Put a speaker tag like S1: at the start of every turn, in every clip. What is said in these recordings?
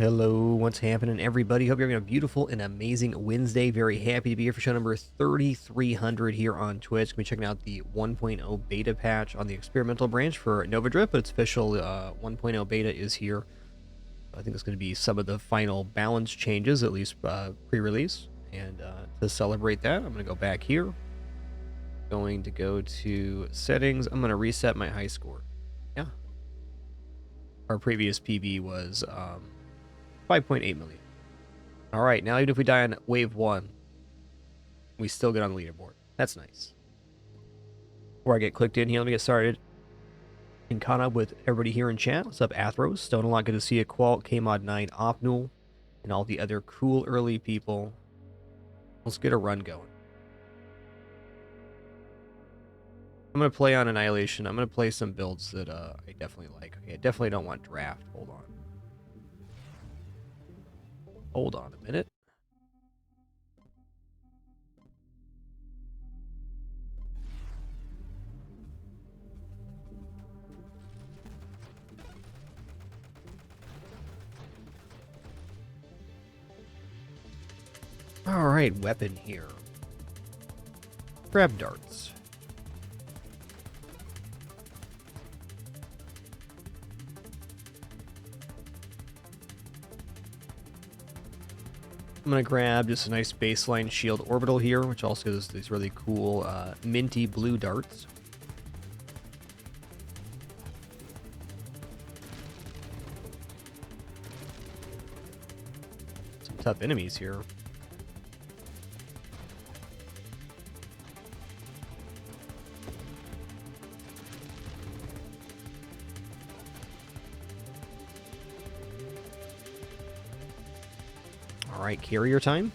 S1: Hello, what's happening, everybody? Hope you're having a beautiful and amazing Wednesday. Very happy to be here for show number 3300 here on Twitch. We'll be checking out the 1.0 beta patch on the experimental branch for Nova Drift, but its official 1.0 beta is here. I think it's going to be some of the final balance changes, at least pre-release. And to celebrate that, I'm going to go back here. Going to go to settings. I'm going to reset my high score. Yeah. Our previous PB was 5.8 million. All right, now even if we die on wave 1, we still get on the leaderboard. That's nice. Before I get clicked in here, let me get started. In Kana with everybody here in chat. What's up, Athros? Stone a lot. Good to see you. Qualt, Kmod 9, Opnul, and all the other cool early people. Let's get a run going. I'm going to play on Annihilation. I'm going to play some builds that I definitely like. Okay, I definitely don't want draft. Hold on. Hold on a minute. All right, weapon here. Grab darts. I'm going to grab just a nice baseline shield orbital here, which also gives these really cool minty blue darts. Some tough enemies here. All right, carrier time.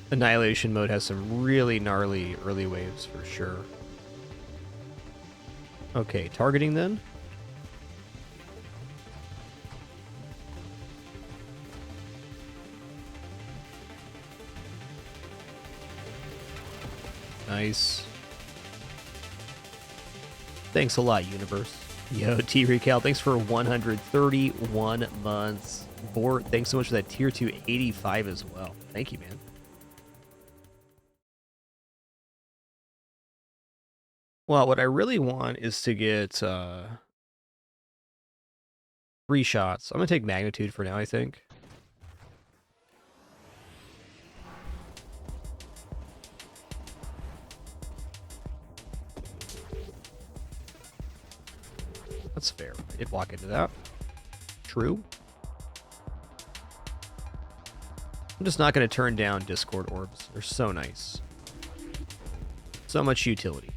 S1: Annihilation mode has some really gnarly early waves for sure. Okay, targeting then. Nice. Thanks a lot, universe. Yo, T-Recal, thanks for 131 months. Bort, thanks so much for that tier 2 85 as well. Thank you, man. Well, what I really want is to get 3 shots. I'm going to take Magnitude for now, I think. That's fair. I did walk into that. True. I'm just not going to turn down Discord orbs. They're so nice. So much utility.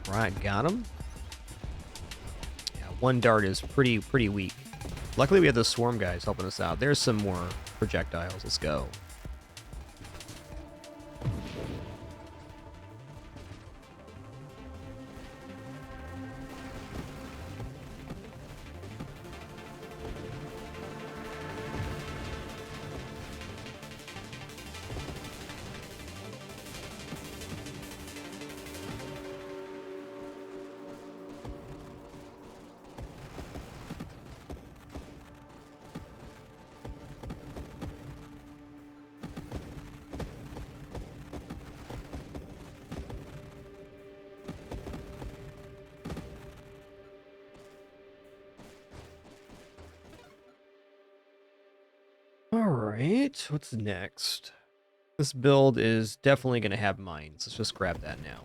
S1: Right, got him. Yeah, one dart is pretty weak. Luckily, we have the swarm guys helping us out. There's some more projectiles. Let's go. Alright, what's next? This build is definitely going to have mines. Let's just grab that now.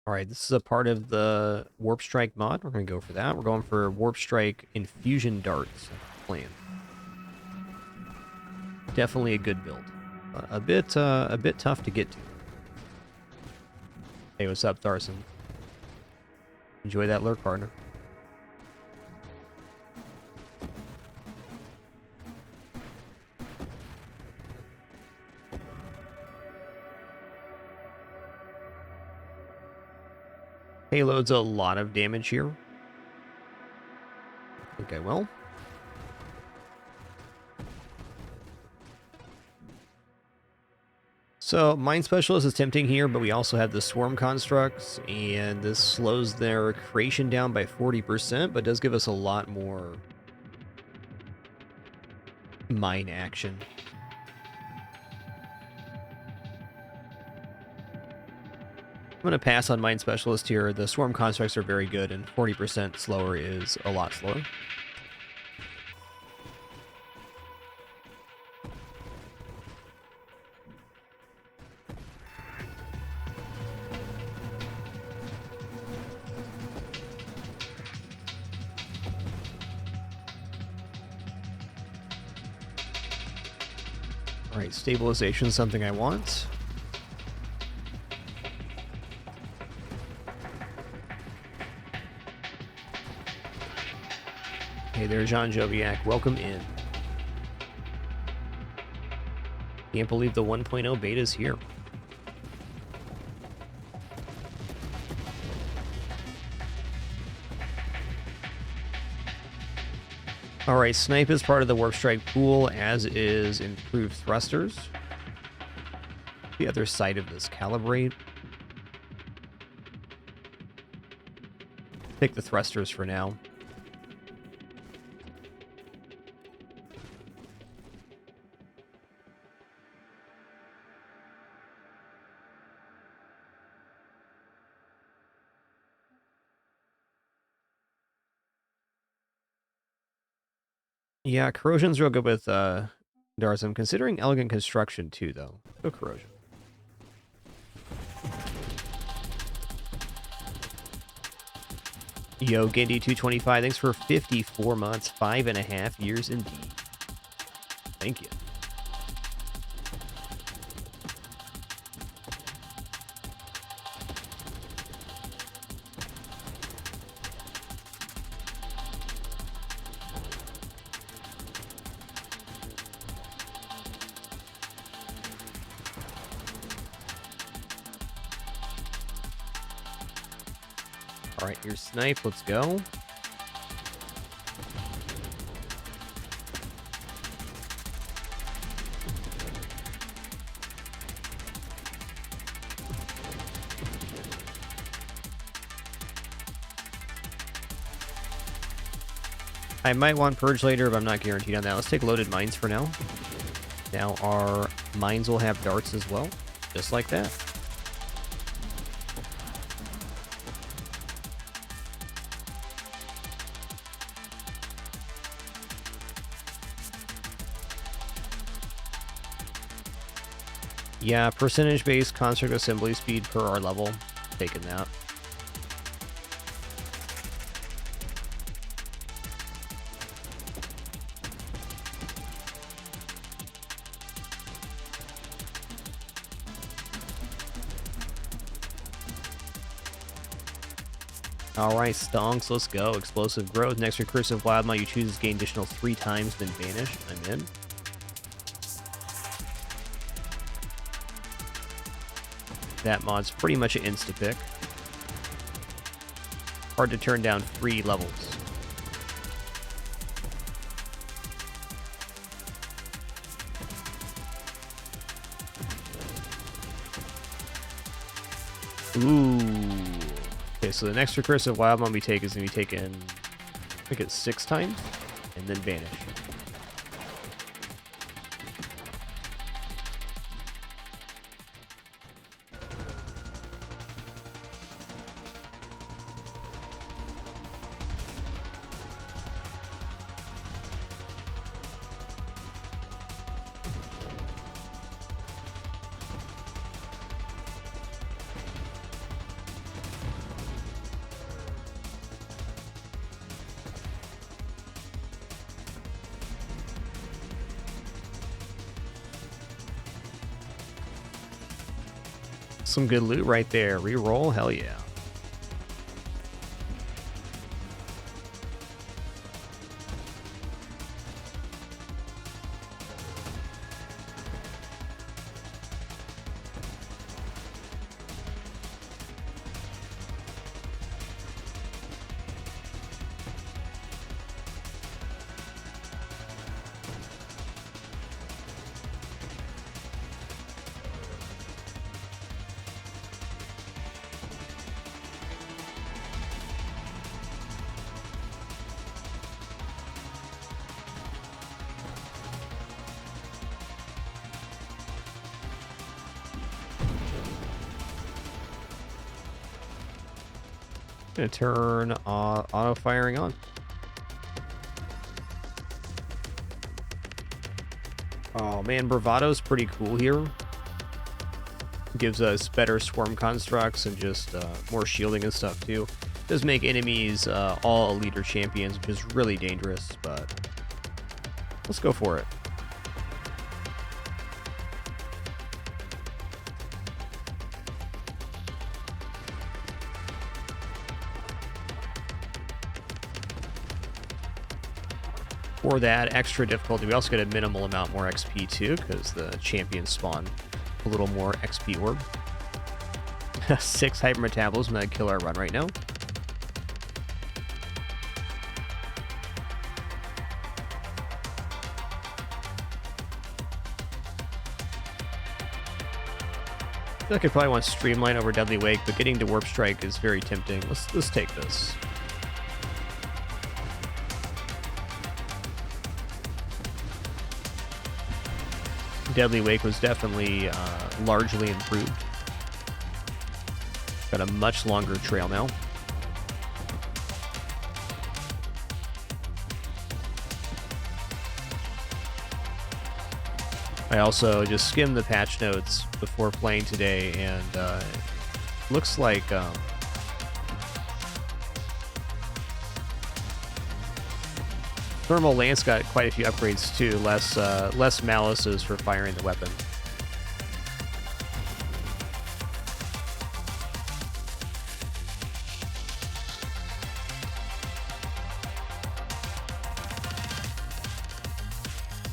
S1: Alright, this is a part of the Warp Strike mod. We're going to go for that. We're going for Warp Strike Infusion Darts plan. Definitely a good build. A bit tough to get to. Hey, what's up, Tharson? Enjoy that lurk, partner. Payload's a lot of damage here. I think I will. So, Mind Specialist is tempting here, but we also have the Swarm Constructs, and this slows their creation down by 40%, but does give us a lot more mine action. I'm going to pass on Mind Specialist here. The Swarm Constructs are very good, and 40% slower is a lot slower. Alright, stabilization is something I want. Hey there, John Joviak. Welcome in. Can't believe the 1.0 beta is here. Alright, Snipe is part of the Warp Strike pool, as is Improved Thrusters. The other side of this, Calibrate. Pick the Thrusters for now. Yeah, Corrosion's real good with Darts. I'm considering Elegant Construction too, though. Go Corrosion. Yo, Gendy225, thanks for 54 months, 5.5 years indeed. Thank you. Alright, here's Snipe. Let's go. I might want Purge later, but I'm not guaranteed on that. Let's take Loaded Mines for now. Now our mines will have darts as well, just like that. Yeah, percentage-based construct assembly speed per our level. Taking that. Alright, Stonks, let's go. Explosive Growth. Next recursive wild mod you choose is gain additional 3 times, then vanish. I'm in. That mod's pretty much an insta-pick. Hard to turn down 3 levels. Ooh. Okay, so the next recursive wild mod we take is going to be taken, I think it's 6 times, and then vanish. Some good loot right there. Reroll, hell yeah. Gonna turn auto firing on. Oh man, Bravado's pretty cool here. Gives us better swarm constructs and just more shielding and stuff too. Does make enemies all elite or champions, which is really dangerous, but let's go for it. For that extra difficulty, we also get a minimal amount more XP too, because the champions spawn a little more XP orb. 6 hyper metabolism that kill our run right now. I could probably want Streamline over Deadly Wake, but getting to Warp Strike is very tempting. Let's take this. Deadly Wake was definitely largely improved. Got a much longer trail now. I also just skimmed the patch notes before playing today, and looks like Thermal Lance got quite a few upgrades too. Less malices for firing the weapon.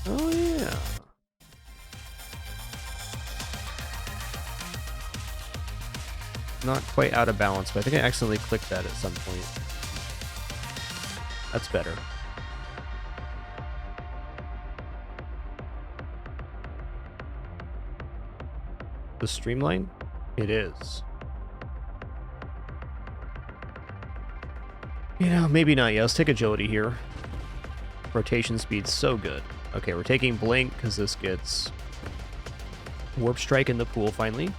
S1: Oh yeah. Not quite out of balance, but I think I accidentally clicked that at some point. That's better. The streamline? It is. You know, maybe not yet. Let's take agility here. Rotation speed's so good. Okay, we're taking blink because this gets warp strike in the pool finally.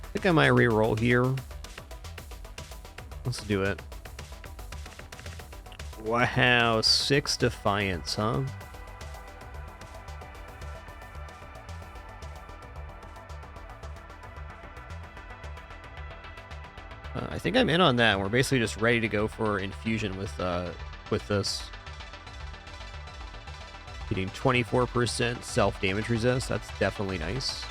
S1: I think I might re-roll here. Let's do it. Wow, 6 Defiance, huh? I think I'm in on that. We're basically just ready to go for infusion with this. Getting 24% self-damage resist. That's definitely nice.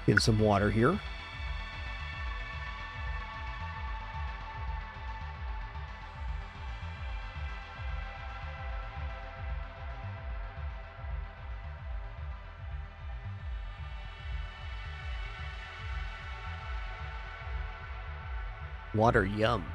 S1: Get some water here. Water, yum.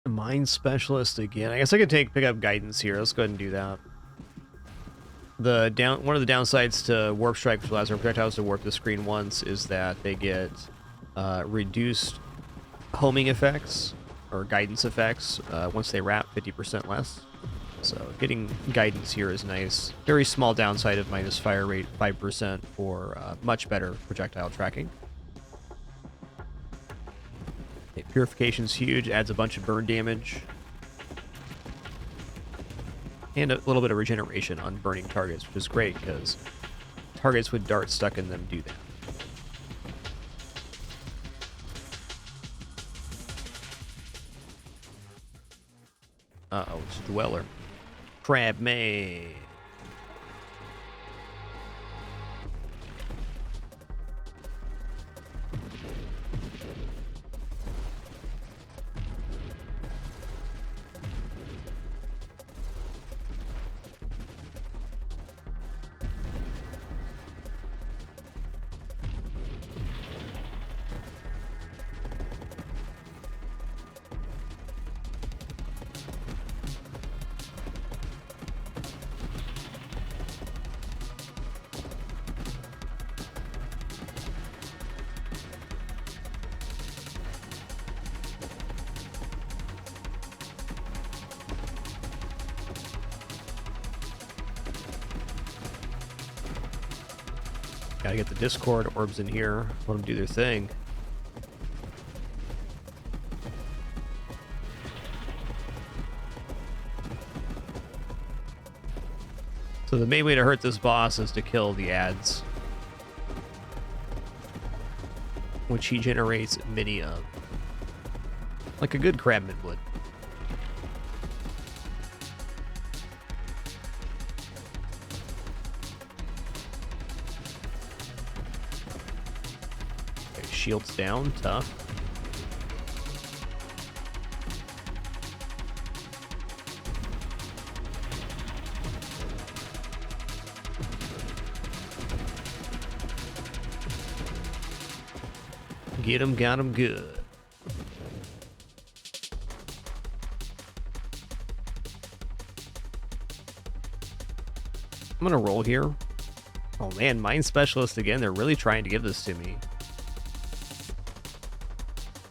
S1: Mind Specialist again. I guess I could pick up Guidance here. Let's go ahead and do that. One of the downsides to Warp Strike, which allows our projectiles to warp the screen once, is that they get reduced homing effects. or guidance effects once they wrap 50% less. So getting guidance here is nice. Very small downside of minus fire rate 5% for much better projectile tracking. Okay, purification's huge, adds a bunch of burn damage. And a little bit of regeneration on burning targets, which is great because targets with darts stuck in them do that. Uh-oh, it's Dweller. Crab man. Gotta get the Discord orbs in here. Let them do their thing. So the main way to hurt this boss is to kill the ads, which he generates many of, like a good crabman would. Okay, shields down, tough. Get him, got him good. I'm gonna roll here. Oh man, Mine Specialist again. They're really trying to give this to me.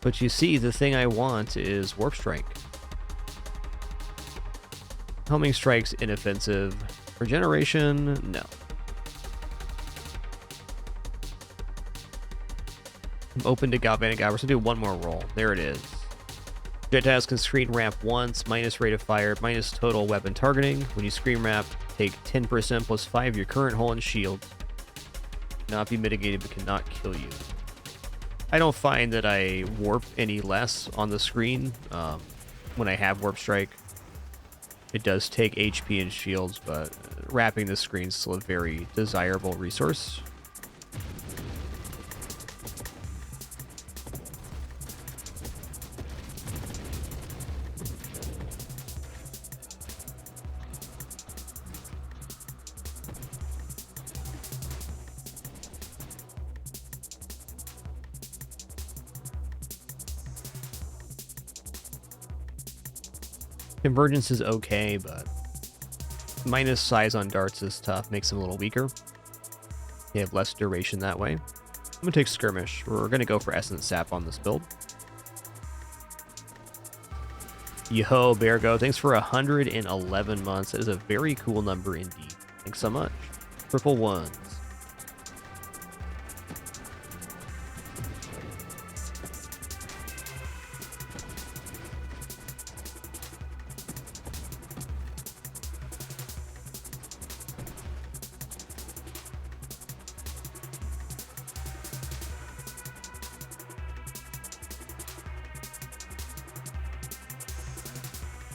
S1: But you see, the thing I want is Warp Strike. Homing Strike's inoffensive. Regeneration, no. I'm open to Galvanic Hours. I'll do one more roll. There it is. Projectiles can screen wrap once, minus rate of fire, minus total weapon targeting. When you screen wrap, take 10% plus 5 your current hull and shield. Not be mitigated but cannot kill you. I don't find that I warp any less on the screen when I have Warp Strike. It does take HP and shields, but wrapping the screen is still a very desirable resource. Convergence is okay, but minus size on darts is tough. Makes them a little weaker. They have less duration that way. I'm going to take Skirmish. We're going to go for Essence Sap on this build. Yo, Beargo, thanks for 111 months. That is a very cool number indeed. Thanks so much. Triple ones.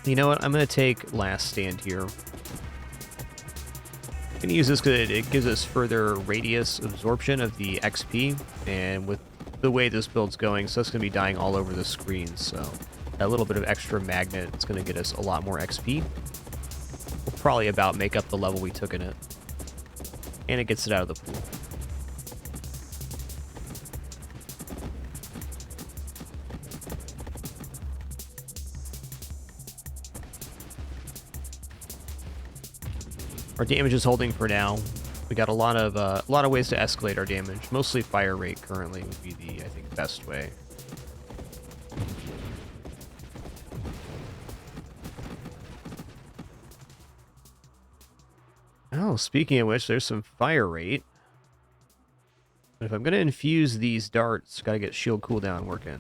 S1: You know what? I'm going to take Last Stand here. I'm going to use this because it gives us further radius absorption of the XP, and with the way this build's going, so it's going to be dying all over the screen, so a little bit of extra magnet is going to get us a lot more XP. We'll probably about make up the level we took in it. And it gets it out of the pool. Our damage is holding for now. We got a lot of ways to escalate our damage. Mostly fire rate currently would be the, I think, best way. Oh, speaking of which, there's some fire rate. But if I'm going to infuse these darts, got to get shield cooldown working.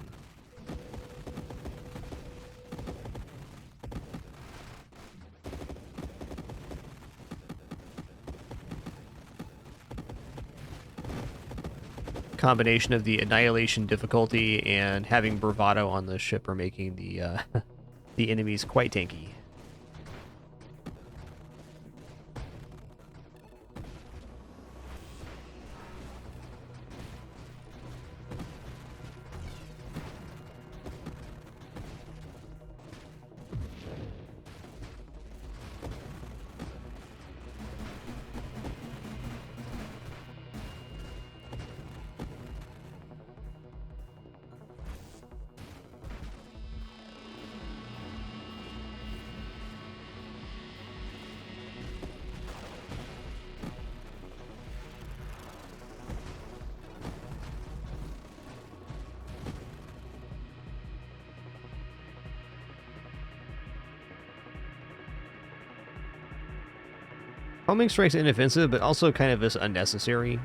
S1: Combination of the annihilation difficulty and having bravado on the ship are making the the enemies quite tanky. Homing strike's inoffensive, but also kind of is unnecessary.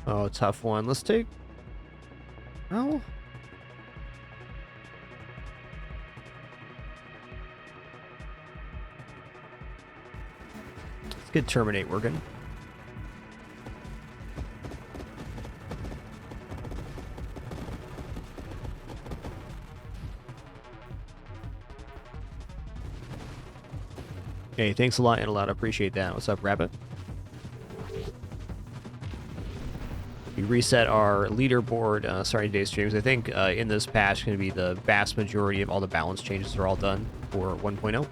S1: Oh, tough one. Let's take... Oh. Let's get Terminate working. Hey, thanks a lot, and a lot. Appreciate that. What's up, Rabbit? We reset our leaderboard starting today's streams. I think in this patch going to be the vast majority of all the balance changes are all done for 1.0.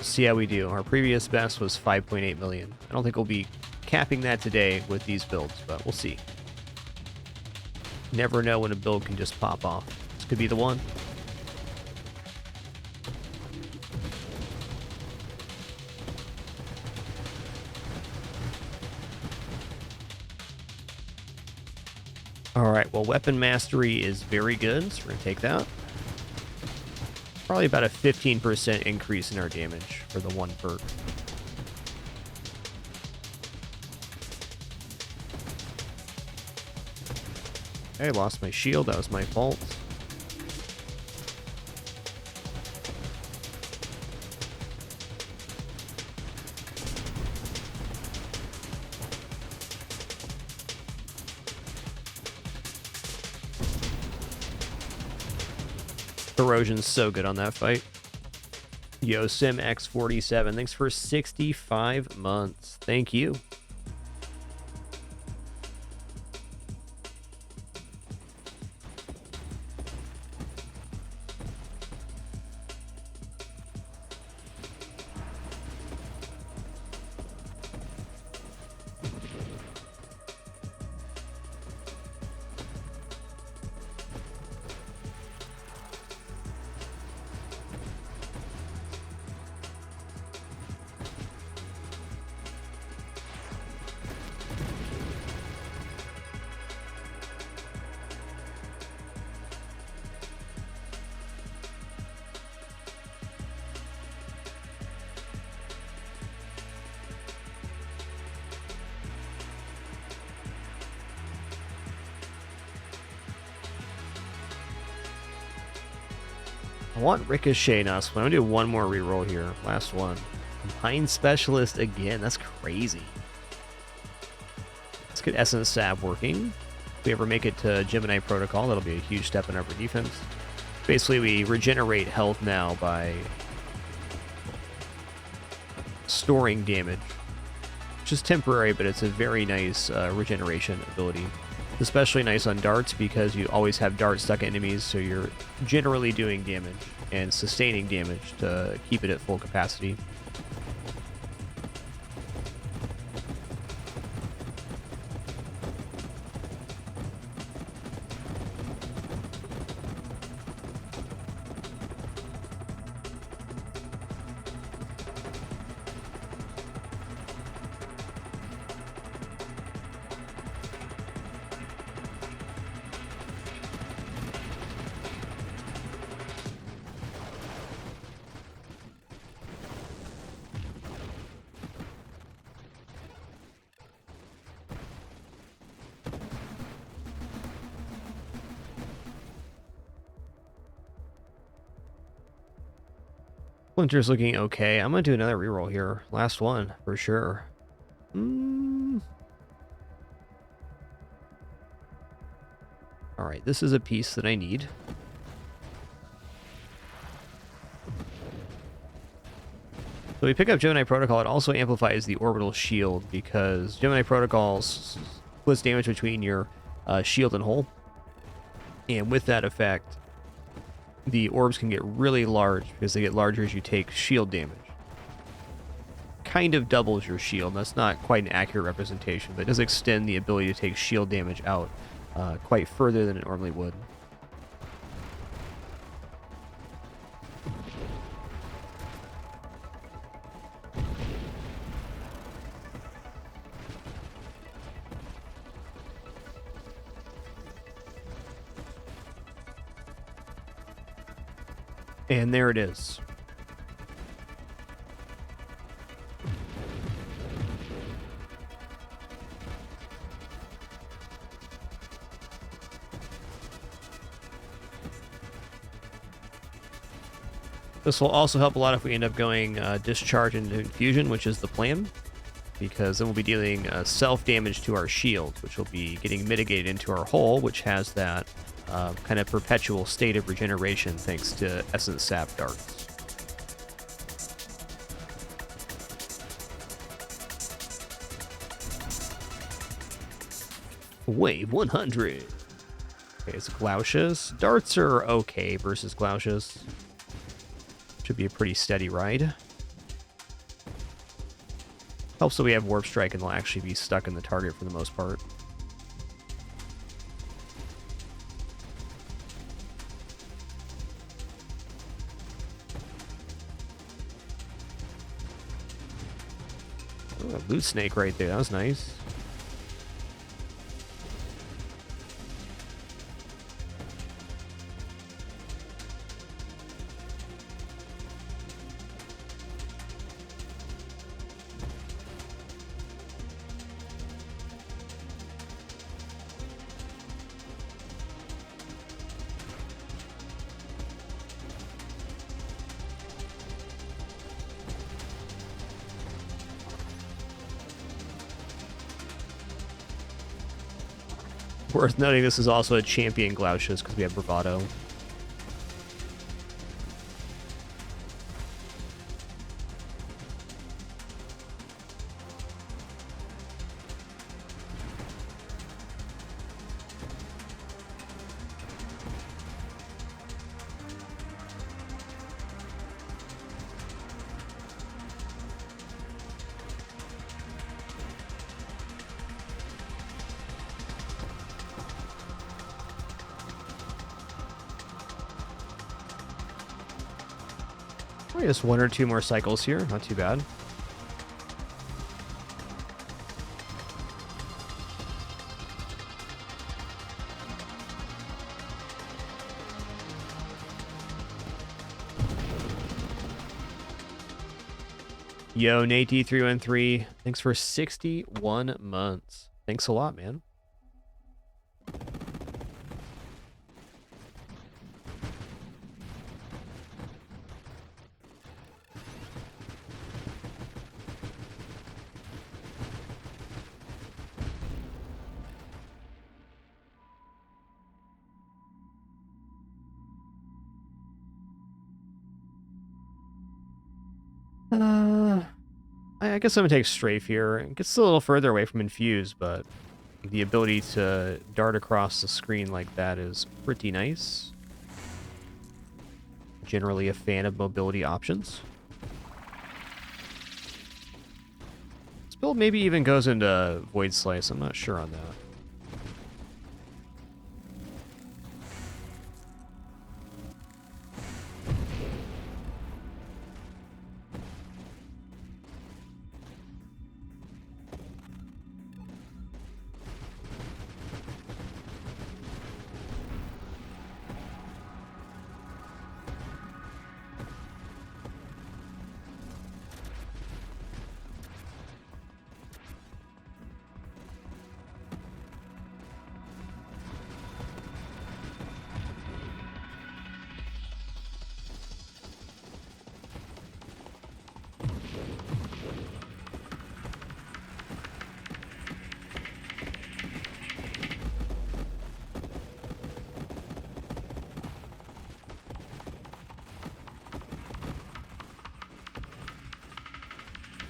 S1: See how we do. Our previous best was 5.8 million. I don't think we'll be capping that today with these builds, but we'll see. Never know when a build can just pop off. This could be the one. Alright, well, weapon mastery is very good, so we're going to take that. Probably about a 15% increase in our damage for the one perk. Okay, I lost my shield, that was my fault. Corrosion's so good on that fight. Yo, SimX47, thanks for 65 months. Thank you. I want Ricochet now, so I'm going to do one more reroll here. Last one. Combine Specialist again. That's crazy. Let's get Essence Sab working. If we ever make it to Gemini Protocol, that'll be a huge step in our defense. Basically, we regenerate health now by storing damage. Which is temporary, but it's a very nice regeneration ability. Especially nice on darts because you always have darts stuck at enemies, so you're generally doing damage and sustaining damage to keep it at full capacity. Splinter's looking okay. I'm going to do another reroll here. Last one, for sure. Alright, this is a piece that I need. So we pick up Gemini Protocol. It also amplifies the orbital shield because Gemini Protocol splits damage between your shield and hull. And with that effect, the orbs can get really large because they get larger as you take shield damage. Kind of doubles your shield. That's not quite an accurate representation, but it does extend the ability to take shield damage out quite further than it normally would. And there it is. This will also help a lot if we end up going discharge into infusion, which is the plan, because then we'll be dealing self-damage to our shield, which will be getting mitigated into our hull, which has that kind of perpetual state of regeneration thanks to Essence Sap darts. Wave 100. Okay, it's Glaushes. Darts are okay versus Glaushes. Should be a pretty steady ride. Helps that we have Warp Strike and they'll actually be stuck in the target for the most part. Oh, a loot snake right there. That was nice. Worth noting, this is also a champion Glaushes because we have Bravado. Just one or two more cycles here, not too bad. Yo, Nate D313, thanks for 61 months. Thanks a lot, man. I guess I'm gonna take Strafe here. It gets a little further away from Infuse, but the ability to dart across the screen like that is pretty nice. Generally a fan of mobility options. This build maybe even goes into Void Slice. I'm not sure on that.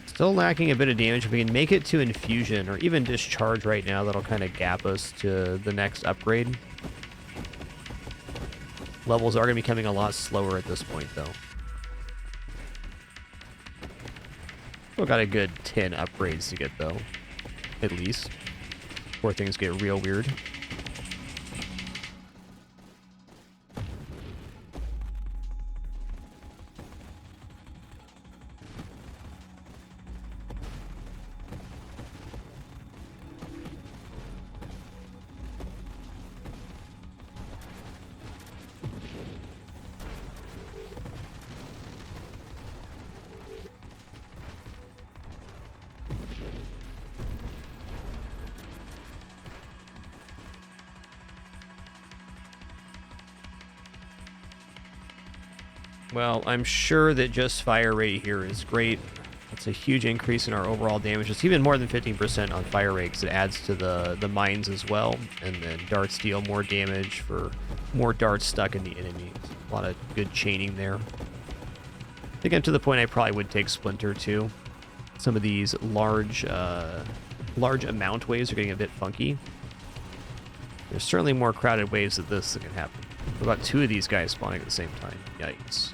S1: Still lacking a bit of damage. If we can make it to infusion or even discharge right now, that'll kind of gap us to the next upgrade. Levels are going to be becoming a lot slower at this point, though. Still got a good 10 upgrades to get, though. At least. Before things get real weird. Well, I'm sure that just fire rate here is great. That's a huge increase in our overall damage. It's even more than 15% on fire rate because it adds to the mines as well. And then darts deal more damage for more darts stuck in the enemy. A lot of good chaining there. I think I'm to the point I probably would take Splinter too. Some of these large amount waves are getting a bit funky. There's certainly more crowded waves than this that can happen. What about two of these guys spawning at the same time? Yikes.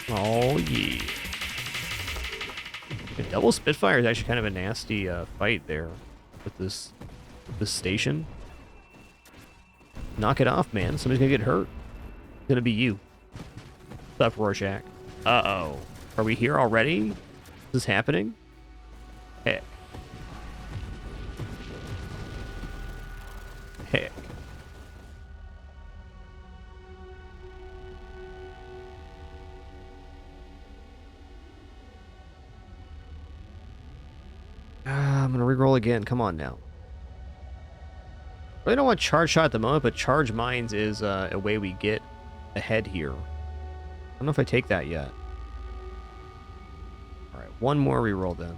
S1: Oh, yeah. A double Spitfire is actually kind of a nasty fight there with this station. Knock it off, man. Somebody's gonna get hurt. It's gonna be you. What's up, Rorschach? Uh-oh. Are we here already? Is this happening? Heck. Heck. I'm gonna reroll again. Come on now. I really don't want Charge Shot at the moment, but Charge Mines is a way we get ahead here. I don't know if I take that yet. Alright, one more reroll then.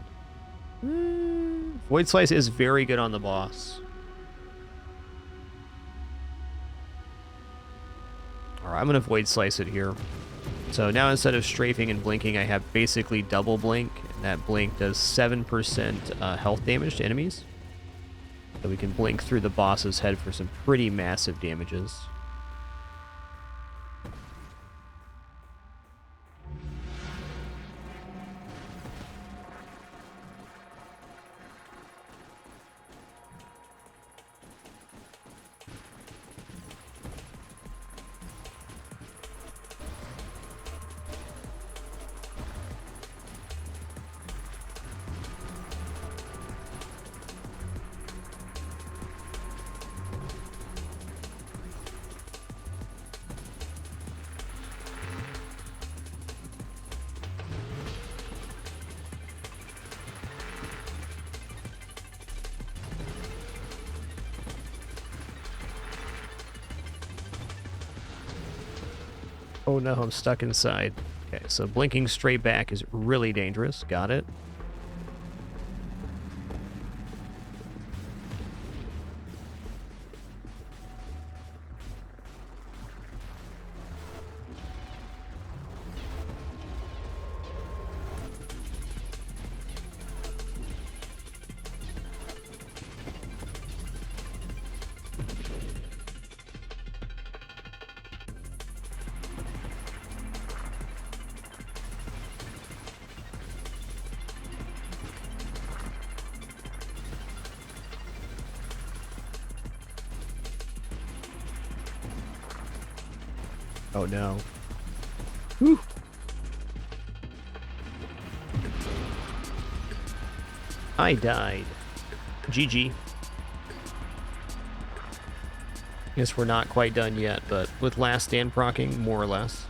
S1: Void Slice is very good on the boss. Alright, I'm gonna Void Slice it here. So now instead of strafing and blinking, I have basically double blink, and that blink does 7% health damage to enemies. So we can blink through the boss's head for some pretty massive damages. Oh no, I'm stuck inside. Okay, so blinking straight back is really dangerous. Got it. Oh no. Whew. I died. GG. Guess we're not quite done yet, but with Last Stand procking, more or less.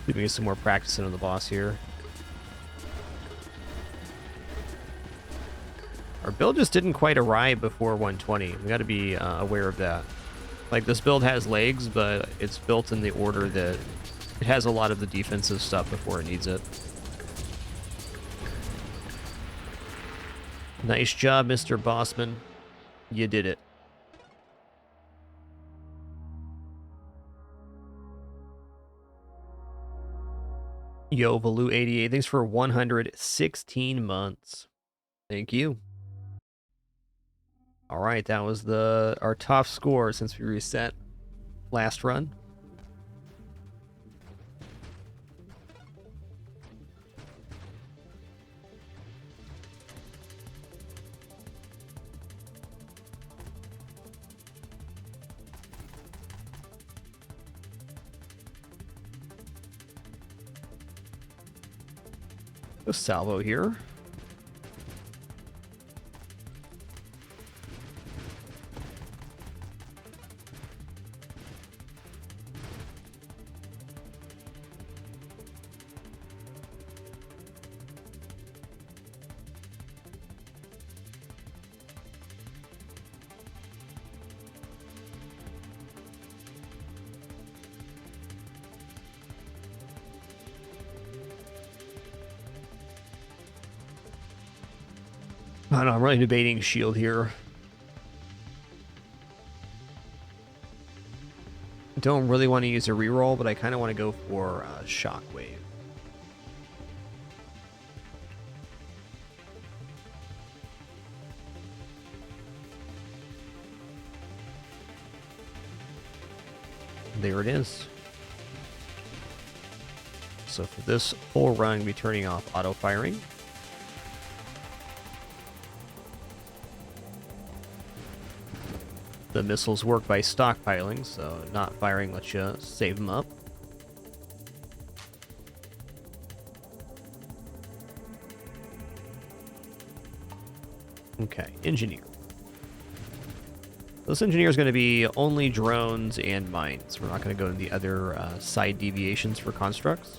S1: We can get some more practicing on the boss here. Our build just didn't quite arrive before 120. We got to be aware of that. Like, this build has legs, but it's built in the order that it has a lot of the defensive stuff before it needs it. Nice job, Mr. Bossman. You did it. Yo, Valu88, thanks for 116 months. Thank you. All right, that was our top score since we reset last run. Go salvo here. I don't know, I'm really debating shield here. Don't really want to use a reroll, but I kind of want to go for shockwave. There it is. So for this full run, we'll be turning off auto firing. The missiles work by stockpiling, so not firing lets you save them up. Okay, engineer. This engineer is going to be only drones and mines. We're not going to go to the other side deviations for constructs.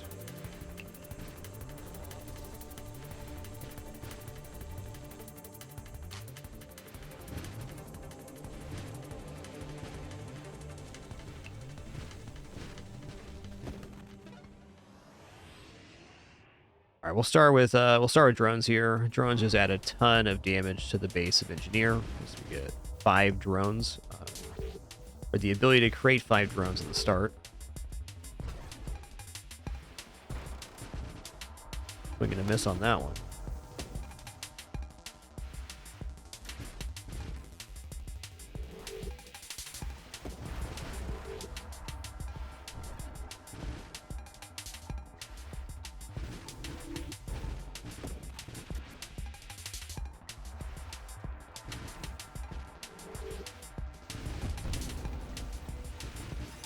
S1: All right, we'll start with drones here. Drones just add a ton of damage to the base of engineer. So we get 5 drones, or the ability to create 5 drones at the start. We're gonna miss on that one.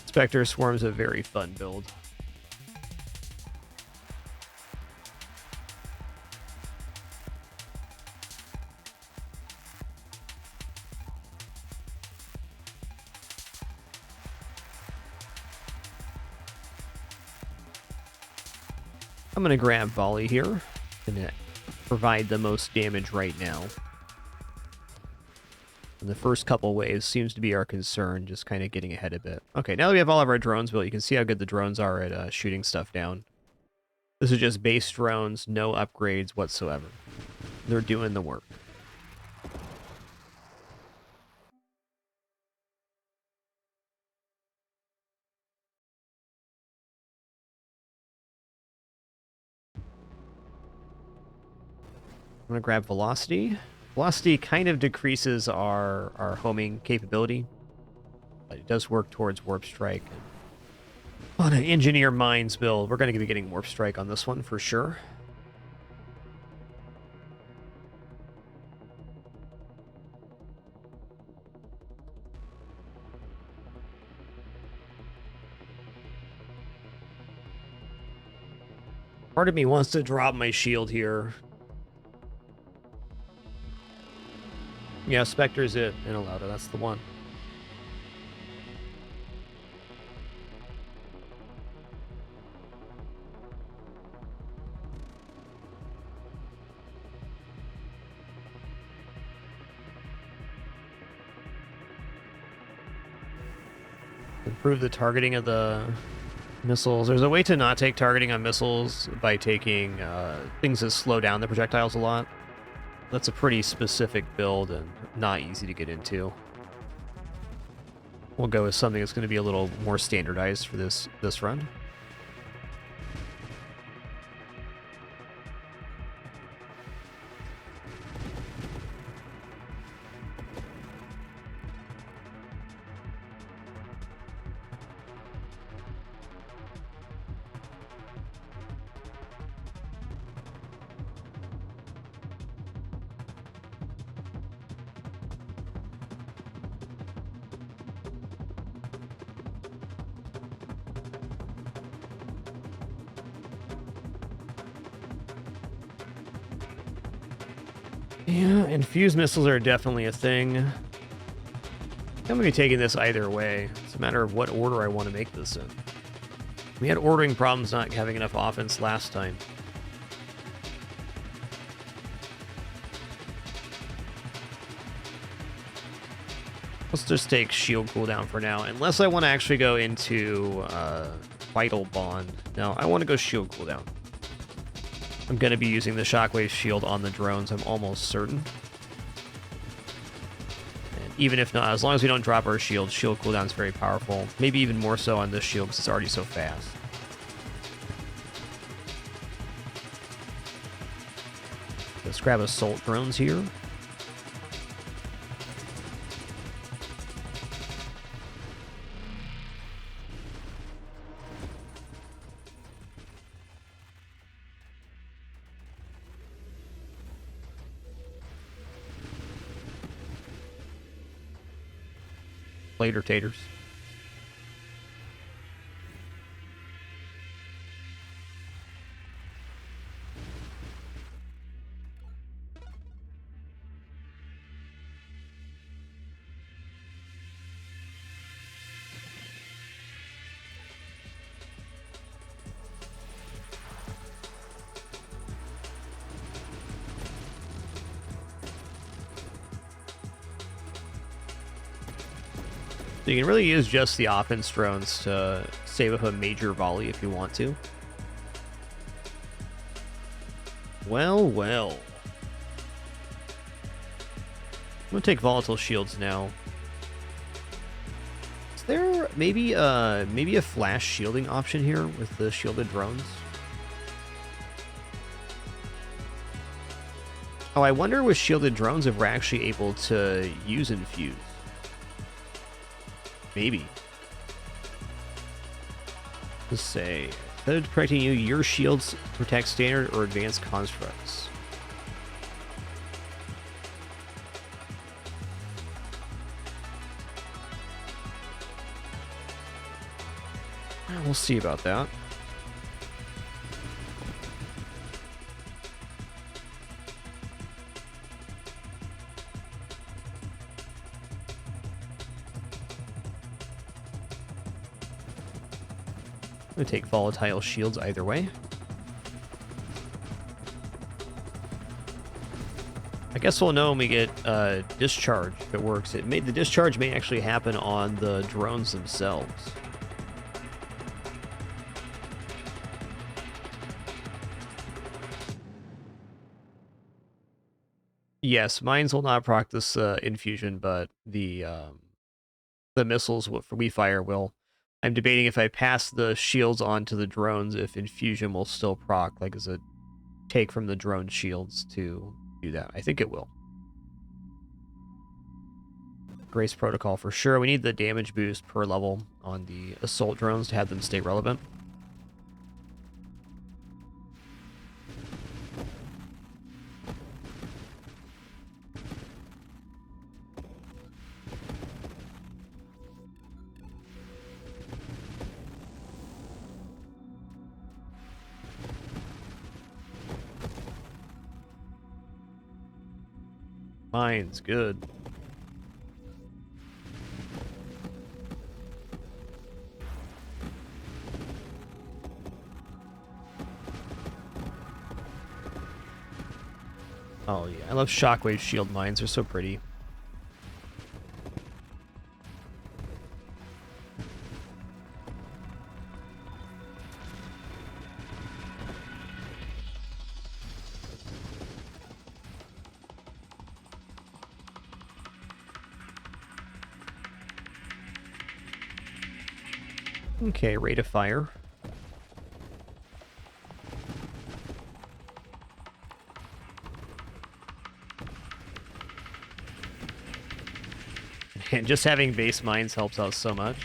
S1: Spectre Swarm's a very fun build. I'm going to grab Volley here and provide the most damage right now. And the first couple waves seems to be our concern, just kind of getting ahead of it. Okay, now that we have all of our drones built, you can see how good the drones are at shooting stuff down. This is just base drones, no upgrades whatsoever. They're doing the work. I'm going to grab Velocity. Velocity kind of decreases our homing capability, but it does work towards Warp Strike. On an Engineer Mines build, we're going to be getting Warp Strike on this one for sure. Part of me wants to drop my shield here. Yeah, Spectre's it in Alauda. That's the one. Improve the targeting of the missiles. There's a way to not take targeting on missiles by taking things that slow down the projectiles a lot. That's a pretty specific build and not easy to get into. We'll go with something that's going to be a little more standardized for this run. Yeah, infused missiles are definitely a thing. I'm going to be taking this either way. It's a matter of what order I want to make this in. We had ordering problems not having enough offense last time. Let's just take shield cooldown for now, unless I want to actually go into Vital Bond. No, I want to go shield cooldown. I'm going to be using the Shockwave shield on the drones, I'm almost certain. And even if not, as long as we don't drop our shield cooldown is very powerful. Maybe even more so on this shield because it's already so fast. Let's grab assault drones here. Later, taters. So you can really use just the offense drones to save up a major volley if you want to. Well, well. I'm gonna take volatile shields now. Is there maybe a flash shielding option here with the shielded drones? Oh, I wonder with shielded drones if we're actually able to use infuse. Maybe. Let's say, instead of protecting you, your shields protect standard or advanced constructs. We'll see about that. I'm going to take volatile shields either way. I guess we'll know when we get discharge if it works. The discharge may actually happen on the drones themselves. Yes, mines will not proc this infusion, but the missiles we fire will. I'm debating if I pass the shields on to the drones, if infusion will still proc, like as a take from the drone shields to do that. I think it will. Grace protocol for sure. We need the damage boost per level on the assault drones to have them stay relevant. Mines, good. Oh yeah, I love shockwave shield mines. They're so pretty. Okay, rate of fire. And just having base mines helps out so much.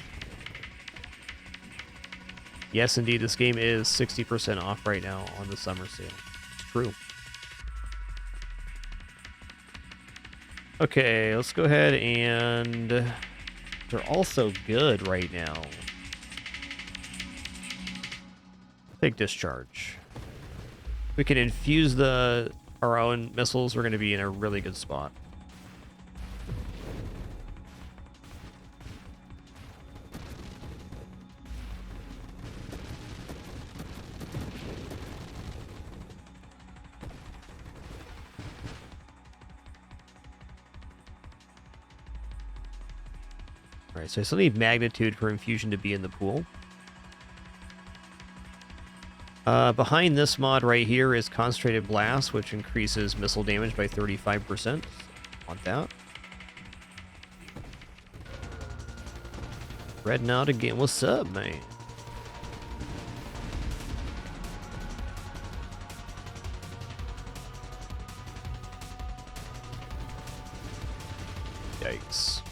S1: Yes, indeed, this game is 60% off right now on the summer sale. It's true. Okay, let's go ahead and... They're also good right now. Take discharge. We can infuse our own missiles. We're going to be in a really good spot. Alright, so I still need magnitude for infusion to be in the pool. Behind this mod right here is Concentrated Blast, which increases missile damage by 35%. Want that. Redding out again. What's up, man? Yikes.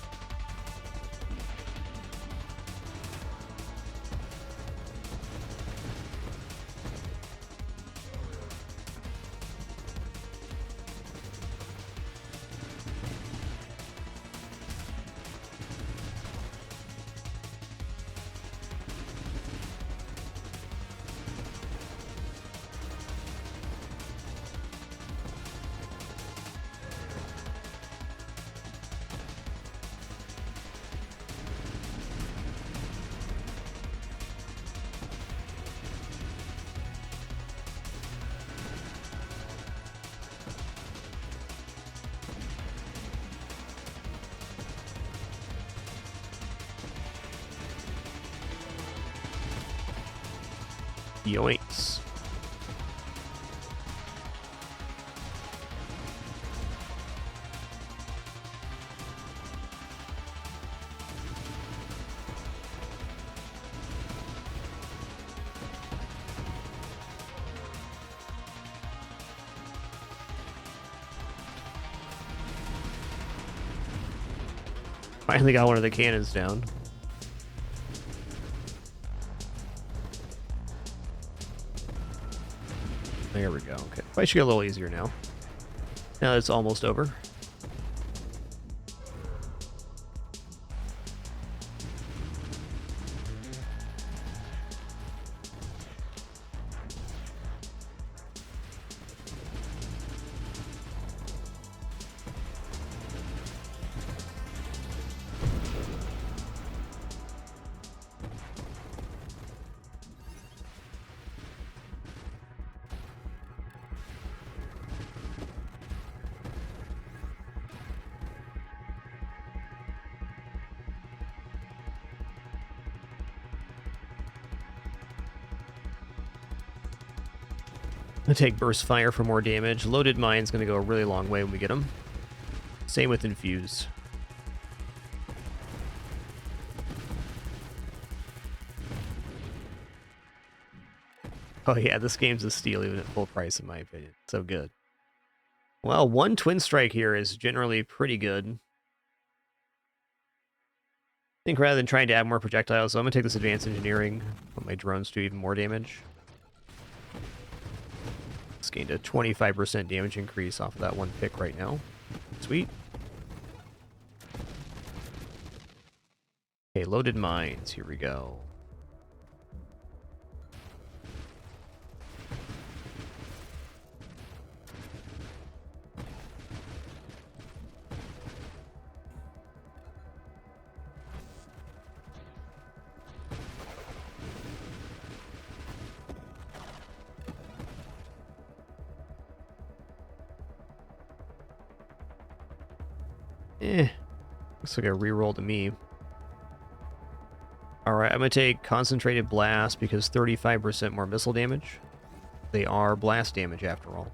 S1: Yoinks. Finally got one of the cannons down. There we go. Okay. Fight should get a little easier now. Now that it's almost over. I'm gonna take burst fire for more damage. Loaded mine's gonna go a really long way when we get them. Same with infuse. Oh yeah, this game's a steal even at full price in my opinion. So good. Well, one twin strike here is generally pretty good. I think rather than trying to add more projectiles, so I'm gonna take this advanced engineering, put my drones do even more damage. It's gained a 25% damage increase off of that one pick right now. Sweet. Okay, loaded mines. Here we go. Looks like a reroll to me. Alright, I'm going to take Concentrated Blast because 35% more missile damage. They are blast damage after all.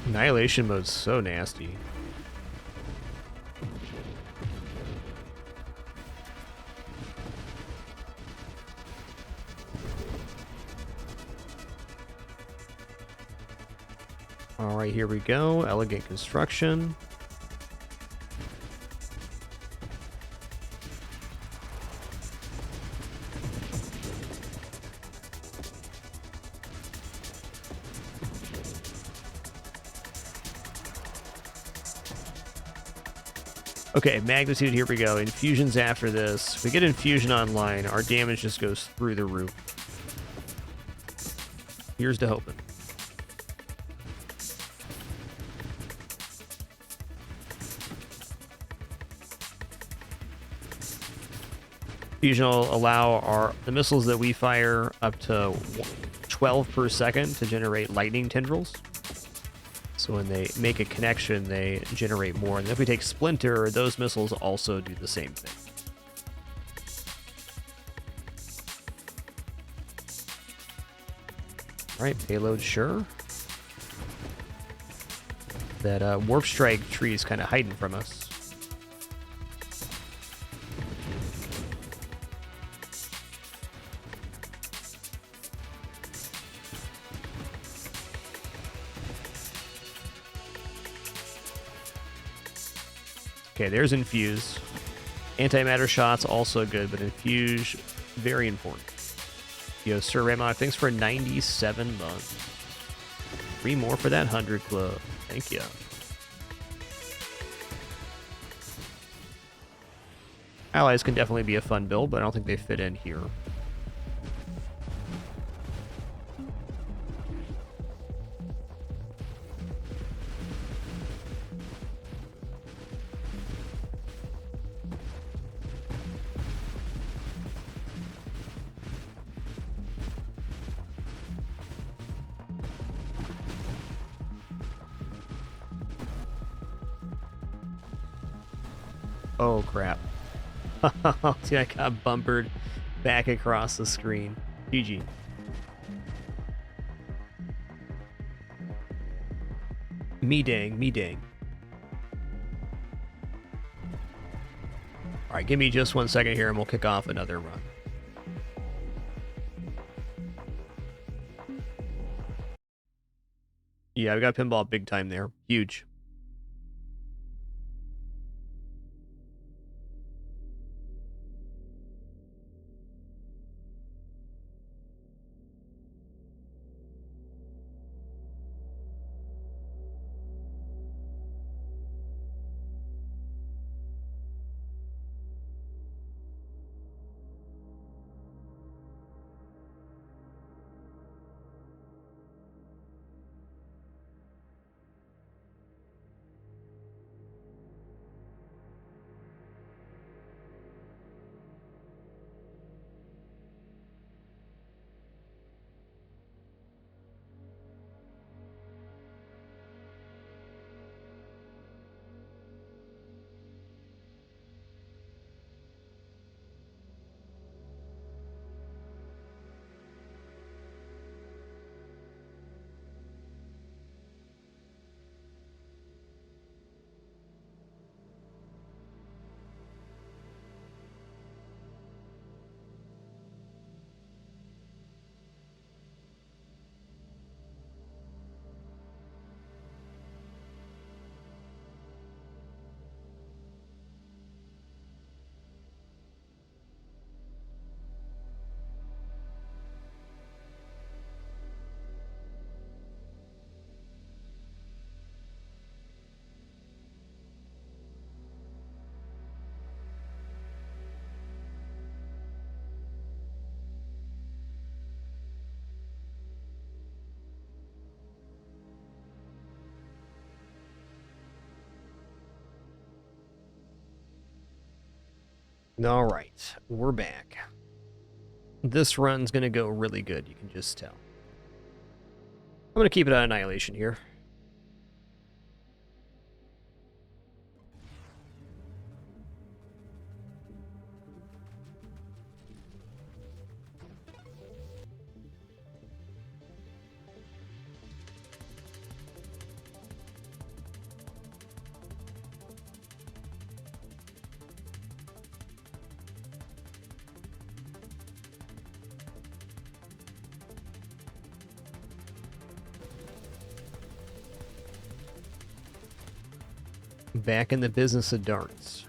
S1: Annihilation mode's so nasty. Alright, here we go. Elegant construction. Okay, magnitude, here we go. Infusions after this. If we get infusion online, our damage just goes through the roof. Here's to hoping. Fusion will allow the missiles that we fire up to 12 per second to generate lightning tendrils. So when they make a connection, they generate more. And if we take Splinter, those missiles also do the same thing. All right, payload, sure. That Warp Strike tree is kind of hiding from us. Okay, there's Infuse. Antimatter shots also good, but Infuse, very important. Yo, Sir Ramon, thanks for 97 months. 3 more for that 100 club. Thank you. Allies can definitely be a fun build, but I don't think they fit in here. Oh, crap. See, I got bumpered back across the screen. GG. Me dang, me dang. Alright, give me just 1 second here and we'll kick off another run. Yeah, we got pinball big time there. Huge. All right, we're back. This run's going to go really good, you can just tell. I'm going to keep it on Annihilation here. Back in the business of darts.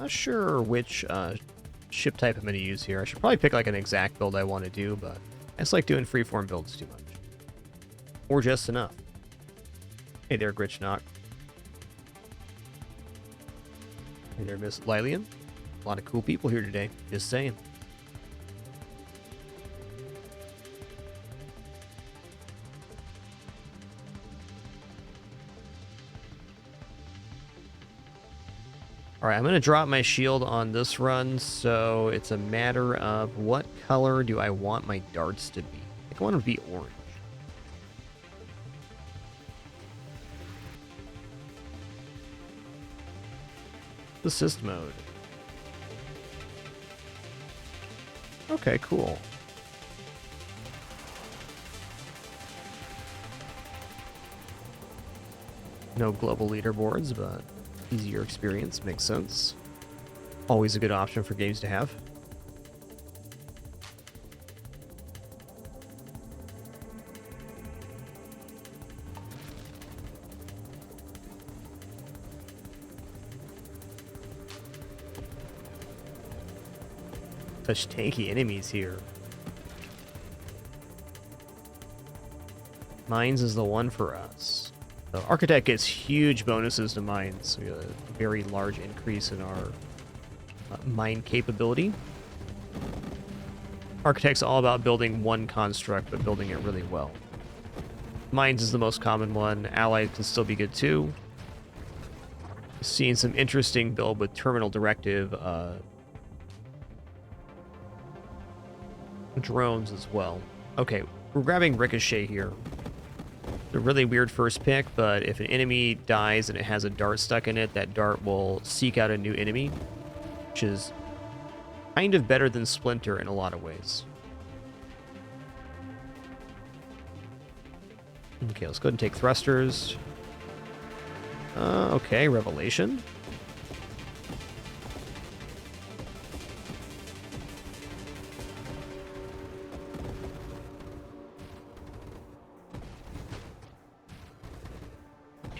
S1: Not sure which ship type I'm going to use here. I should probably pick like an exact build I want to do, but I just like doing freeform builds too much. Or just enough. Hey there, Gritchnock. Hey there, Miss Lilian. A lot of cool people here today. Just saying. Alright, I'm going to drop my shield on this run, so it's a matter of what color do I want my darts to be. I think I want them to be orange. Assist mode. Okay, cool. No global leaderboards, but easier experience, makes sense. Always a good option for games to have. Such tanky enemies here. Mines is the one for us. So Architect gets huge bonuses to mines. We get a very large increase in our mine capability. Architect's all about building one construct, but building it really well. Mines is the most common one. Allied can still be good too. Seeing some interesting build with Terminal Directive drones as well. Okay, we're grabbing Ricochet here. A really weird first pick, but if an enemy dies and it has a dart stuck in it, that dart will seek out a new enemy, which is kind of better than Splinter in a lot of ways. Okay, let's go ahead and take thrusters. Okay, Revelation.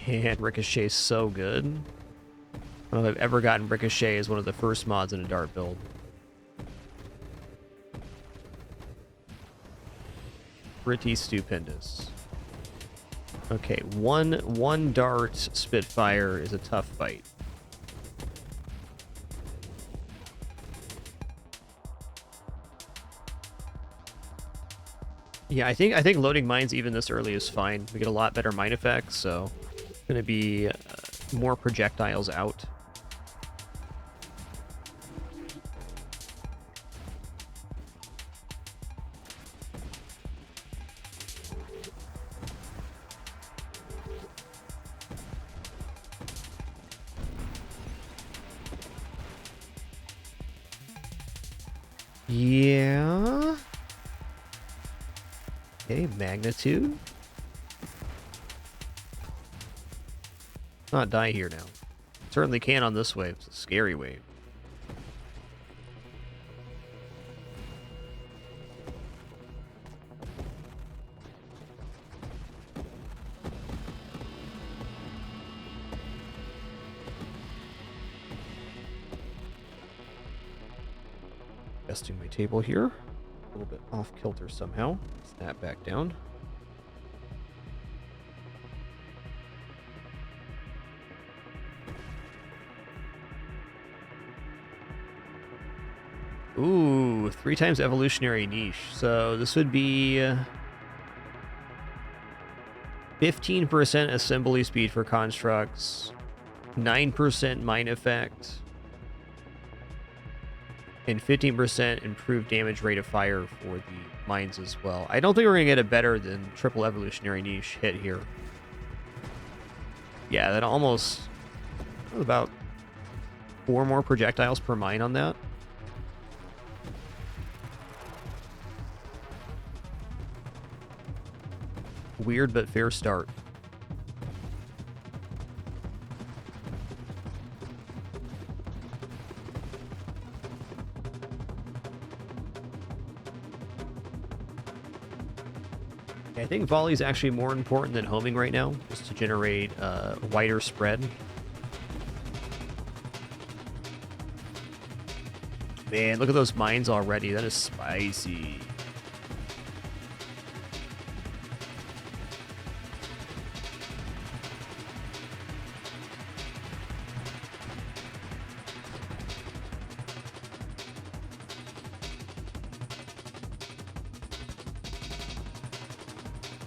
S1: And Ricochet's so good. I don't know if I've ever gotten Ricochet as one of the first mods in a dart build. Pretty stupendous. Okay, one dart Spitfire is a tough fight. Yeah, I think loading mines even this early is fine. We get a lot better mine effects, so it's going to be more projectiles out. Yeah. Okay, magnitude. Not die here now. Certainly can on this wave. It's a scary wave. Adjusting my table here. A little bit off kilter somehow. Snap back down. Ooh, 3 times evolutionary niche. So this would be 15% assembly speed for constructs, 9% mine effect, And 15% improved damage rate of fire for the mines as well. I don't think we're going to get a better than triple evolutionary niche hit here. Yeah, that almost about 4 more projectiles per mine on that. Weird but fair start. I think volley is actually more important than homing right now, just to generate a wider spread. Man, look at those mines already. That is spicy.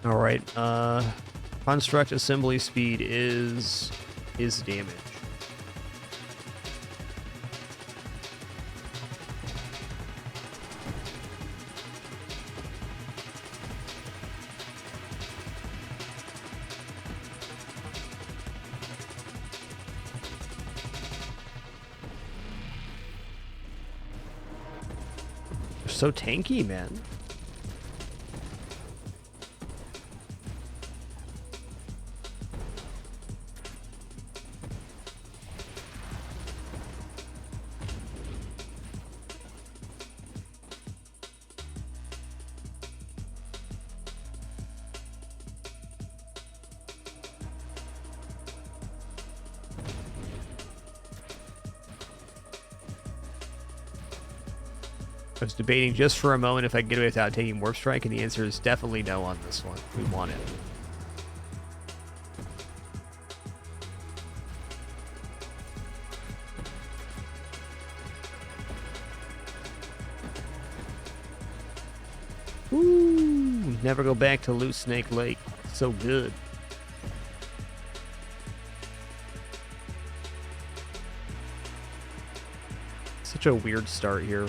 S1: All right. Construct assembly speed is damage. They're so tanky, man. I was debating just for a moment if I could get away without taking Warp Strike, and the answer is definitely no on this one. We want it. Ooh, never go back to Loose Snake Lake. So good. Such a weird start here.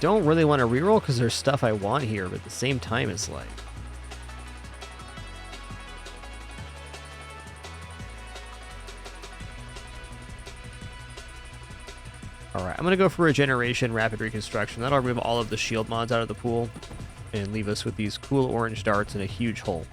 S1: Don't really want to reroll because there's stuff I want here, but at the same time it's like... Alright, I'm going to go for Regeneration, Rapid Reconstruction. That'll remove all of the shield mods out of the pool and leave us with these cool orange darts in a huge hole.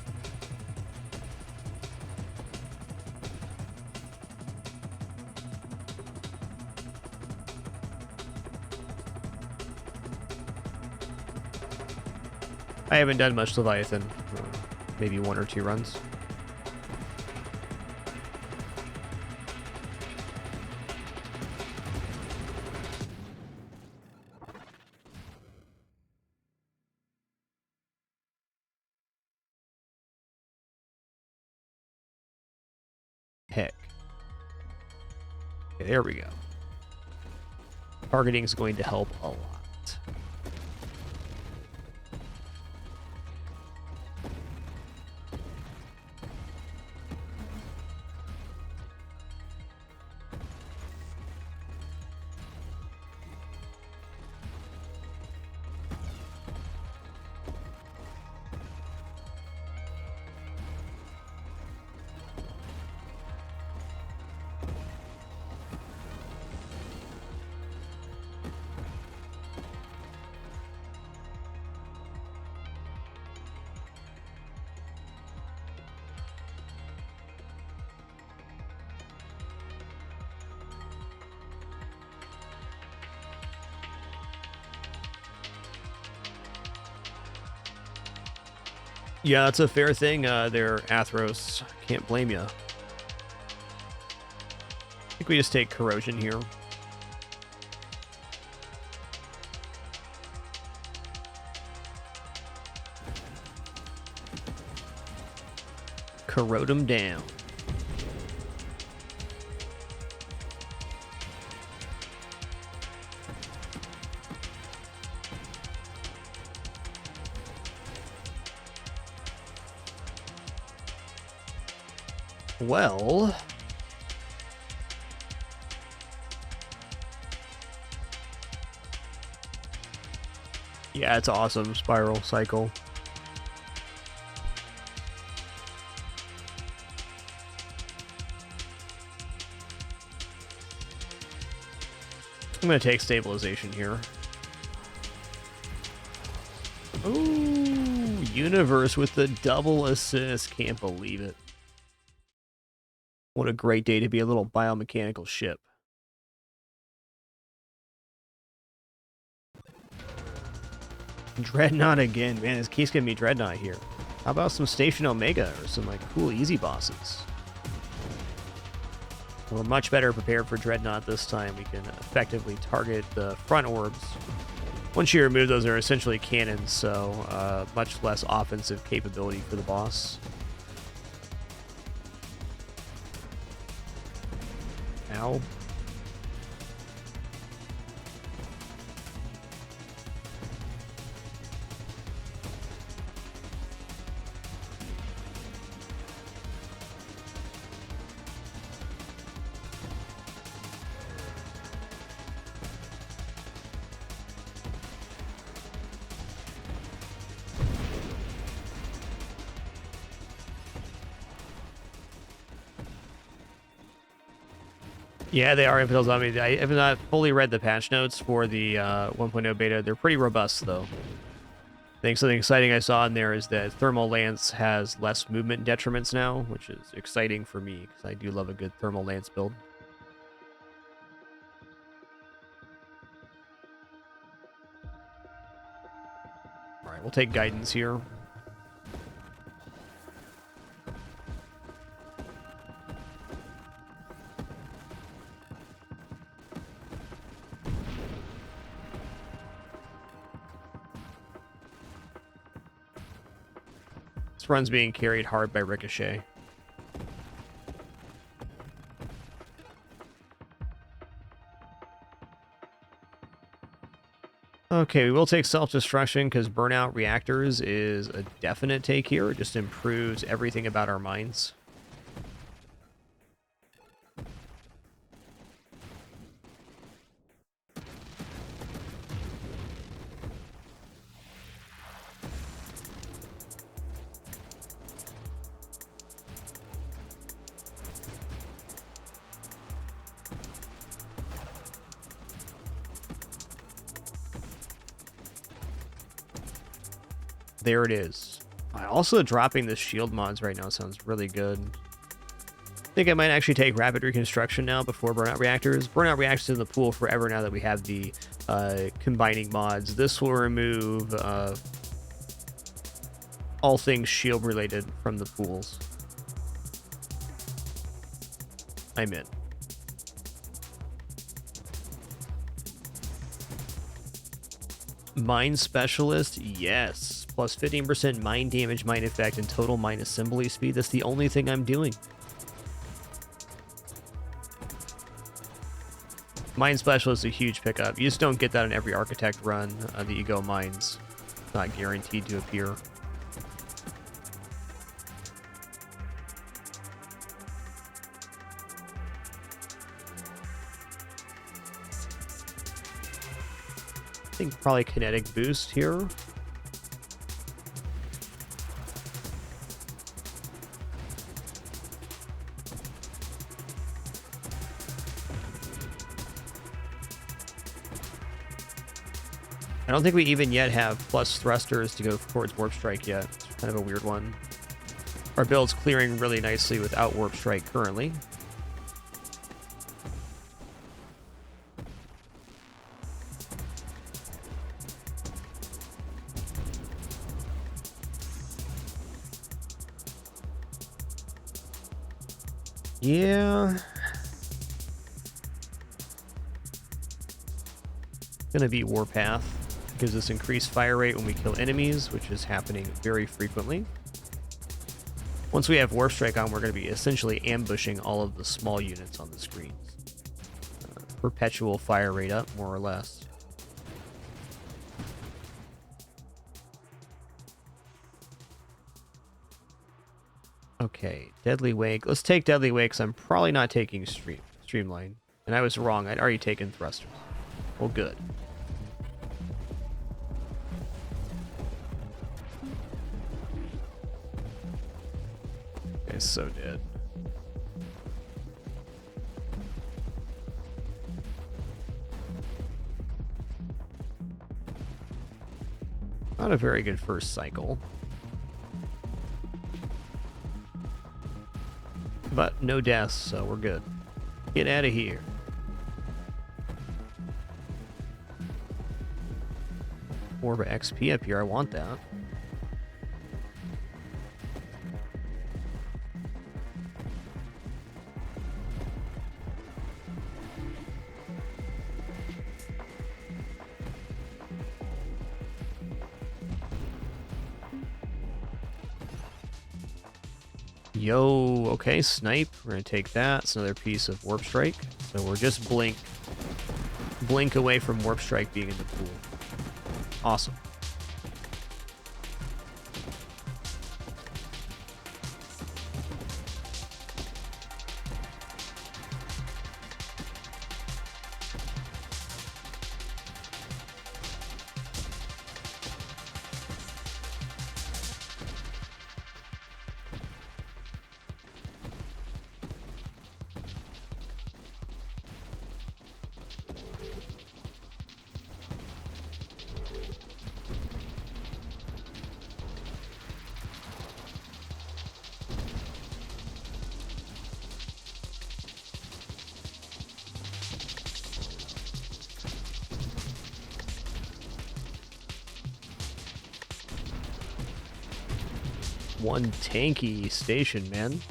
S1: I haven't done much Leviathan. Maybe 1 or 2 runs. Heck. Okay, there we go. Targeting is going to help a lot. Yeah, that's a fair thing there, Athros. Can't blame you. I think we just take Corrosion here. Corrode him down. Well, yeah, it's awesome. Spiral cycle. I'm going to take stabilization here. Ooh, Universe with the double assist. Can't believe it. What a great day to be a little biomechanical ship. Dreadnought again. Man, this keeps giving me Dreadnought here. How about some Station Omega or some like cool easy bosses? We're much better prepared for Dreadnought this time. We can effectively target the front orbs. Once you remove those, they're essentially cannons, so much less offensive capability for the boss. Ow. Yeah, they are infidel zombies. I have not fully read the patch notes for the 1.0 beta. They're pretty robust, though. I think something exciting I saw in there is that Thermal Lance has less movement detriments now, which is exciting for me, because I do love a good Thermal Lance build. Alright, we'll take Guidance here. This run's being carried hard by Ricochet. Okay, we will take Self-Destruction because Burnout Reactors is a definite take here. It just improves everything about our mines. There it is. Also, dropping the shield mods right now sounds really good. I think I might actually take Rapid Reconstruction now before Burnout Reactors. Burnout Reactors in the pool forever now that we have the combining mods. This will remove all things shield related from the pools. I'm in. Mine Specialist, yes. Plus 15% mine damage, mine effect, and total mine assembly speed. That's the only thing I'm doing. Mine Specialist is a huge pickup. You just don't get that in every Architect run that you go mines. It's not guaranteed to appear. I think probably kinetic boost here. I don't think we even yet have plus thrusters to go towards Warp Strike yet. It's kind of a weird one. Our build's clearing really nicely without Warp Strike currently. Yeah. Gonna be Warpath. Gives us increased fire rate when we kill enemies, which is happening very frequently. Once we have Warp Strike on, we're going to be essentially ambushing all of the small units on the screens. Perpetual fire rate up, more or less. Okay, Deadly Wake. Let's take Deadly Wake, because I'm probably not taking Streamline. And I was wrong. I'd already taken Thrusters. Well, good. Okay, so dead. Not a very good first cycle. But no deaths, so we're good. Get out of here. More of XP up here. I want that. Yo, okay, snipe. We're gonna take that. It's another piece of Warp Strike. So we're just blink away from Warp Strike being in the pool. Awesome. One tanky station, man.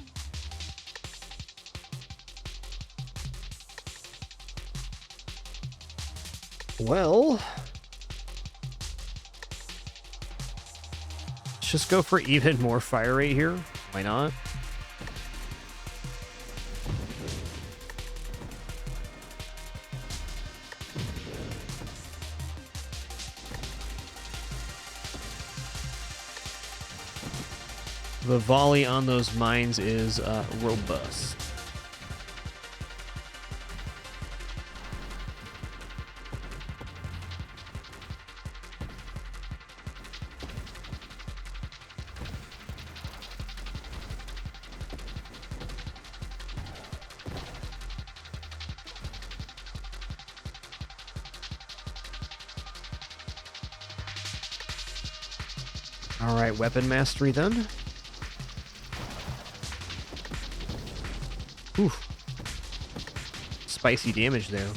S1: Well, let's just go for even more fire rate here. Why not? The volley on those mines is robust. All right, weapon mastery then. Oof. Spicy damage there.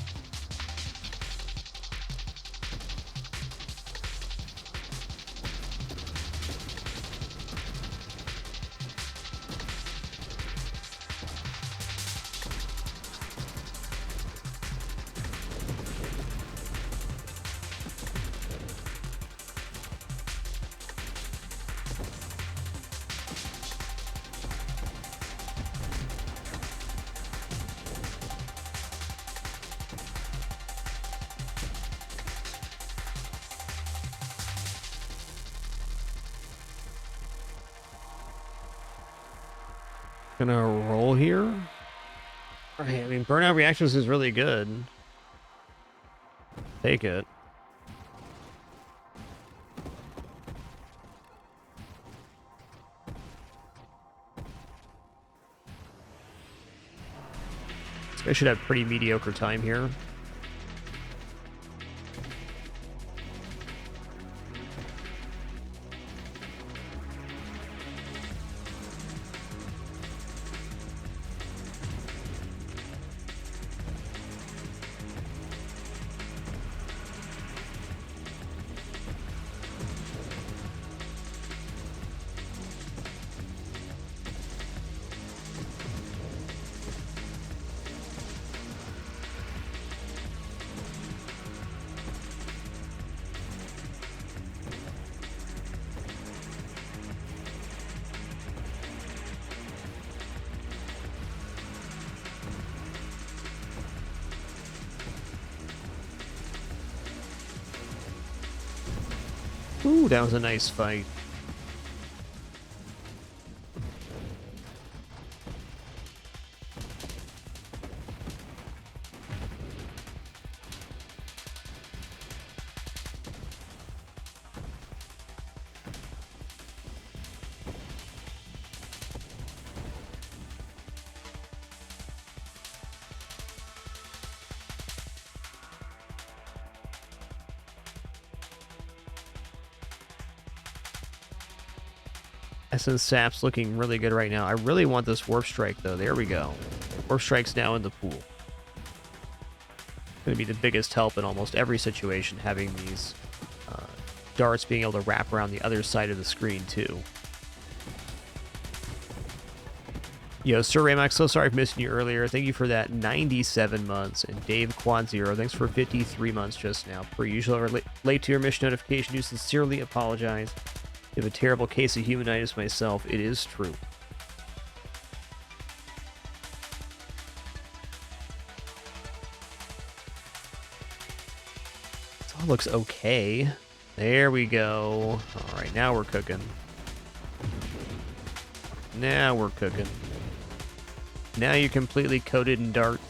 S1: Gonna roll here. Okay, I mean, burnout reactions is really good. Take it. This guy should have pretty mediocre time here. Ooh, that was a nice fight. Essence Sap's looking really good right now. I really want this Warp Strike, though. There we go. Warp Strike's now in the pool. Going to be the biggest help in almost every situation, having these darts being able to wrap around the other side of the screen, too. Yo, Sir Ramax, so sorry for missing you earlier. Thank you for that 97 months. And Dave Quad Zero, thanks for 53 months just now. Per usual, we're late to your mission notification. Do sincerely apologize. I have a terrible case of humanitis myself. It is true. This all looks okay. There we go. All right, now we're cooking. Now we're cooking. Now you're completely coated in darts.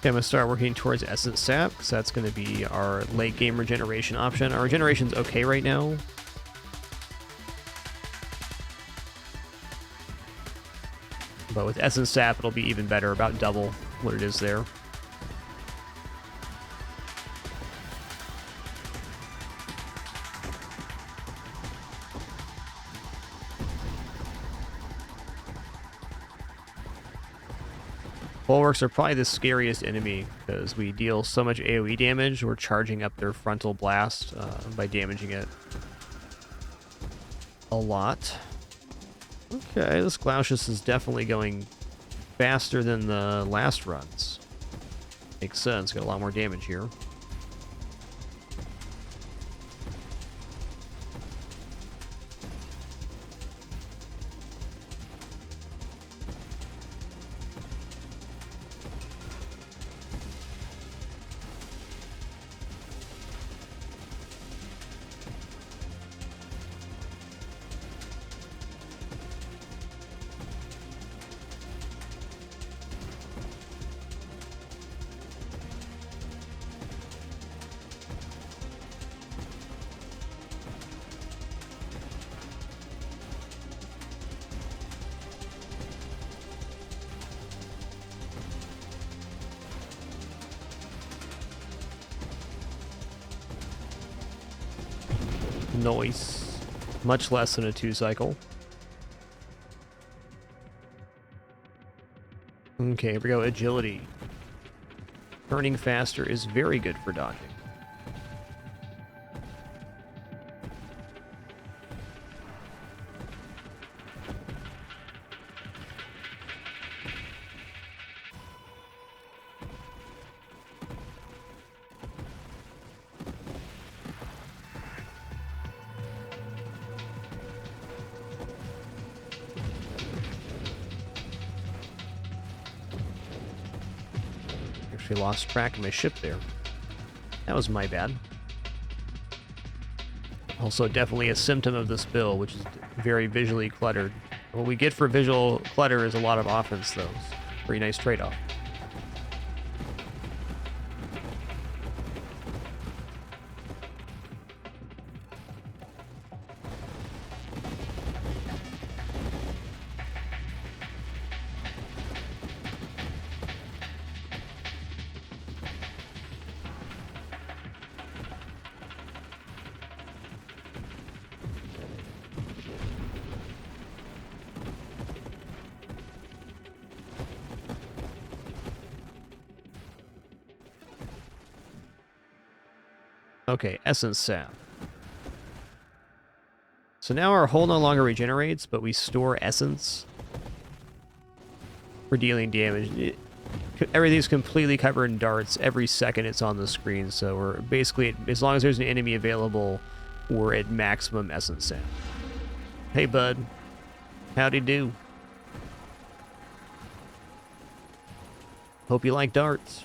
S1: Okay, I'm going to start working towards Essence Sap, because that's going to be our late game regeneration option. Our regeneration's okay right now. But with Essence Sap, it'll be even better, about double what it is there. Bulwarks are probably the scariest enemy because we deal so much AoE damage. We're charging up their frontal blast by damaging it a lot. Okay, this Glacius is definitely going faster than the last runs. Makes sense, got a lot more damage here. Noise. Much less than a 2-cycle. Okay, here we go. Agility. Turning faster is very good for dodging. Actually lost track of my ship there. That was my bad. Also definitely a symptom of this build, which is very visually cluttered. What we get for visual clutter is a lot of offense, though. Pretty nice trade-off. Okay, Essence Sap. So now our hull no longer regenerates, but we store Essence for dealing damage. Everything's completely covered in darts. Every second it's on the screen, so we're basically, as long as there's an enemy available, we're at maximum Essence Sap. Hey, bud. Howdy do. Hope you like darts.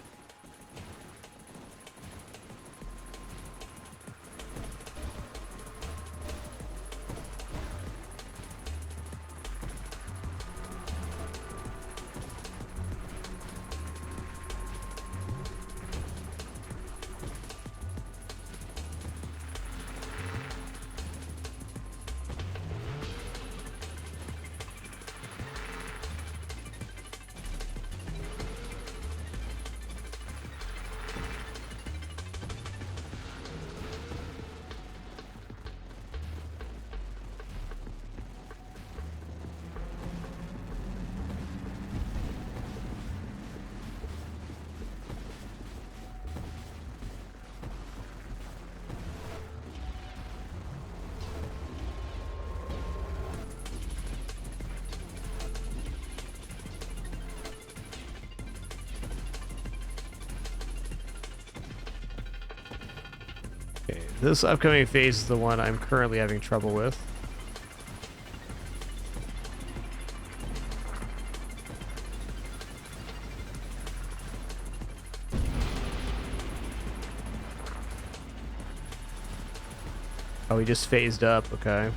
S1: Okay, this upcoming phase is the one I'm currently having trouble with. Oh, he just phased up, okay.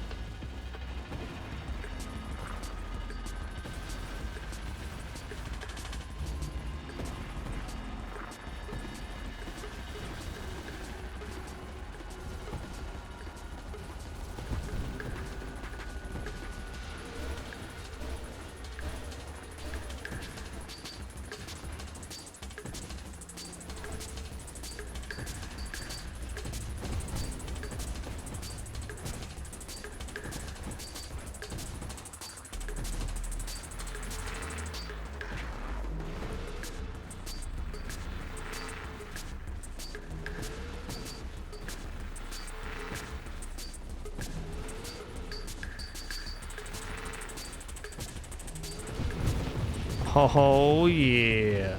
S1: Oh, yeah.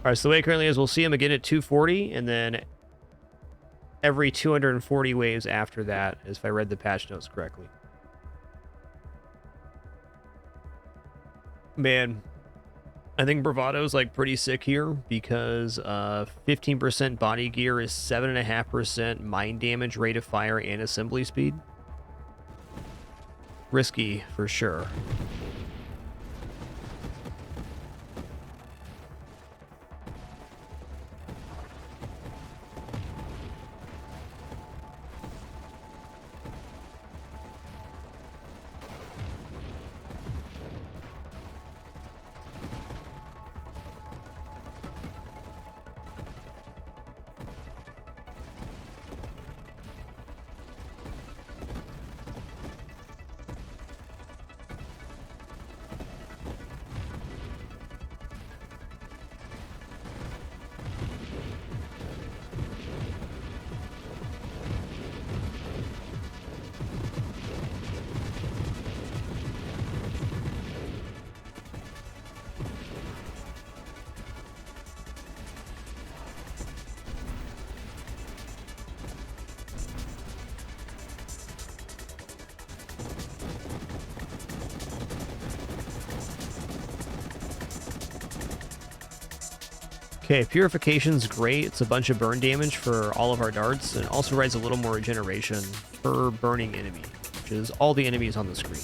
S1: All right, so the way it currently is, we'll see him again at 240, and then every 240 waves after that, as if I read the patch notes correctly. Man, I think Bravado is like pretty sick here because 15% body gear is 7.5% mine damage, rate of fire, and assembly speed. Risky for sure. Okay, Purification's great. It's a bunch of burn damage for all of our darts, and also provides a little more regeneration per burning enemy, which is all the enemies on the screen.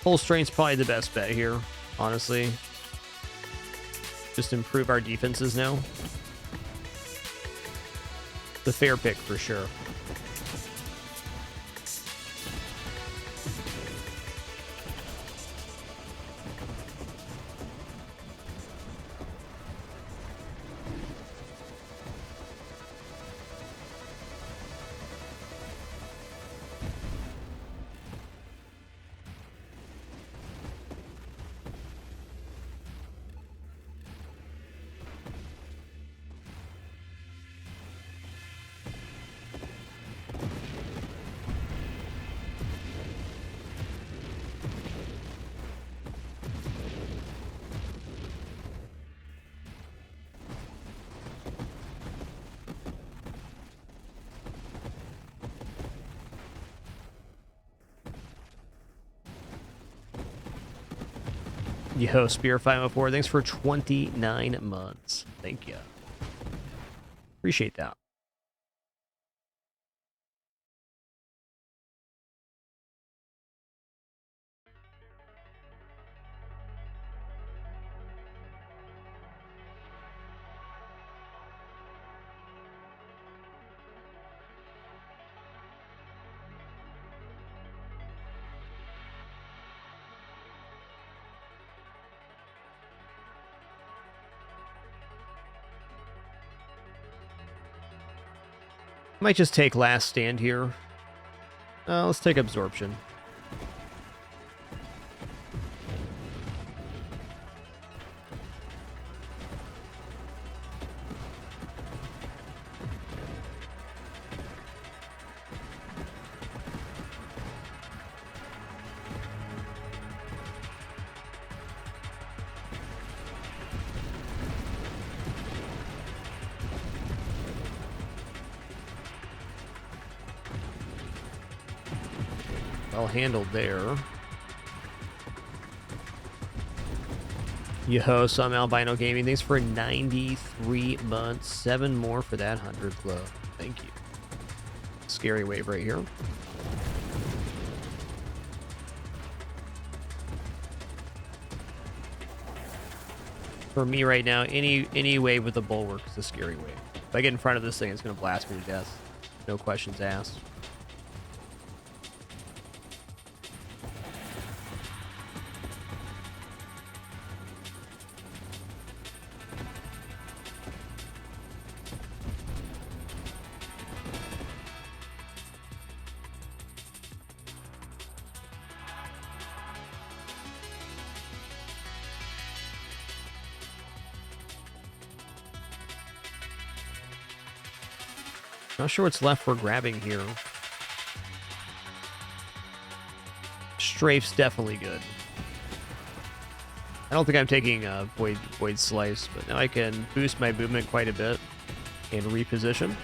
S1: Full strength's probably the best bet here, honestly. Just improve our defenses now. The fair pick for sure. Yo, Spear 504, thanks for 29 months. Thank you. Appreciate that. Might just take Last Stand here. Let's take Absorption. Well handled there. Yo, some Albino Gaming. Thanks for 93 months. 7 more for that 100 club. Thank you. Scary wave right here. For me right now, any wave with a bulwark is a scary wave. If I get in front of this thing, it's going to blast me to death. No questions asked. Not sure what's left for grabbing here. Strafe's definitely good. I don't think I'm taking a Void Slice, but now I can boost my movement quite a bit and reposition.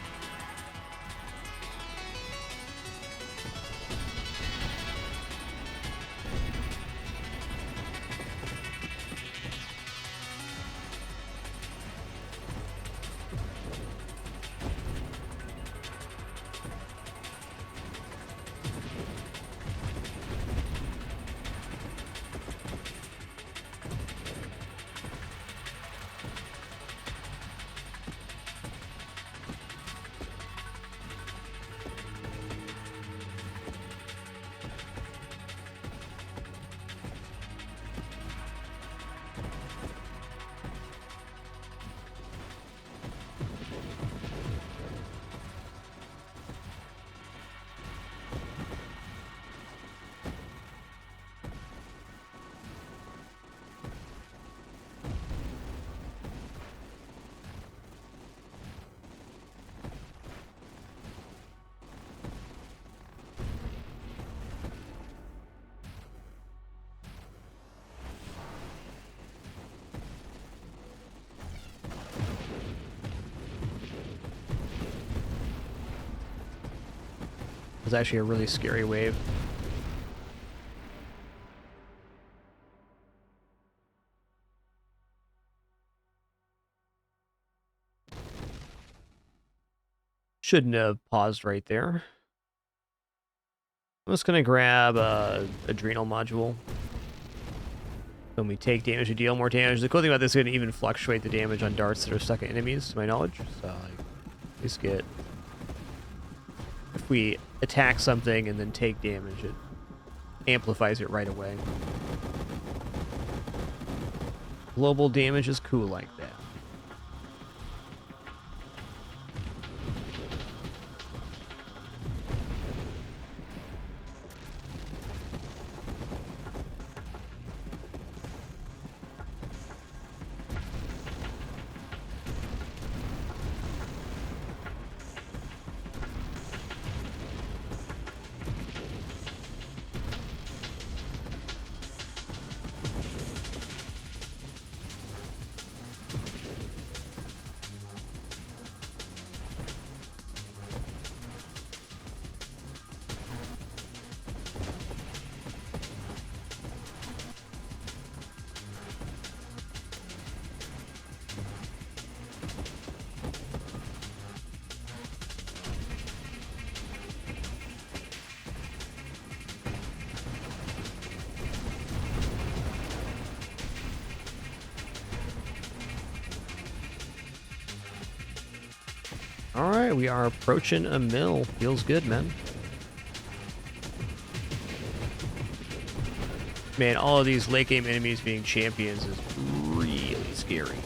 S1: It was actually a really scary wave. Shouldn't have paused right there. I'm just going to grab a Adrenal Module. When we take damage, we deal more damage. The cool thing about this is going to even fluctuate the damage on darts that are stuck at enemies, to my knowledge. So, like, just get... If we attack something and then take damage, it amplifies it right away. Global damage is cool like that. Alright, we are approaching a mill. Feels good, man. Man, all of these late game enemies being champions is really scary.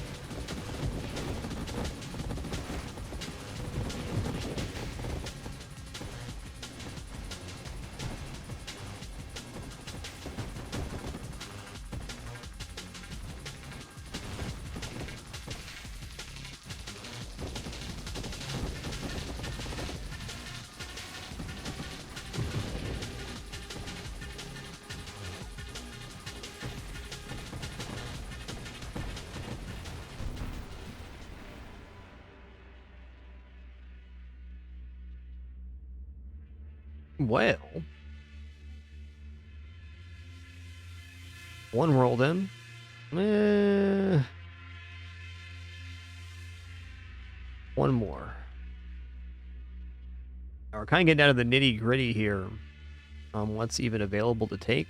S1: Well, one world in. One more. Now we're kind of getting down to the nitty gritty here. What's even available to take?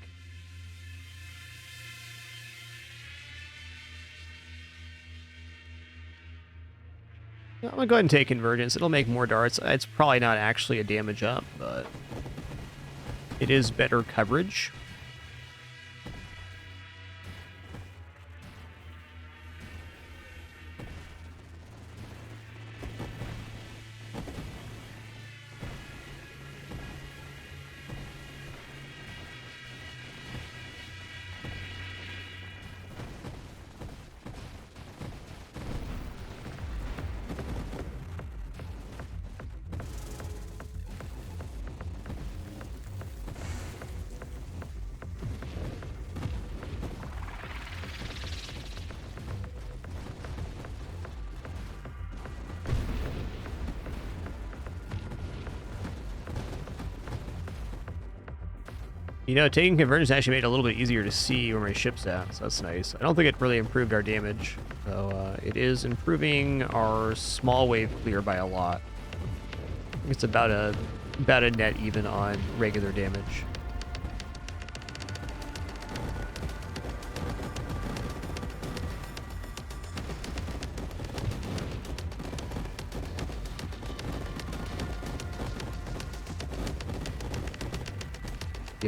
S1: Yeah, I'm gonna go ahead and take Convergence. It'll make more darts. It's probably not actually a damage up, but it is better coverage. You know, taking Convergence actually made it a little bit easier to see where my ship's at, so that's nice. I don't think it really improved our damage, so it is improving our small wave clear by a lot. I think it's about a net even on regular damage.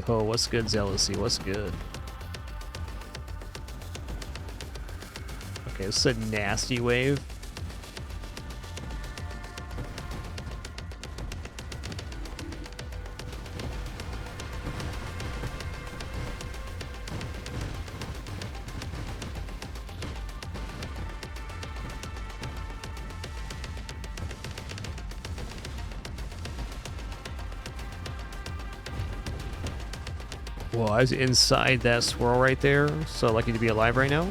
S1: Yo, what's good, Zealousy? What's good? Okay, this is a nasty wave. Whoa, I was inside that swirl right there. So lucky to be alive right now.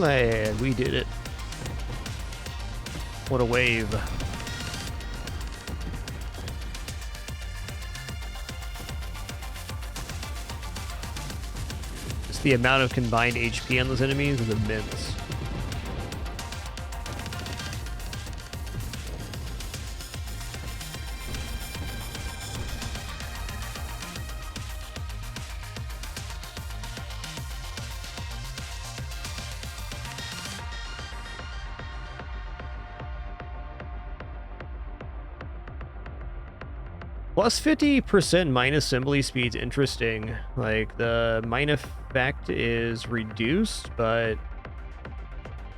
S1: And we did it. What a wave. Just the amount of combined HP on those enemies is immense. Plus 50% mine assembly speed's interesting. Like, the mine effect is reduced, but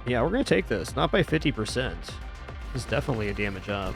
S1: yeah, we're gonna take this. Not by 50%. This is definitely a damage up.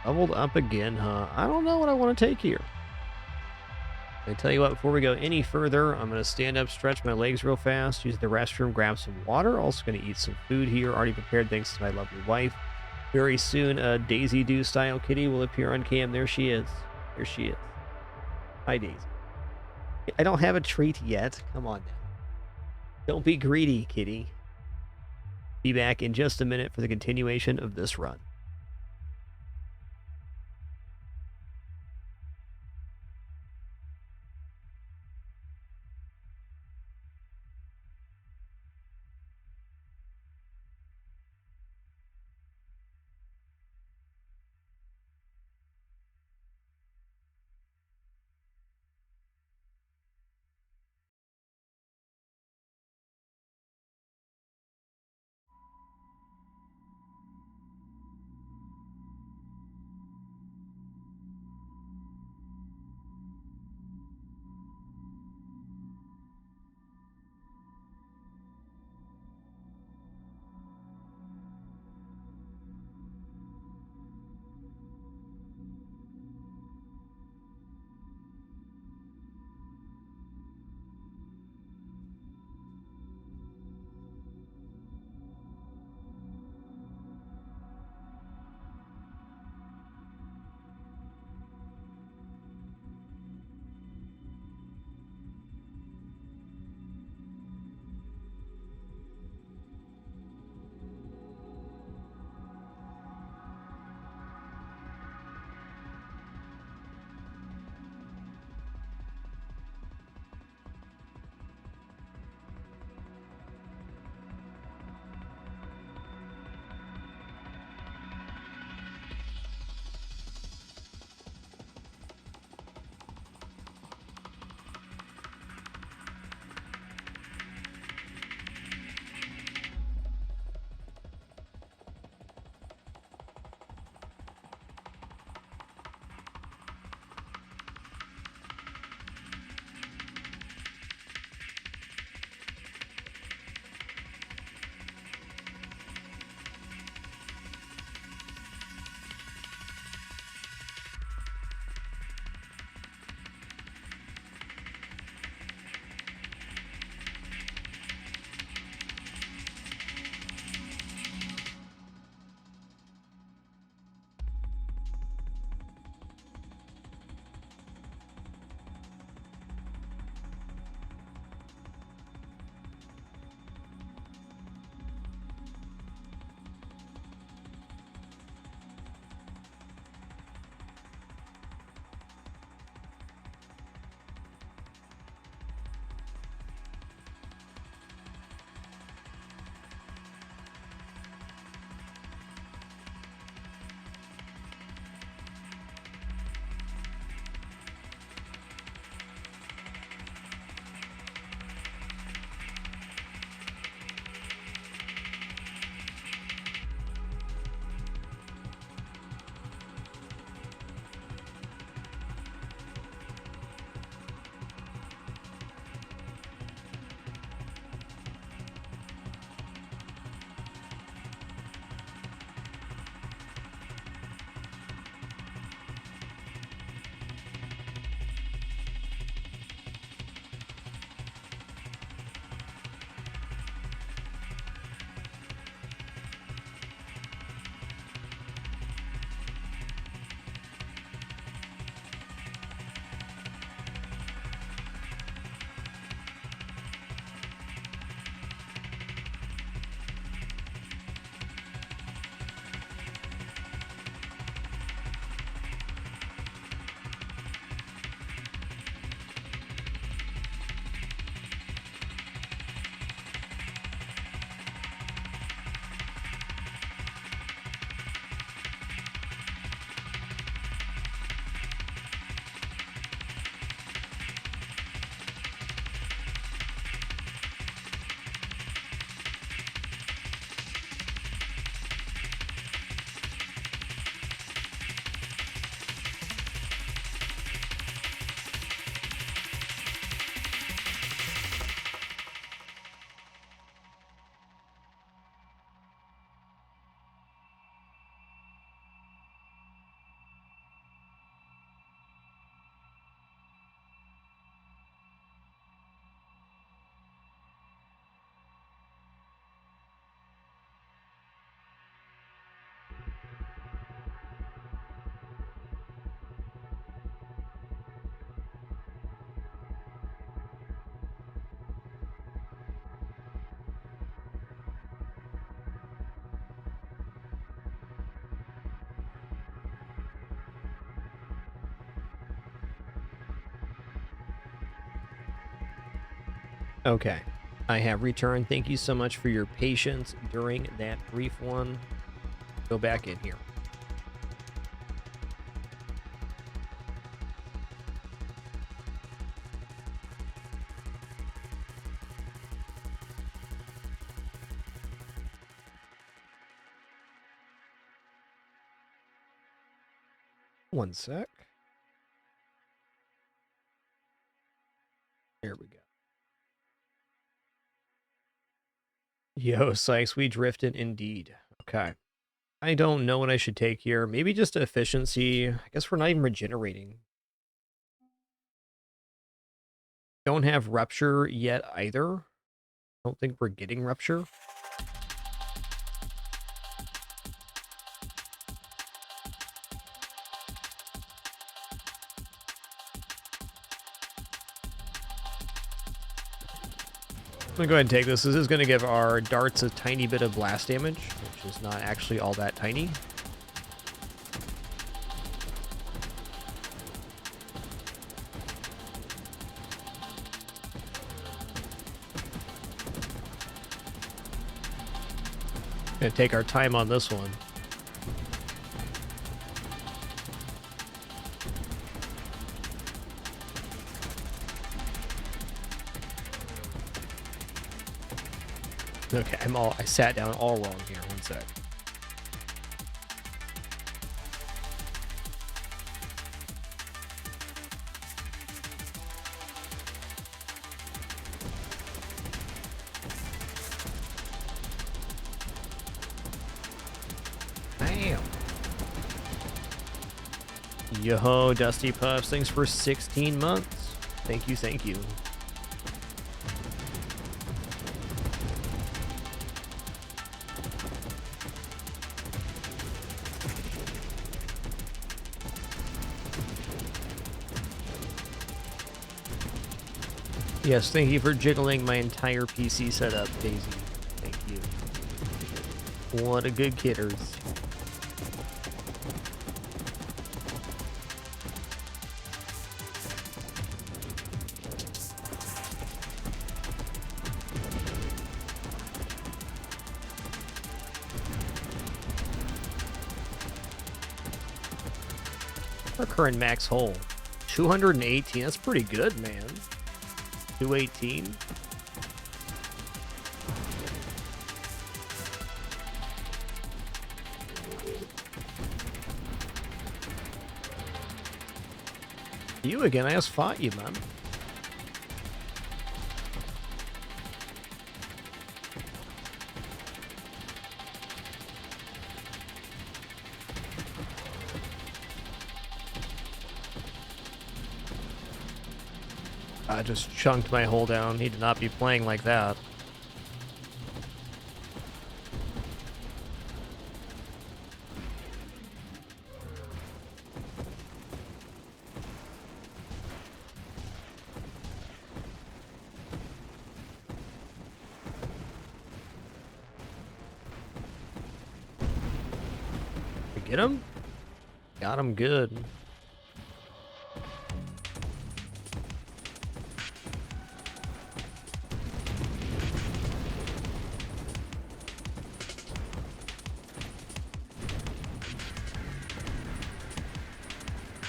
S1: Leveled up again, huh? I don't know what I want to take here. I tell you what, before we go any further, I'm going to stand up, stretch my legs real fast, use the restroom, grab some water. Also going to eat some food here, already prepared thanks to my lovely wife. Very soon, a Daisy Doo style kitty will appear on cam. There she is. There she is. Hi, Daisy. I don't have a treat yet. Come on now. Don't be greedy, kitty. Be back in just a minute for the continuation of this run. Okay. I have returned. Thank you so much for your patience during that brief one. Go back in here. One sec. There we go. Yo, Sykes, we drifted indeed. Okay. I don't know what I should take here. Maybe just efficiency. I guess we're not even regenerating. Don't have rupture yet either. Don't think we're getting rupture. I'm gonna go ahead and take this. This is gonna give our darts a tiny bit of blast damage, which is not actually all that tiny. Gonna take our time on this one. Okay, I sat down all wrong here. One sec. Damn. Yo, Dusty Puffs, thanks for 16 months. Thank you, thank you. Yes, thank you for jiggling my entire PC setup, Daisy. Thank you. What a good kidders. Our current max hull, 218. That's pretty good, man. 218. You again? I just fought you, man. I just chunked my hull down. He did not be playing like that. We get him? Got him good.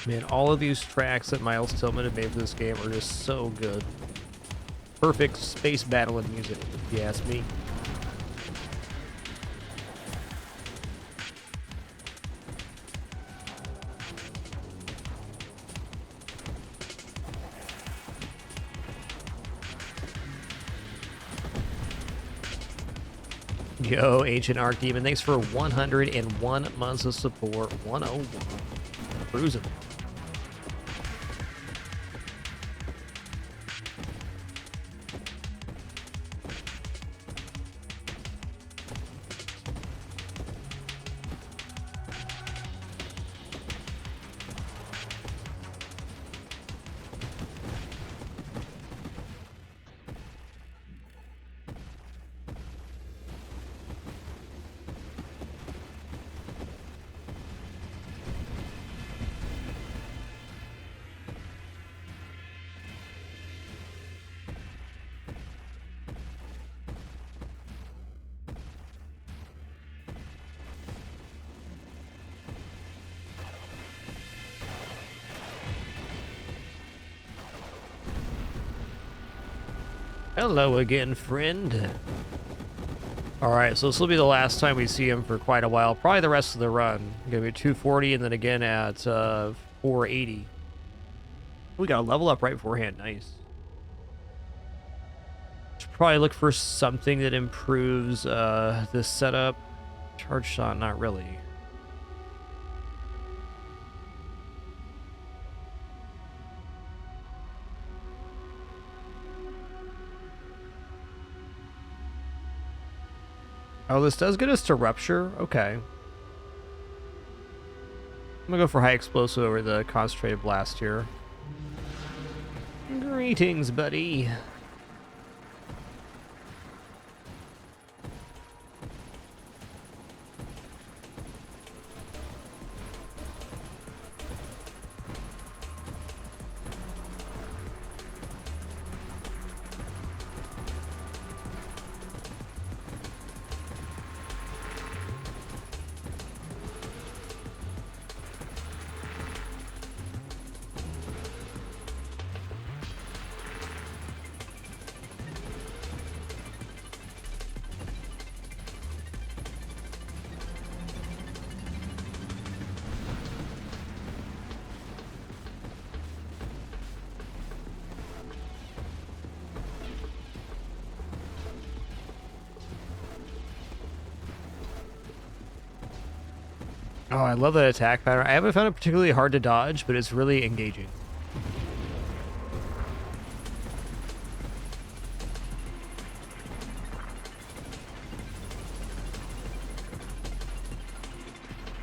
S1: Man, all of these tracks that Miles Tillman had made for this game are just so good. Perfect space battling music, if you ask me. Yo, Ancient Archdemon, thanks for 101 months of support. 101. Cruising. Hello again, friend. Alright, so this will be the last time we see him for quite a while. Probably the rest of the run. Gonna be 240 and then again at 480. We got a level up right beforehand. Nice. Should probably look for something that improves this setup. Charge shot, not really. Oh, this does get us to rupture? Okay. I'm gonna go for high explosive over the concentrated blast here. Greetings, buddy. Oh, I love that attack pattern. I haven't found it particularly hard to dodge, but it's really engaging.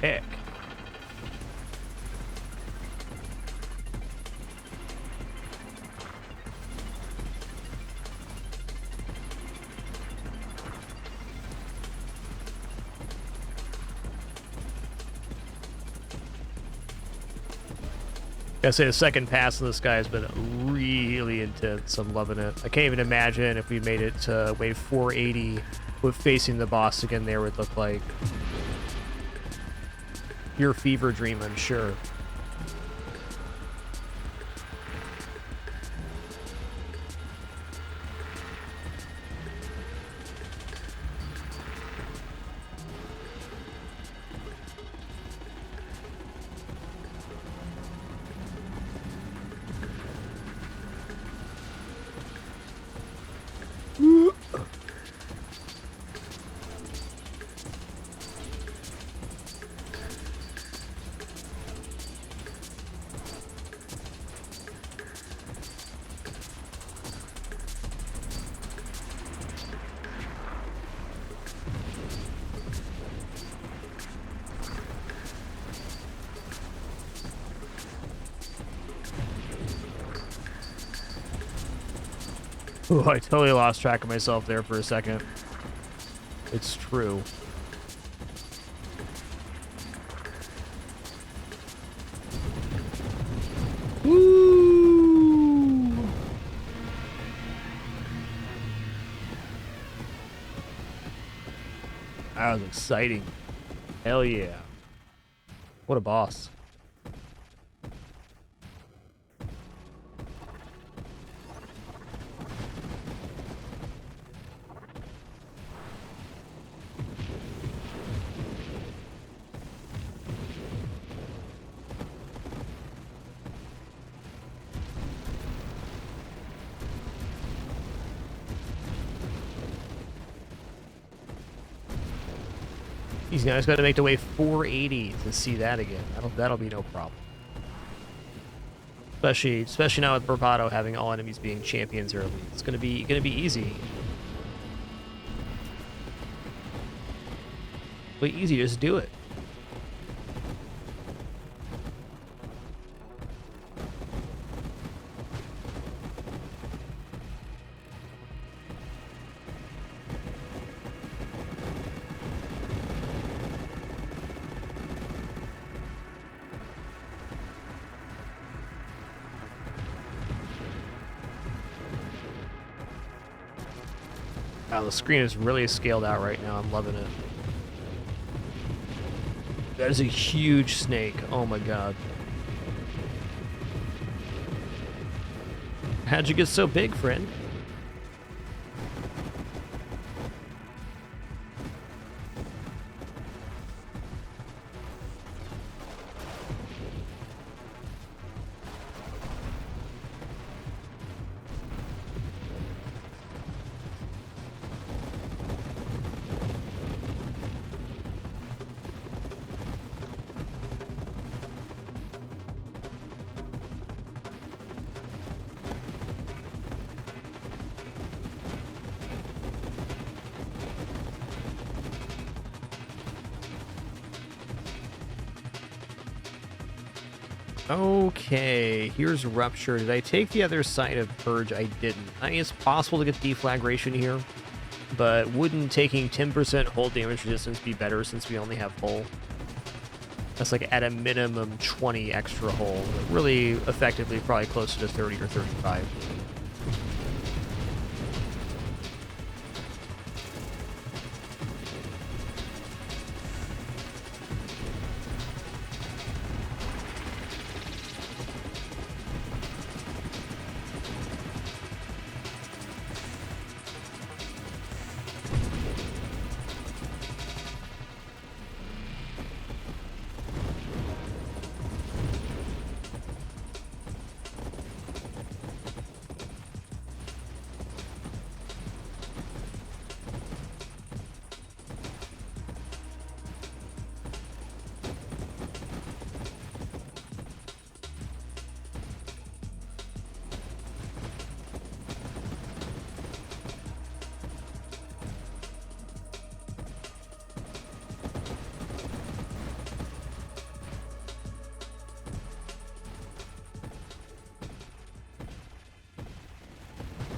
S1: Heck. Gotta say, the second pass of this guy has been really intense. I'm loving it. I can't even imagine if we made it to wave 480 with facing the boss again there would look like. Pure fever dream, I'm sure. Ooh, I totally lost track of myself there for a second. It's true. Woo! That was exciting. Hell yeah. What a boss. He's just got to make the way 480 to see that again. That'll be no problem. Especially now with Bravado having all enemies being champions early. It's gonna be easy. But easy, just do it. Wow, the screen is really scaled out right now. I'm loving it. That is a huge snake. Oh my god. How'd you get so big, friend? Okay, here's Rupture. Did I take the other side of Purge? I didn't. I mean, it's possible to get deflagration here, but wouldn't taking 10% hull damage resistance be better since we only have hull? That's like at a minimum 20 extra hull. Really effectively probably closer to 30 or 35.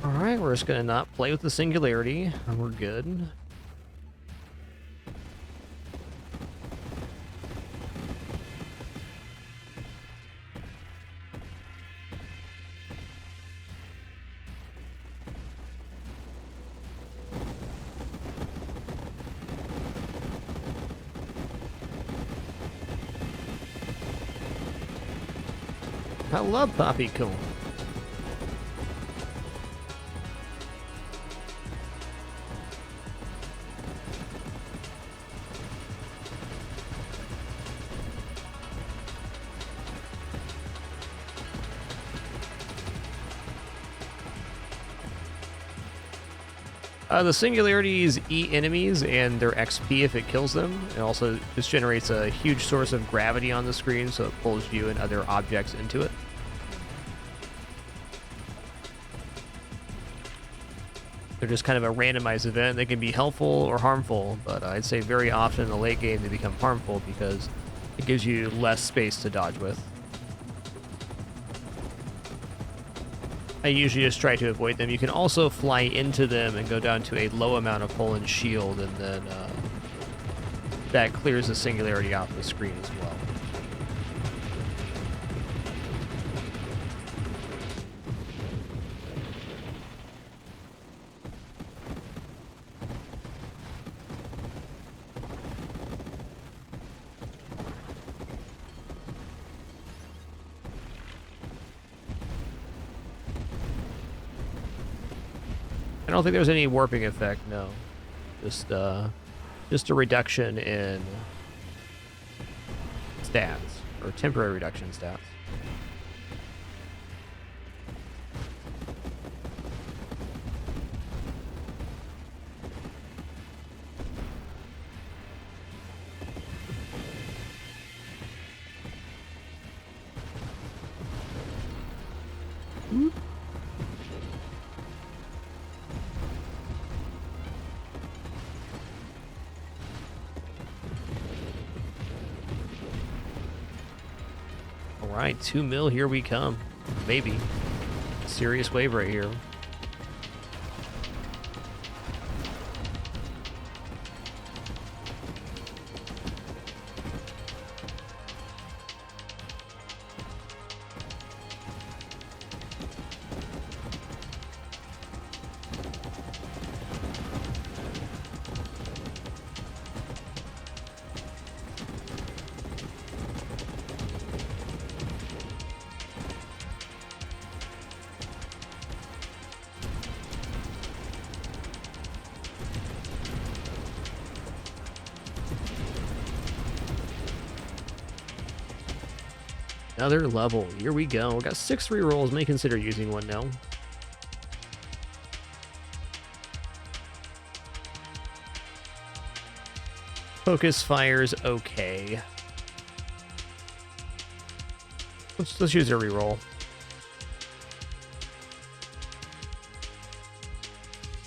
S1: Alright, we're just gonna not play with the singularity, and we're good. I love poppycorn. The singularities eat enemies and their XP if it kills them. It also just generates a huge source of gravity on the screen, so it pulls you and other objects into it. They're just kind of a randomized event. They can be helpful or harmful, but I'd say very often in the late game they become harmful because it gives you less space to dodge with. I usually just try to avoid them. You can also fly into them and go down to a low amount of hull and shield, and then that clears the singularity off the screen as well. I don't think there's any warping effect, no. Just a reduction in stats, or temporary reduction in stats. Alright, 2 mil, here we come. Maybe. Serious wave right here. Another level. Here we go. We got 6 rerolls. May consider using one now. Focus fire's okay. Let's use a reroll.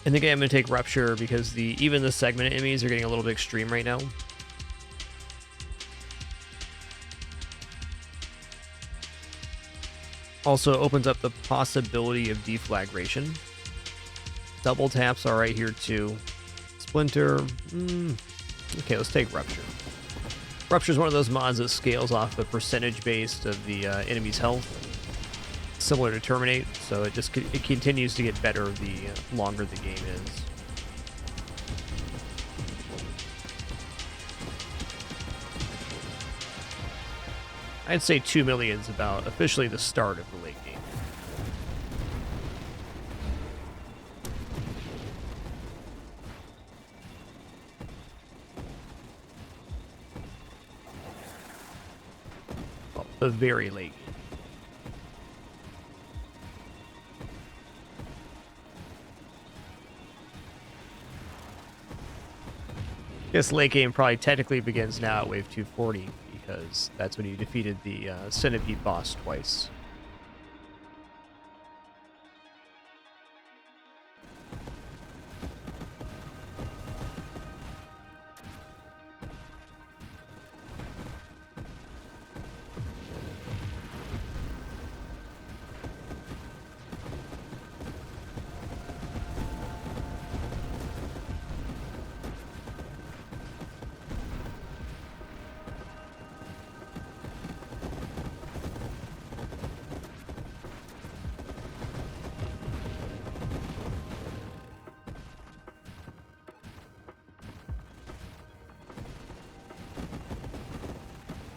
S1: I think I'm gonna take Rupture because even the segment enemies are getting a little bit extreme right now. Also opens up the possibility of deflagration. Double taps are right here too. Splinter. Okay, let's take Rupture. Rupture is one of those mods that scales off the percentage based of the enemy's health, similar to Terminate. So it continues to get better the longer the game is. I'd say 2 million is about officially the start of the late game. Well, the very late game. I guess late game probably technically begins now at wave 240, because that's when you defeated the Centipede boss twice.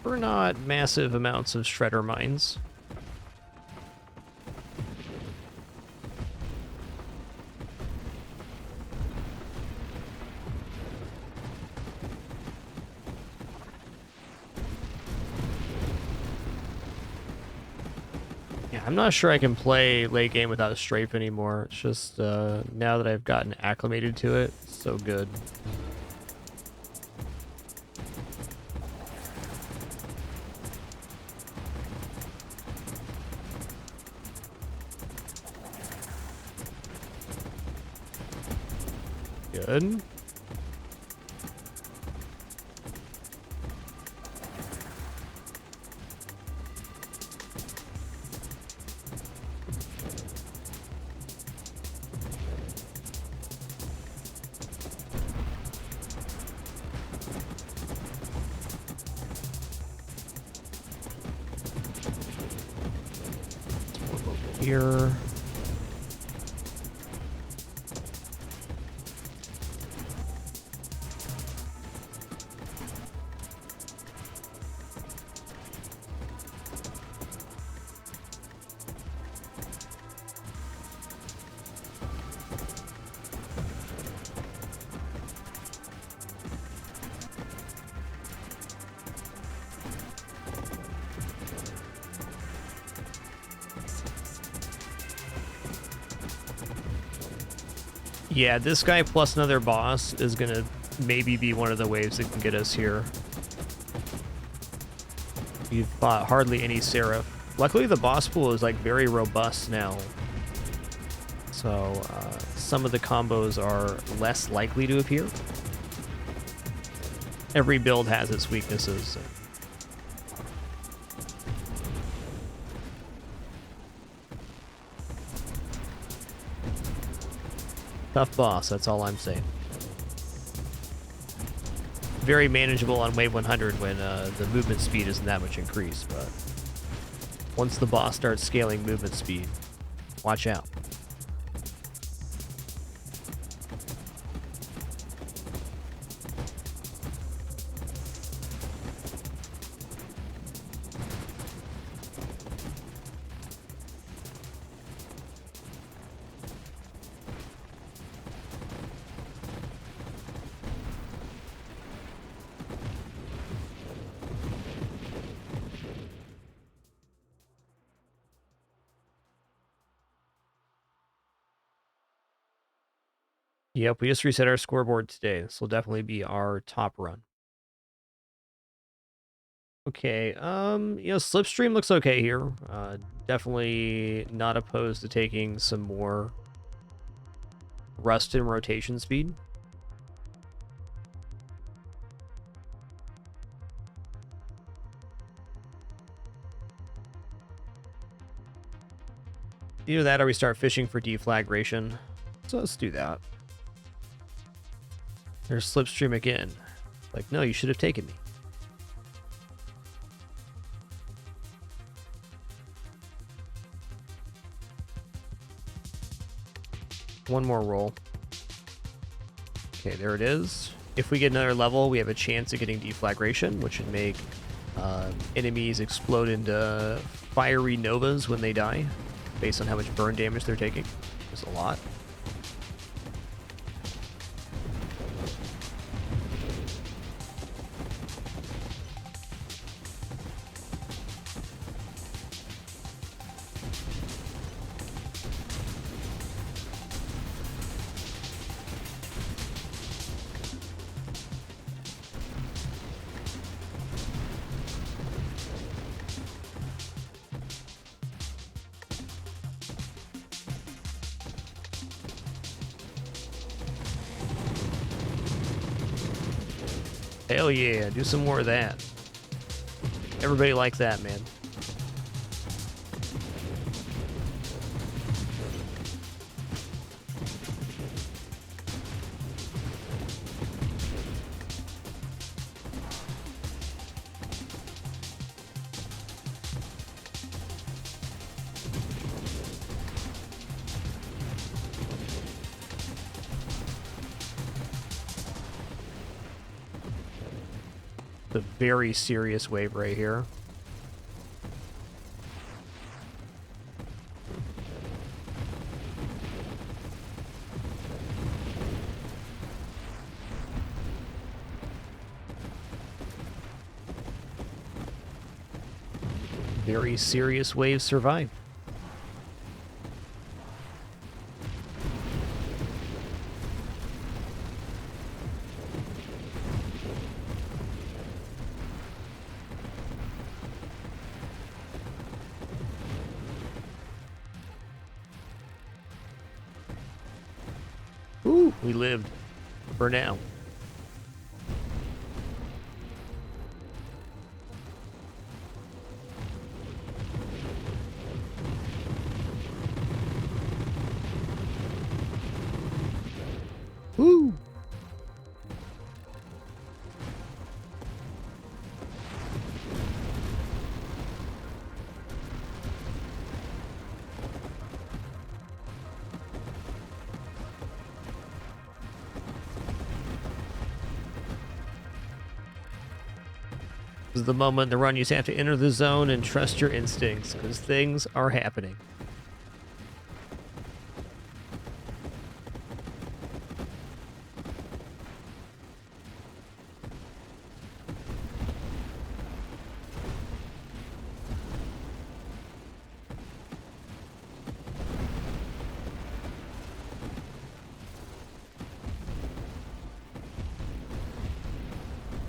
S1: We're not massive amounts of shredder mines. Yeah, I'm not sure I can play late game without a strafe anymore. It's just now that I've gotten acclimated to it, it's so good. Good. Here. Yeah, this guy plus another boss is gonna maybe be one of the waves that can get us here. You've fought hardly any Seraph. Luckily, the boss pool is like very robust now. So some of the combos are less likely to appear. Every build has its weaknesses. So. Tough boss, that's all I'm saying. Very manageable on wave 100 when the movement speed isn't that much increased, but once the boss starts scaling movement speed, watch out. Yep, we just reset our scoreboard today. This will definitely be our top run. Okay, Slipstream looks okay here. Definitely not opposed to taking some more rust and rotation speed. Either that or we start fishing for deflagration. So let's do that. There's Slipstream again. Like, no, you should have taken me. One more roll. Okay, there it is. If we get another level, we have a chance of getting deflagration, which would make enemies explode into fiery novas when they die, based on how much burn damage they're taking. It's a lot. Hell yeah, do some more of that. Everybody likes that, man. The very serious wave right here. Very serious wave survived. Ooh, we lived for now. Woo! This is the moment in the run you just have to enter the zone and trust your instincts, because things are happening.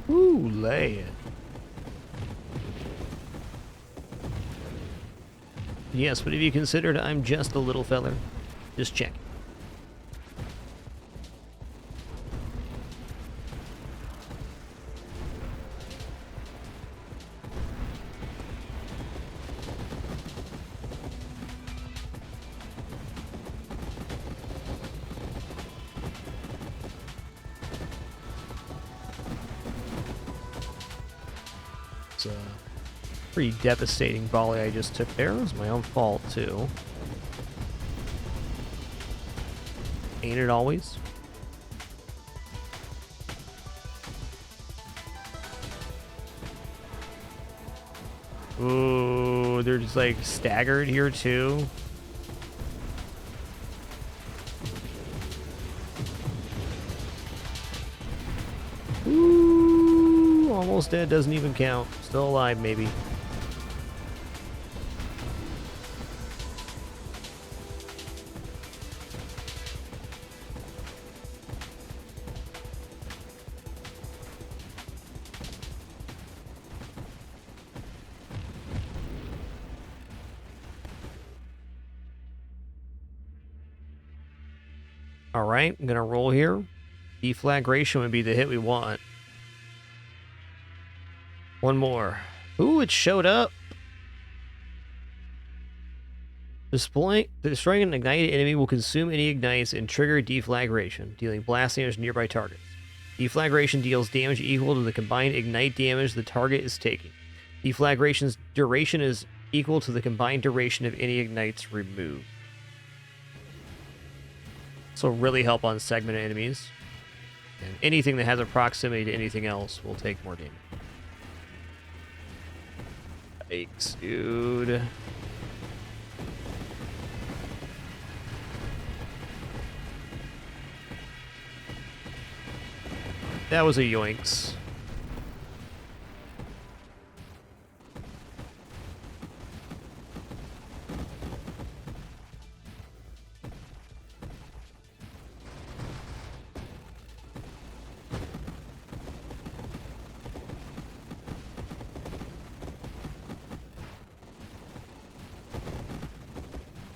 S1: Ooh, lay it. Yes, but have you considered I'm just a little feller? Just check. It's a pretty devastating volley I just took there. It was my own fault, too. Ain't it always? Ooh, they're just like staggered here, too. Ooh, almost dead, doesn't even count. Still alive, maybe. All right, I'm gonna roll here. Deflagration would be the hit we want. One more. Ooh, it showed up. Destroying an ignited enemy will consume any ignites and trigger deflagration, dealing blast damage to nearby targets. Deflagration deals damage equal to the combined ignite damage the target is taking. Deflagration's duration is equal to the combined duration of any ignites removed. So really help on segmented enemies. And anything that has a proximity to anything else will take more damage. Yikes, dude. That was a yoinks.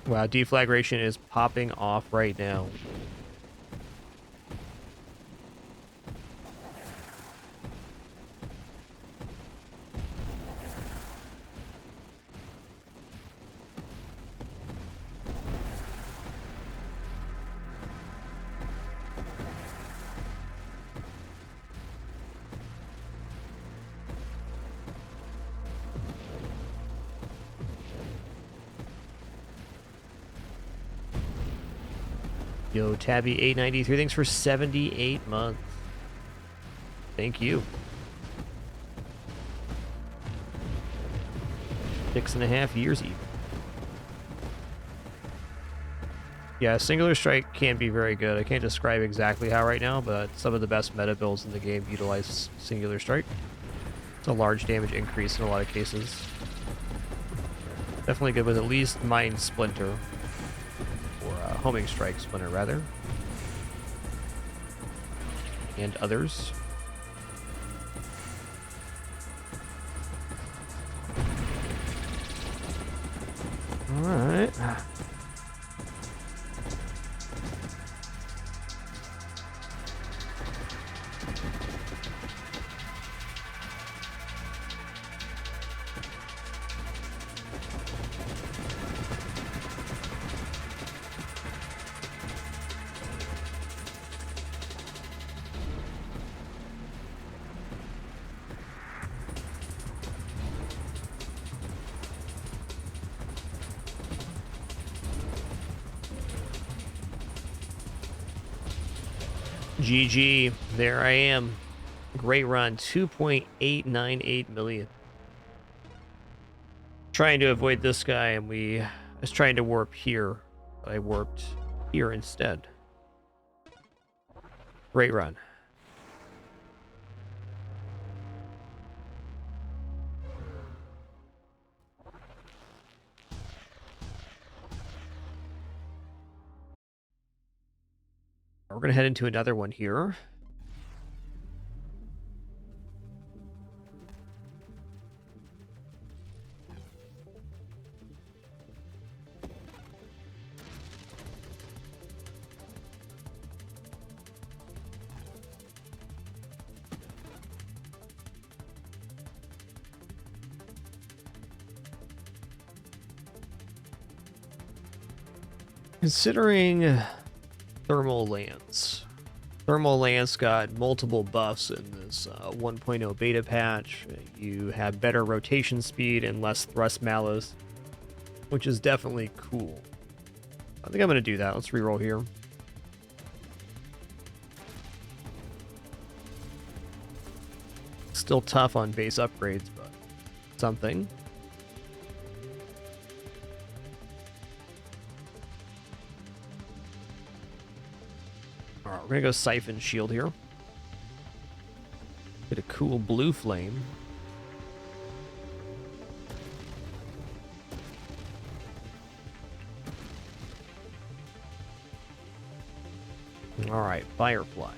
S1: Wow, deflagration is popping off right now. Yo, Tabby 893, thanks for 78 months. Thank you. 6.5 years even. Yeah, Singular Strike can be very good. I can't describe exactly how right now, but some of the best meta builds in the game utilize Singular Strike. It's a large damage increase in a lot of cases. Definitely good with at least Mind Splinter. Homing Strike Splinter, rather. And others. Alright. GG, there I am. Great run, 2.898 million. Trying to avoid this guy, and I was trying to warp here, but I warped here instead. Great run. We're going to head into another one here. Considering Thermal Lance. Thermal Lance got multiple buffs in this 1.0 beta patch. You have better rotation speed and less thrust malice, which is definitely cool. I think I'm going to do that. Let's reroll here. Still tough on base upgrades, but something. Alright, we're going to go Siphon Shield here. Get a cool blue flame. Alright, Firefly.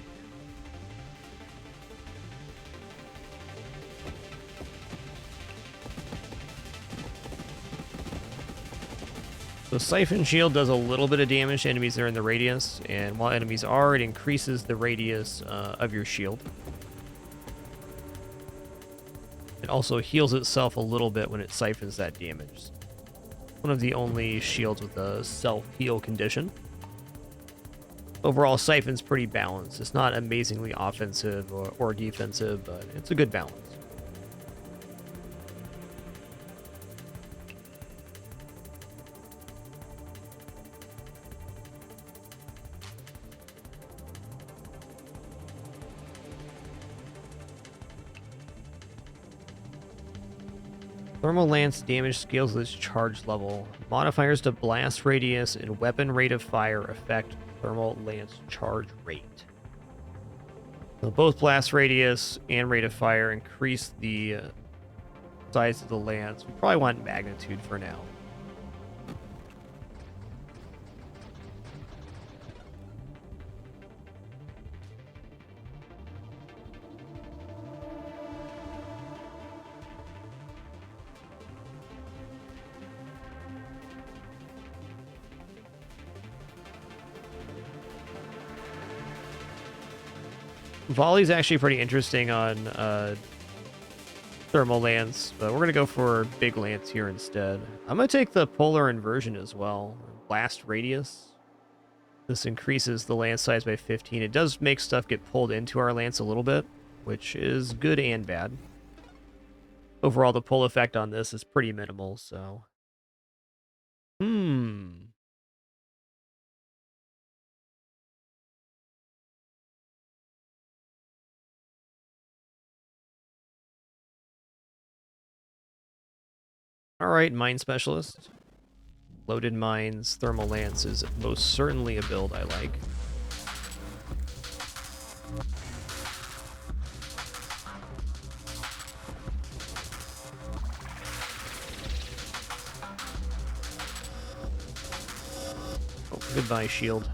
S1: So Siphon Shield does a little bit of damage to enemies that are in the radius, and while enemies are, it increases the radius of your shield. It also heals itself a little bit when it siphons that damage. One of the only shields with a self-heal condition. Overall, Siphon's pretty balanced. It's not amazingly offensive or defensive, but it's a good balance. Thermal Lance damage scales with its charge level. Modifiers to blast radius and weapon rate of fire affect Thermal Lance charge rate. So both blast radius and rate of fire increase the size of the lance. We probably want magnitude for now. Volley's actually pretty interesting on Thermal Lance, but we're going to go for Big Lance here instead. I'm going to take the Polar Inversion as well. Blast Radius. This increases the lance size by 15. It does make stuff get pulled into our lance a little bit, which is good and bad. Overall, the pull effect on this is pretty minimal, so... Alright, Mine Specialist. Loaded Mines, Thermal Lance is most certainly a build I like. Oh, goodbye, shield.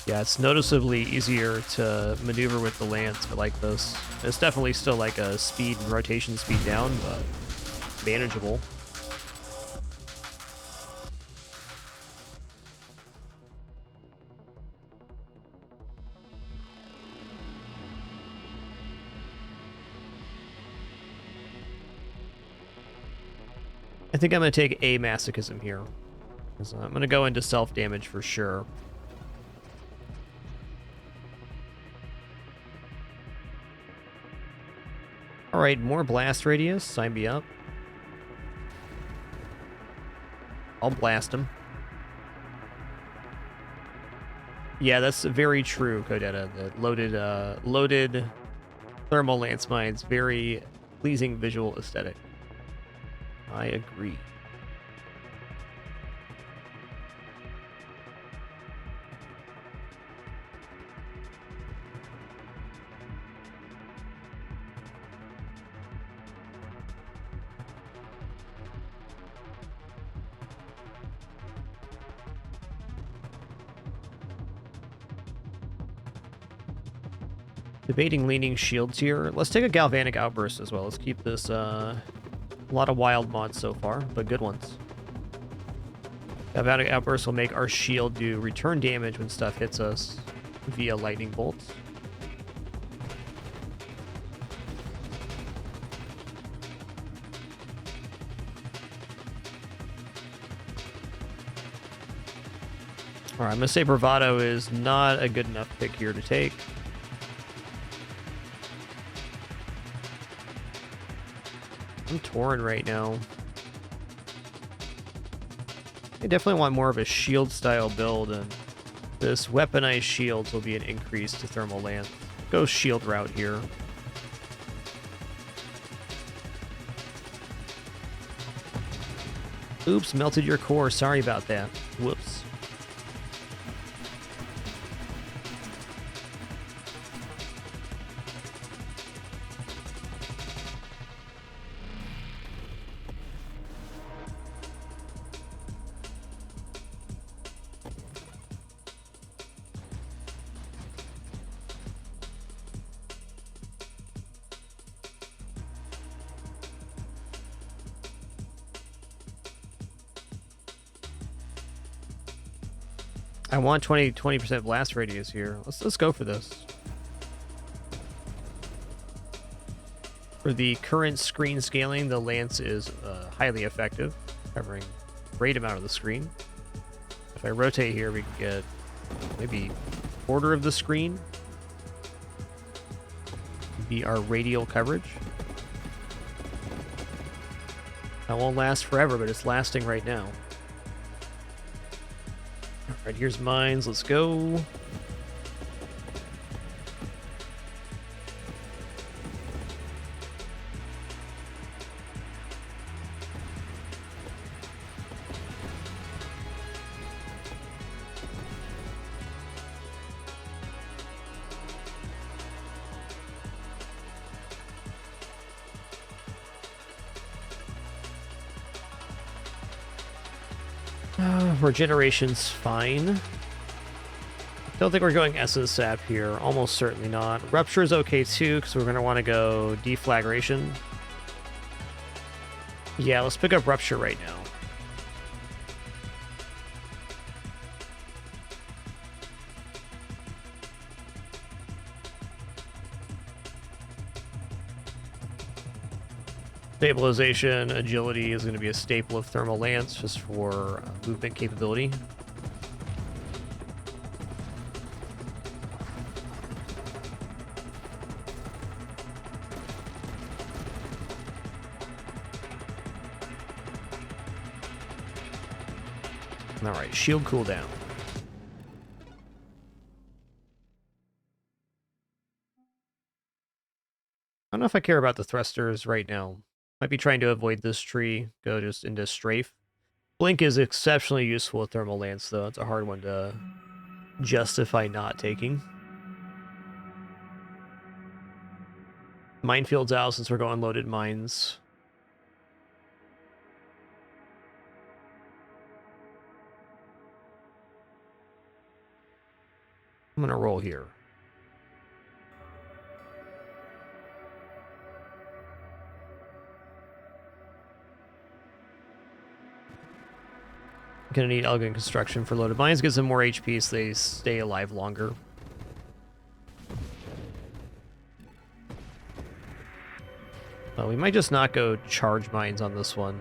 S1: Yeah, it's noticeably easier to maneuver with the lance. I like this. It's definitely still like a speed and rotation speed down, but manageable. I think I'm going to take a Masochism here. So I'm going to go into self-damage for sure. Alright, more blast radius. Sign me up. I'll blast him. Yeah, that's very true, Codetta. The loaded thermal lance mines, very pleasing visual aesthetic. I agree. Debating leaning shields here. Let's take a Galvanic Outburst as well. Let's keep this, a lot of wild mods so far, but good ones. Galvanic Outburst will make our shield do return damage when stuff hits us via lightning bolts. Alright, I'm going to say Bravado is not a good enough pick here to take. I'm torn right now. I definitely want more of a shield style build, and this weaponized shields will be an increase to thermal lance. Go shield route here. Oops, melted your core. Sorry about that. Whoops. I want 20% blast radius here. Let's go for this. For the current screen scaling, the lance is highly effective, covering a great amount of the screen. If I rotate here, we can get maybe a quarter of the screen. Be our radial coverage. That won't last forever, but it's lasting right now. All right, here's mines. Let's go. Regeneration's fine. Don't think we're going Essence Sap here. Almost certainly not. Rupture is okay too, because we're going to want to go Deflagration. Yeah, let's pick up Rupture right now. Stabilization, agility is going to be a staple of Thermal Lance just for movement capability. All right, shield cooldown. I don't know if I care about the thrusters right now. Might be trying to avoid this tree, go just into strafe. Blink is exceptionally useful with Thermal Lance, though. It's a hard one to justify not taking. Minefield's out since we're going loaded mines. I'm gonna roll here. Gonna need Elegant Construction for loaded mines. Gives them more HP so they stay alive longer. We might just not go charge mines on this one.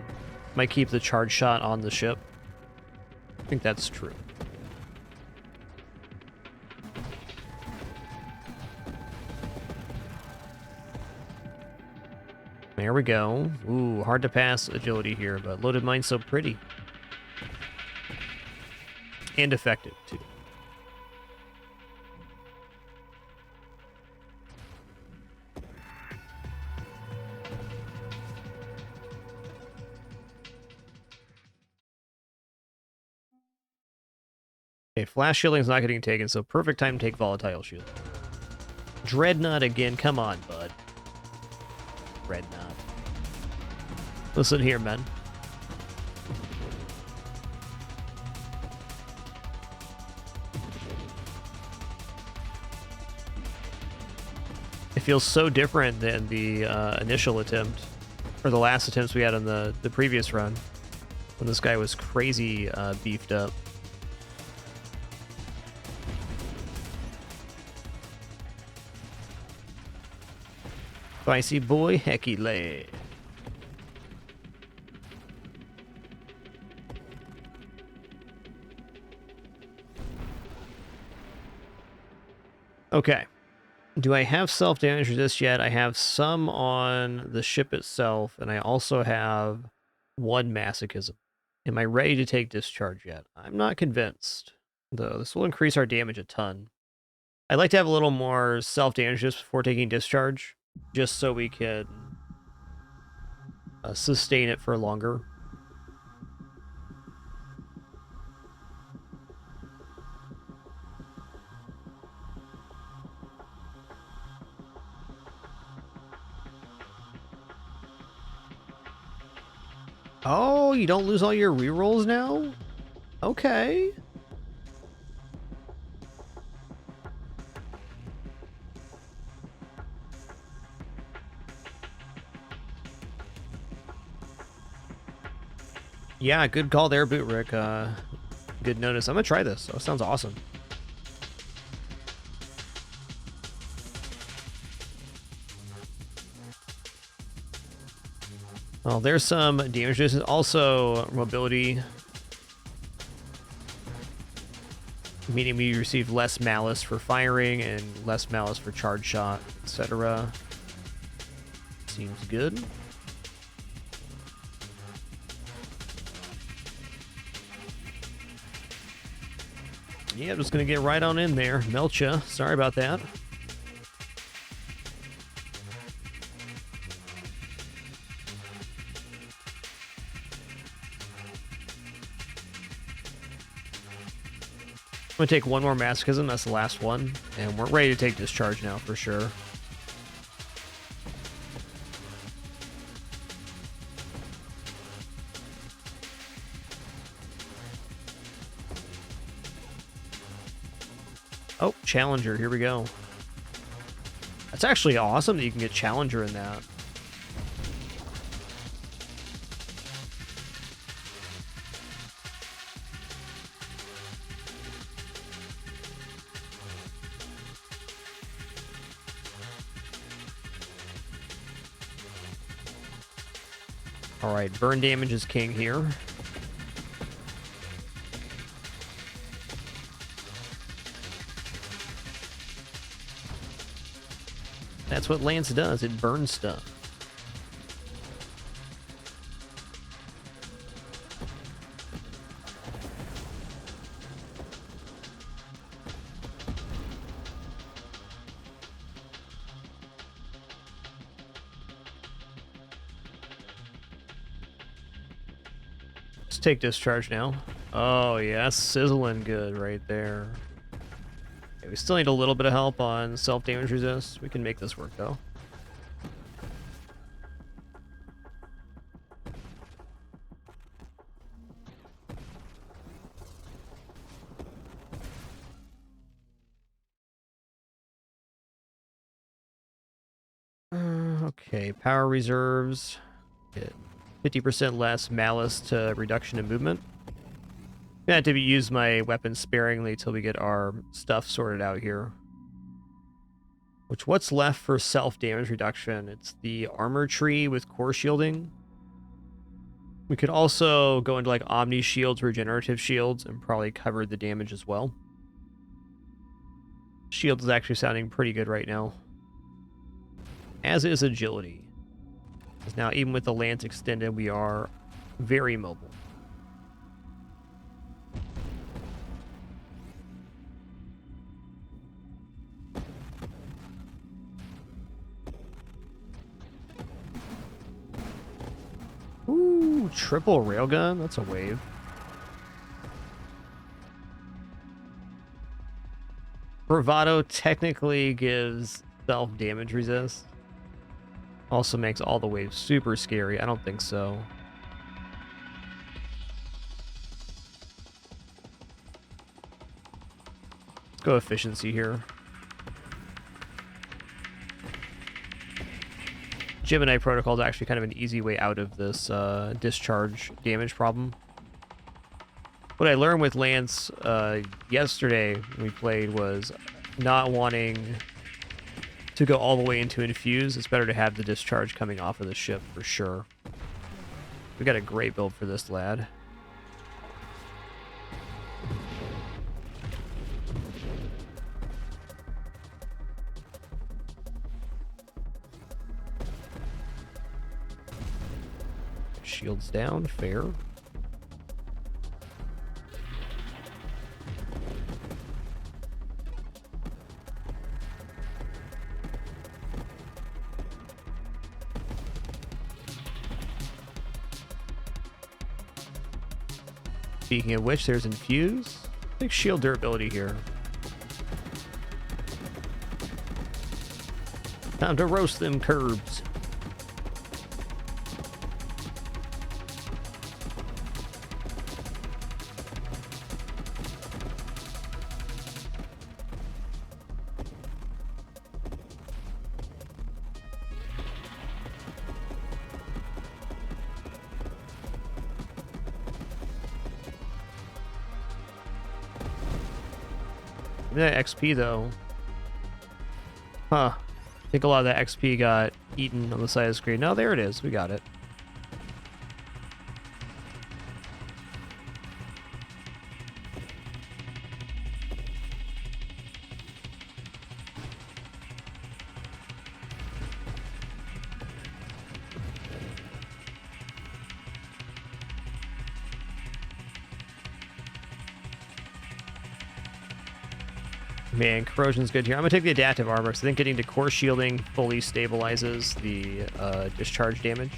S1: Might keep the charge shot on the ship. I think that's true. There we go. Ooh, hard to pass agility here, but loaded mine's so pretty. And effective, too. Okay, flash shielding's not getting taken, so perfect time to take volatile shield. Dreadnought again, come on, bud. Dreadnought. Listen here, men. It feels so different than the initial attempt, or the last attempts we had on the previous run, when this guy was crazy beefed up. Spicy boy, hecky lay. Okay. Do I have self-damage resist yet? I have some on the ship itself, and I also have one masochism. Am I ready to take discharge yet? I'm not convinced, though. This will increase our damage a ton. I'd like to have a little more self-damage just before taking discharge, just so we can sustain it for longer. Oh, you don't lose all your rerolls now? Okay. Yeah, good call there, Bootrick. good notice. I'm gonna try this. Oh, sounds awesome. Well, there's some damage. This is also mobility, meaning we receive less malice for firing and less malice for charge shot, etc. Seems good. Yeah, I'm just gonna get right on in there. Melt ya. Sorry about that. I'm gonna take one more Masochism, that's the last one, and we're ready to take Discharge now for sure. Oh, Challenger, here we go. That's actually awesome that you can get Challenger in that. Alright, burn damage is king here. That's what Lance does, it burns stuff. Let's take Discharge now. Oh yeah, that's sizzling good right there. Okay, we still need a little bit of help on self-damage resist. We can make this work though. Okay, power reserves. Get 50% less malice to reduction in movement. I have to use my weapon sparingly till we get our stuff sorted out here. What's left for self-damage reduction? It's the armor tree with core shielding. We could also go into like Omni shields, regenerative shields, and probably cover the damage as well. Shield is actually sounding pretty good right now. As is agility. Because now even with the lance extended, we are very mobile. Ooh, triple railgun? That's a wave. Bravado technically gives self-damage resist. Also makes all the waves super scary. I don't think so. Let's go efficiency here. Gemini Protocol is actually kind of an easy way out of this discharge damage problem. What I learned with Lance yesterday when we played was not wanting to go all the way into infuse. It's better to have the discharge coming off of the ship for sure. We got a great build for this lad. Shields down, fair. Speaking of which, there's infuse. Big shield durability here. Time to roast them curbs. That XP though. Huh. I think a lot of that XP got eaten on the side of the screen. No, there it is. We got it. Man, corrosion's good here. I'm gonna take the adaptive armor because I think getting to core shielding fully stabilizes the discharge damage.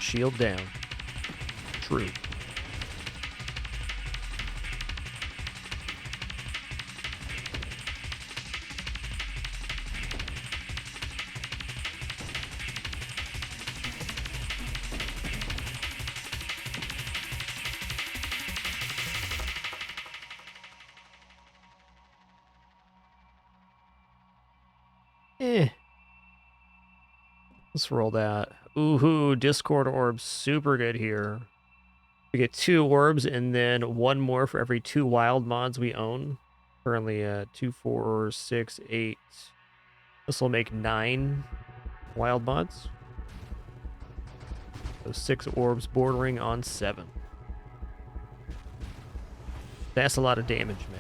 S1: Shield down. True. Let's roll that. Ooh, Discord orbs, super good here. We get 2 orbs and then 1 more for every 2 wild mods we own. Currently 2, 4, 6, 8. This will make 9 wild mods. So 6 orbs bordering on 7. That's a lot of damage, man.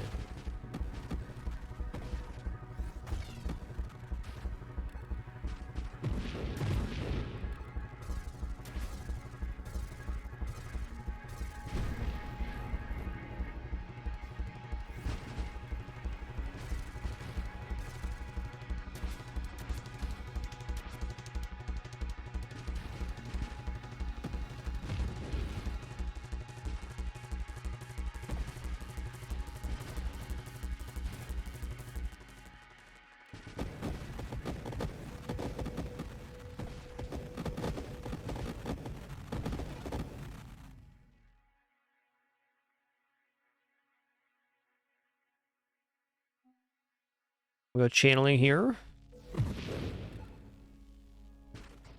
S1: We'll go channeling here.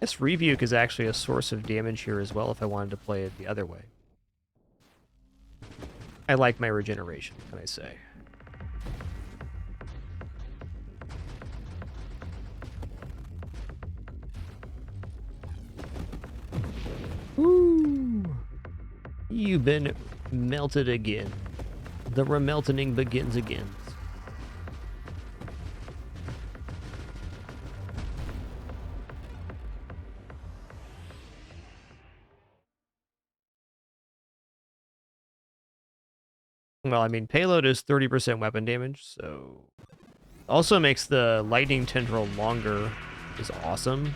S1: This Rebuke is actually a source of damage here as well if I wanted to play it the other way. I like my regeneration, can I say. Woo! You've been melted again. The remelting begins again. Well, I mean, payload is 30% weapon damage, so... Also makes the lightning tendril longer, is awesome.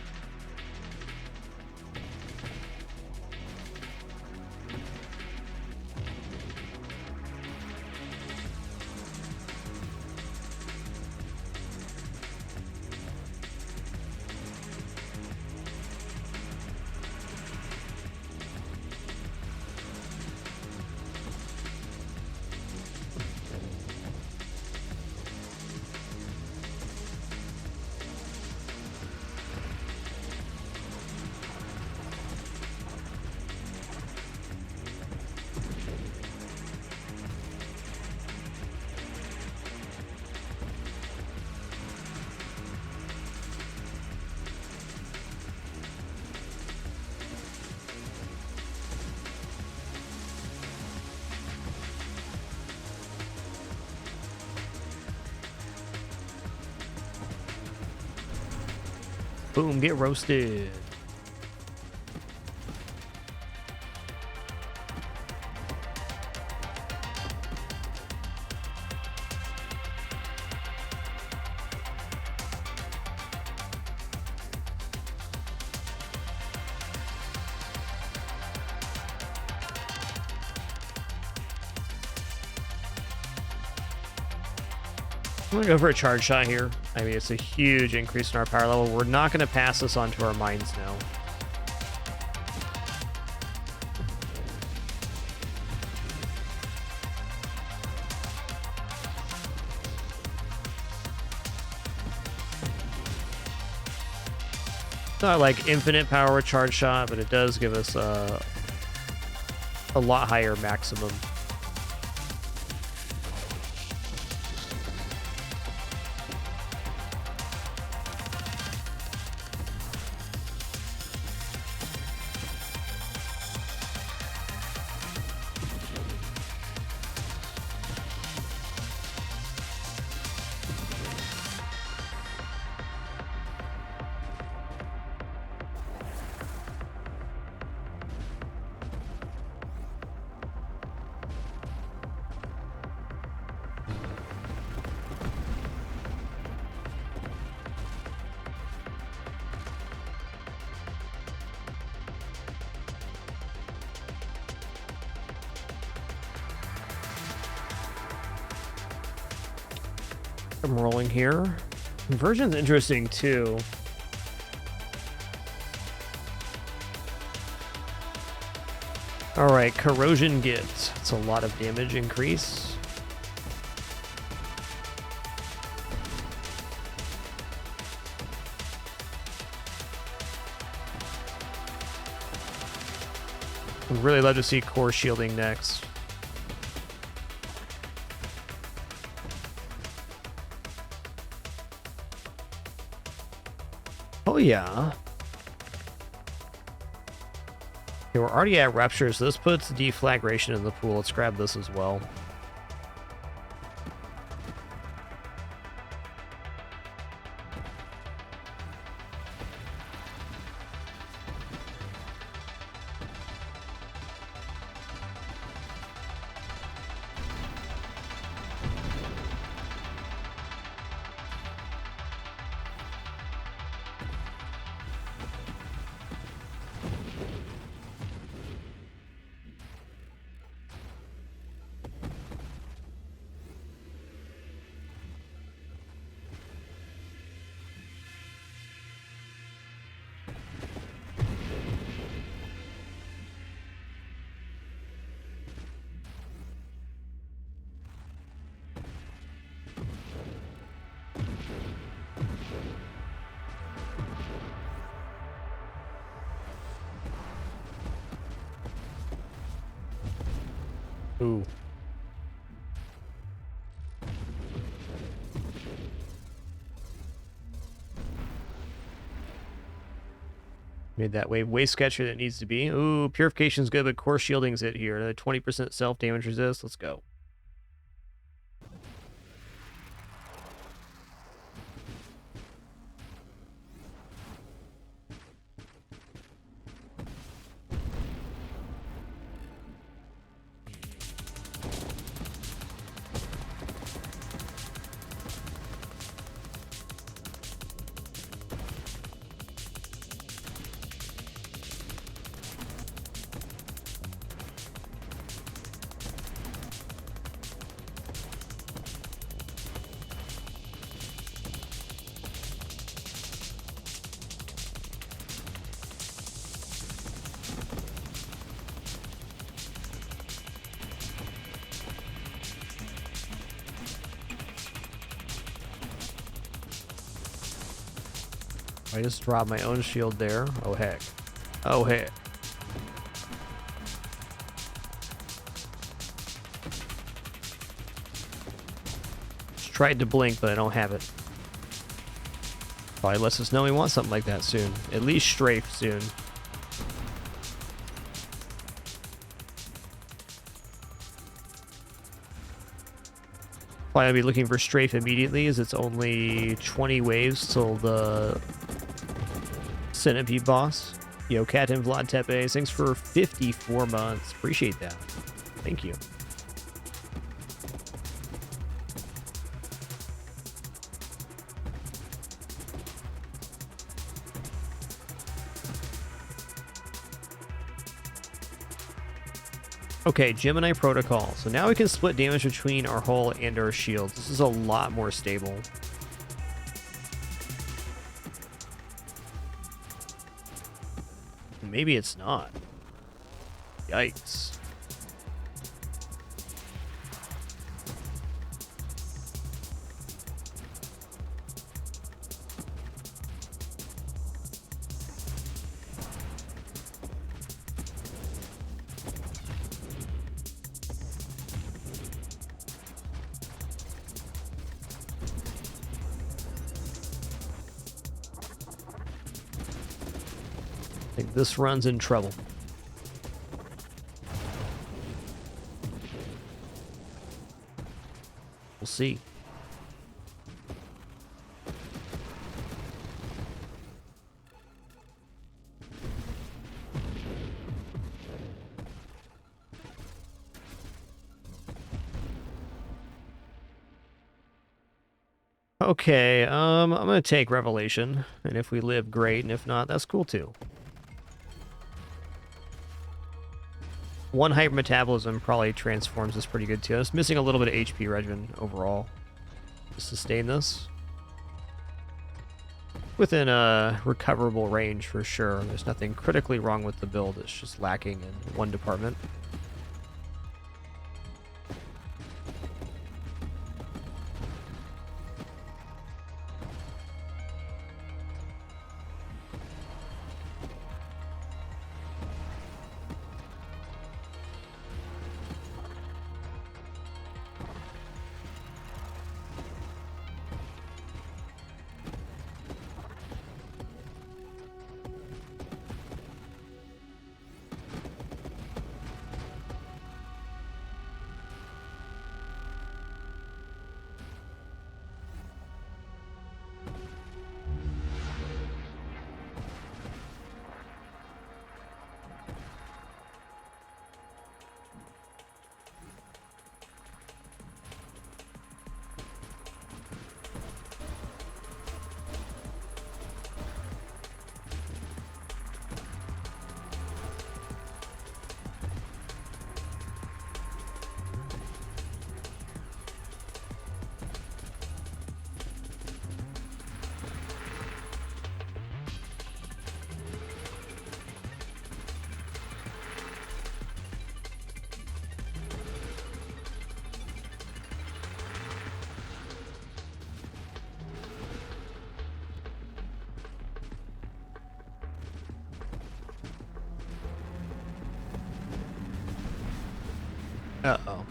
S1: Boom, get roasted. I'm gonna go for a charge shot here. I mean, it's a huge increase in our power level. We're not gonna pass this on to our mines now.
S2: Not like infinite power charge shot, but it does give us a lot higher maximum. I'm rolling here. Conversion's interesting too. All right, corrosion gets. It's a lot of damage increase. I'd really love to see core shielding next. Oh yeah. Okay, we're already at rupture, so this puts deflagration in the pool. Let's grab this as well. Ooh. Made that wave way sketchier than it needs to be. Ooh, purification's good, but core shielding's it here. Another 20% self-damage resist. Let's go. I just dropped my own shield there. Oh, heck. Oh, heck. Just tried to blink, but I don't have it. Probably lets us know we want something like that soon. At least strafe soon. Probably I'll be looking for strafe immediately, as it's only 20 waves till the Centipede boss. Yo, Captain Vlad Tepe, thanks for 54 months. Appreciate that. Thank you. Okay, Gemini Protocol. So now we can split damage between our hull and our shields. This is a lot more stable. Maybe it's not. Yikes. I think this run's in trouble. We'll see. Okay, I'm gonna take Revelation, and if we live, great, and if not, that's cool too. One hyper metabolism probably transforms this pretty good too. It's missing a little bit of HP regen overall to sustain this. Within a recoverable range for sure. There's nothing critically wrong with the build, it's just lacking in one department. Uh-oh.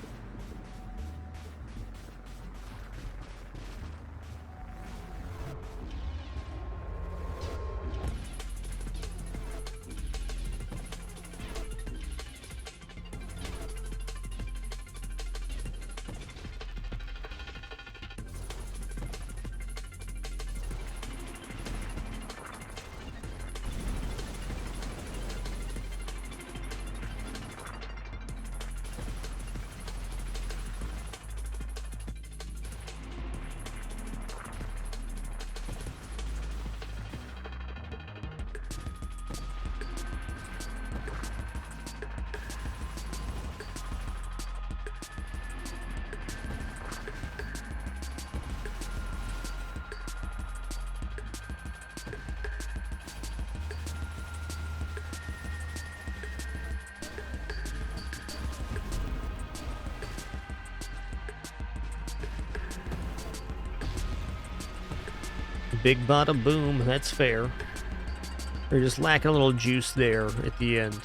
S2: Big bada boom, that's fair. They're just lacking a little juice there at the end.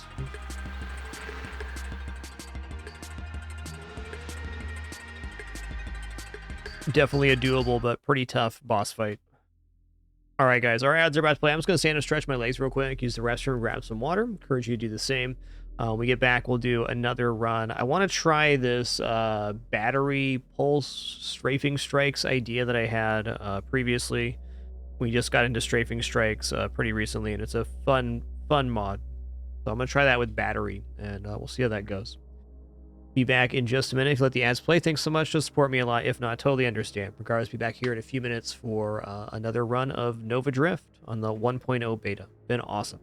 S2: Definitely a doable but pretty tough boss fight. Alright guys, our ads are about to play. I'm just going to stand and stretch my legs real quick, use the restroom, grab some water. Encourage you to do the same. When we get back, we'll do another run. I want to try this battery pulse strafing strikes idea that I had previously. We just got into strafing strikes pretty recently, and it's a fun mod. So I'm going to try that with battery, and we'll see how that goes. Be back in just a minute. If you let the ads play, thanks so much. Just support me a lot. If not, totally understand. Regardless, be back here in a few minutes for another run of Nova Drift on the 1.0 beta. Been awesome.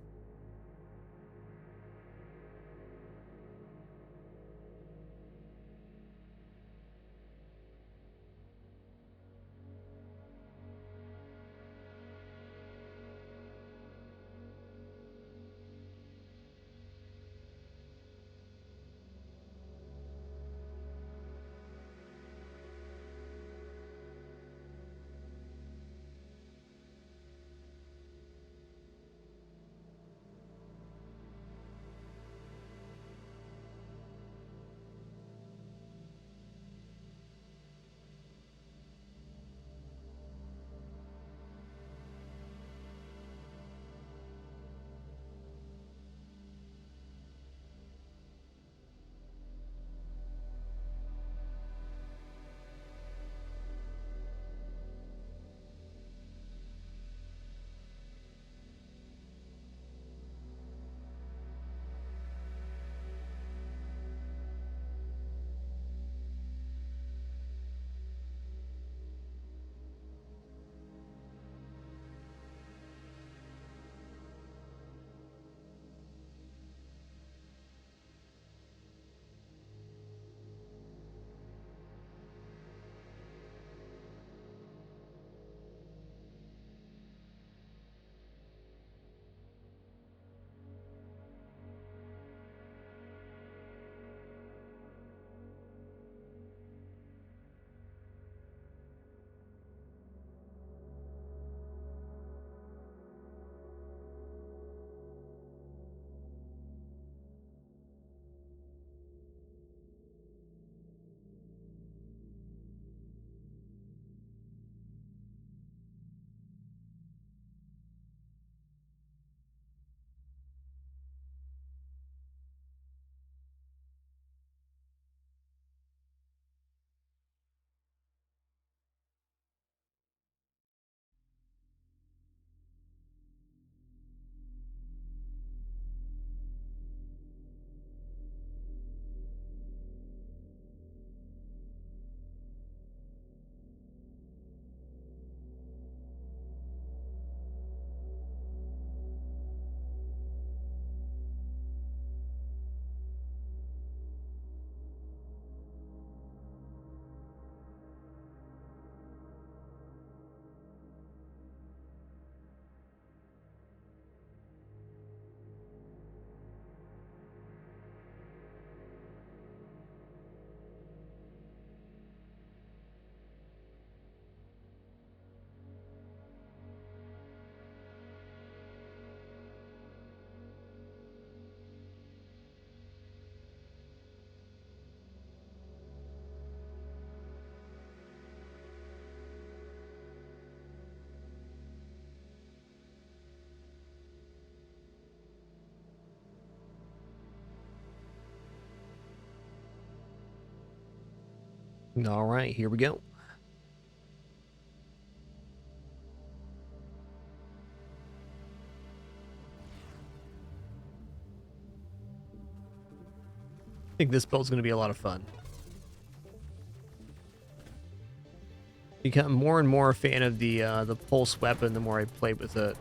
S1: All right, here we go. I think this build's going to be a lot of fun. Become more and more a fan of the pulse weapon the more I play with it.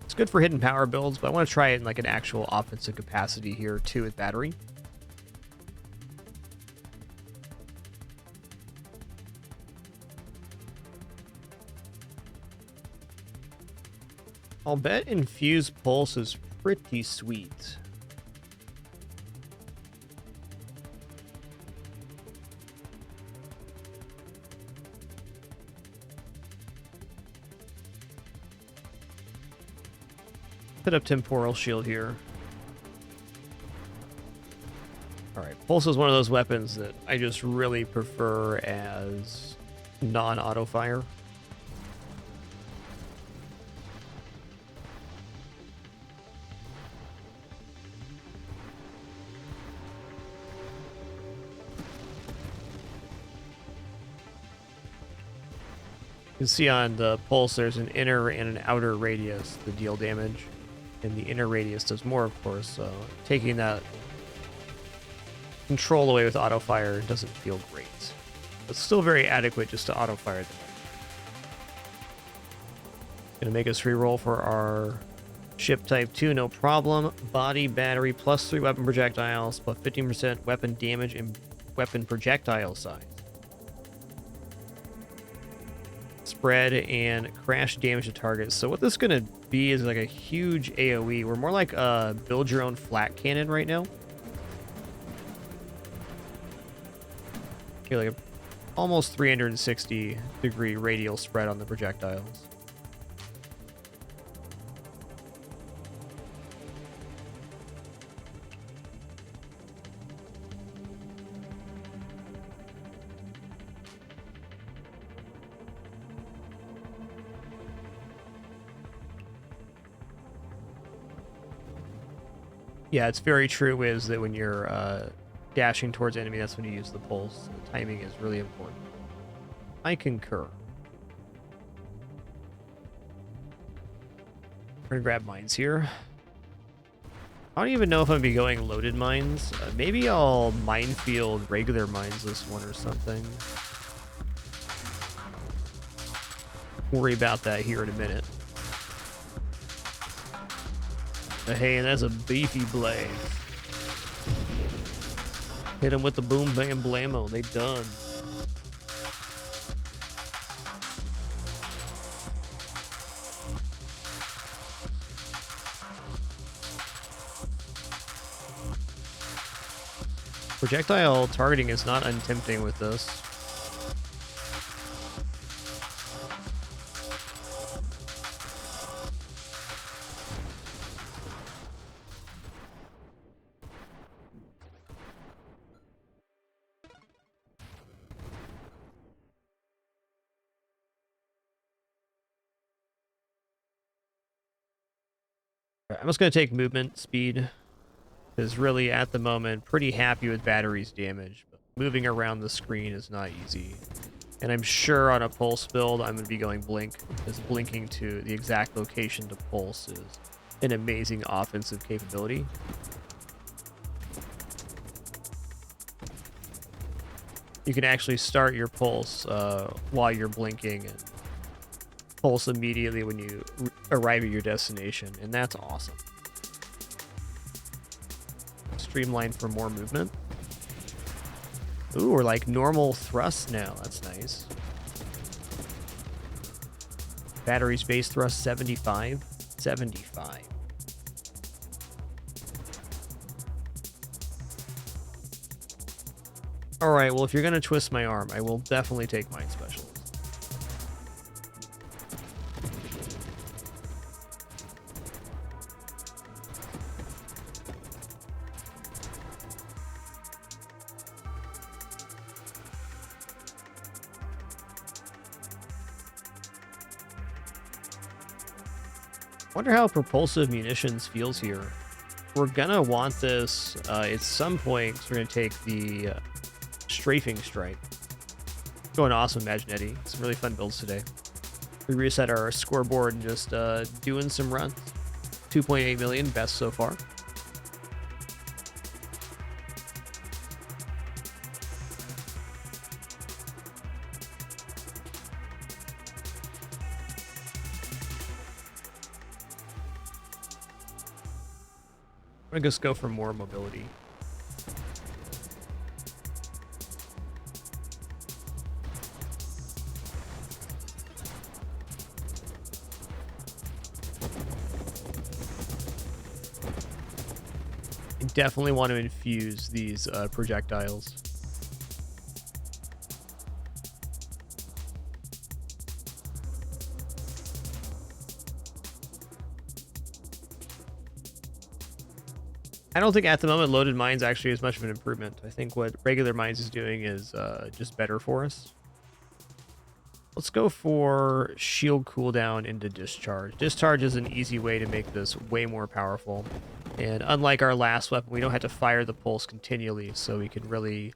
S1: It's good for hidden power builds, but I want to try it in like an actual offensive capacity here too with battery. I'll bet infused pulse is pretty sweet. Put up temporal shield here. Alright, pulse is one of those weapons that I just really prefer as non-auto fire. You can see on the pulse there's an inner and an outer radius to deal damage. And the inner radius does more, of course, so taking that control away with auto fire doesn't feel great. But still very adequate just to auto fire them. Gonna make us reroll for our ship type 2, no problem. Body, battery, +3 weapon projectiles, plus 15% weapon damage and weapon projectile size. Spread and crash damage to targets. So what this is going to be is like a huge AoE. We're more like a build your own flat cannon right now. You're like a almost 360 degree radial spread on the projectiles. Yeah, it's very true is that when you're dashing towards enemy, that's when you use the pulse. The timing is really important. I concur. We're gonna grab mines here. I don't even know if I'm gonna be going loaded mines. Maybe I'll minefield regular mines this one or something. Worry about that here in a minute. Hey, and that's a beefy blade. Hit him with the boom bam blammo. They done. Projectile targeting is not untempting with this. I'm just going to take movement speed, because really at the moment pretty happy with battery's damage, but moving around the screen is not easy. And I'm sure on a pulse build I'm going to be going blink, because blinking to the exact location to pulse is an amazing offensive capability. You can actually start your pulse while you're blinking and pulse immediately when you arrive at your destination, and that's awesome. Streamline for more movement. Ooh, we're like normal thrust now. That's nice. Battery's base thrust 75. 75. All right, well, if you're going to twist my arm, I will definitely take Mind Specialist. Wonder how propulsive munitions feels here. We're gonna want this at some point, 'cause we're gonna take the strafing strike.
S2: Going awesome, Imaginetti. Some really fun builds today. We reset our scoreboard and just doing some runs. 2.8 million, best so far. I'm gonna just go for more mobility. Definitely want to infuse these projectiles. I don't think at the moment loaded mines actually is much of an improvement. I think what regular mines is doing is just better for us. Let's go for shield cooldown into discharge. Discharge is an easy way to make this way more powerful. And unlike our last weapon, we don't have to fire the pulse continually, so we can really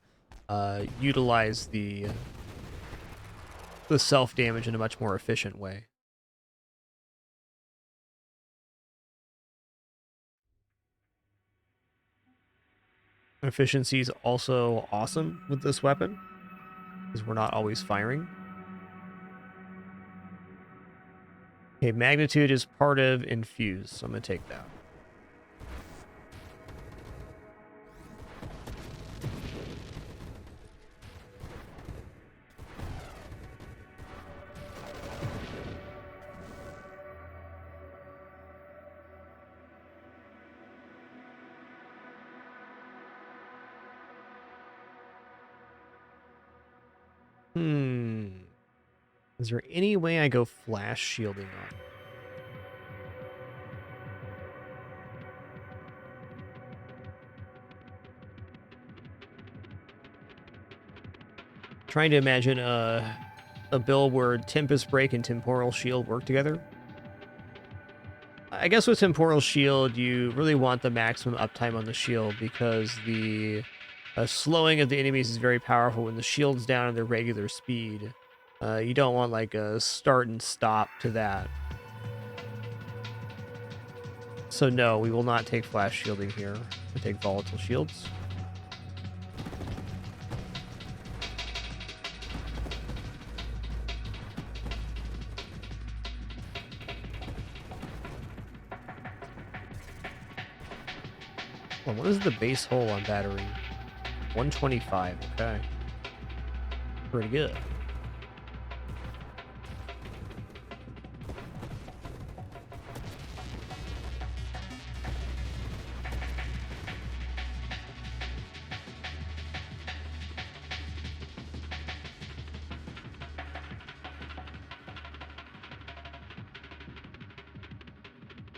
S2: utilize the self-damage in a much more efficient way. Efficiency is also awesome with this weapon, because we're not always firing. Okay, magnitude is part of infuse, so I'm going to take that. Is there any way I go flash shielding on? Trying to imagine a build where Tempest Break and Temporal Shield work together. I guess with Temporal Shield, you really want the maximum uptime on the shield because the slowing of the enemies is very powerful when the shield's down at their regular speed. You don't want like a start and stop to that. So no, we will not take flash shielding here. We'll take volatile shields. Well, what is the base hole on battery? 125, okay. Pretty good.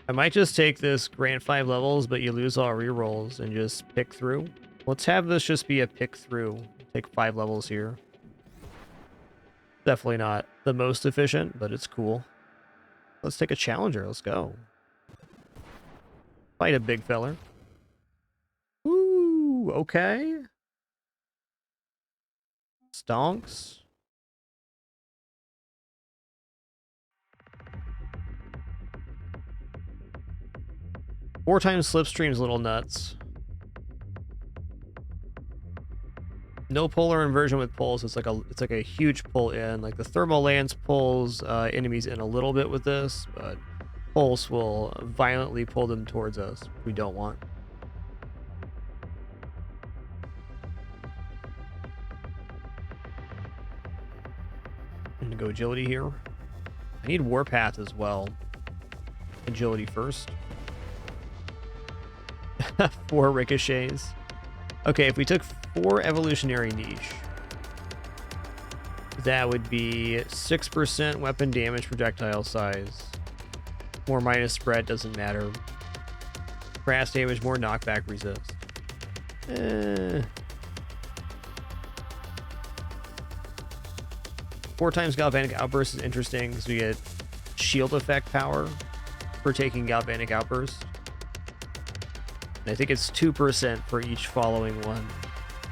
S2: I might just take this grant 5 levels, but you lose all rerolls and just pick through. Let's have this just be a pick through. Take 5 levels here. Definitely not the most efficient, but it's cool. Let's take a challenger. Let's go. Fight a big feller. Ooh, okay. Stonks. Four times slipstream's a little nuts. No polar inversion with pulls. It's like a huge pull in. Like the thermal lance pulls enemies in a little bit with this, but pulse will violently pull them towards us, which we don't want. I'm gonna go agility here. I need warpath as well. Agility first. 4 ricochets. Okay, if we took 4 evolutionary niche, that would be 6% weapon damage projectile size. More minus spread, doesn't matter. Crash damage, more knockback resist. 4 times galvanic outburst is interesting because we get shield effect power for taking galvanic outburst. And I think it's 2% for each following one.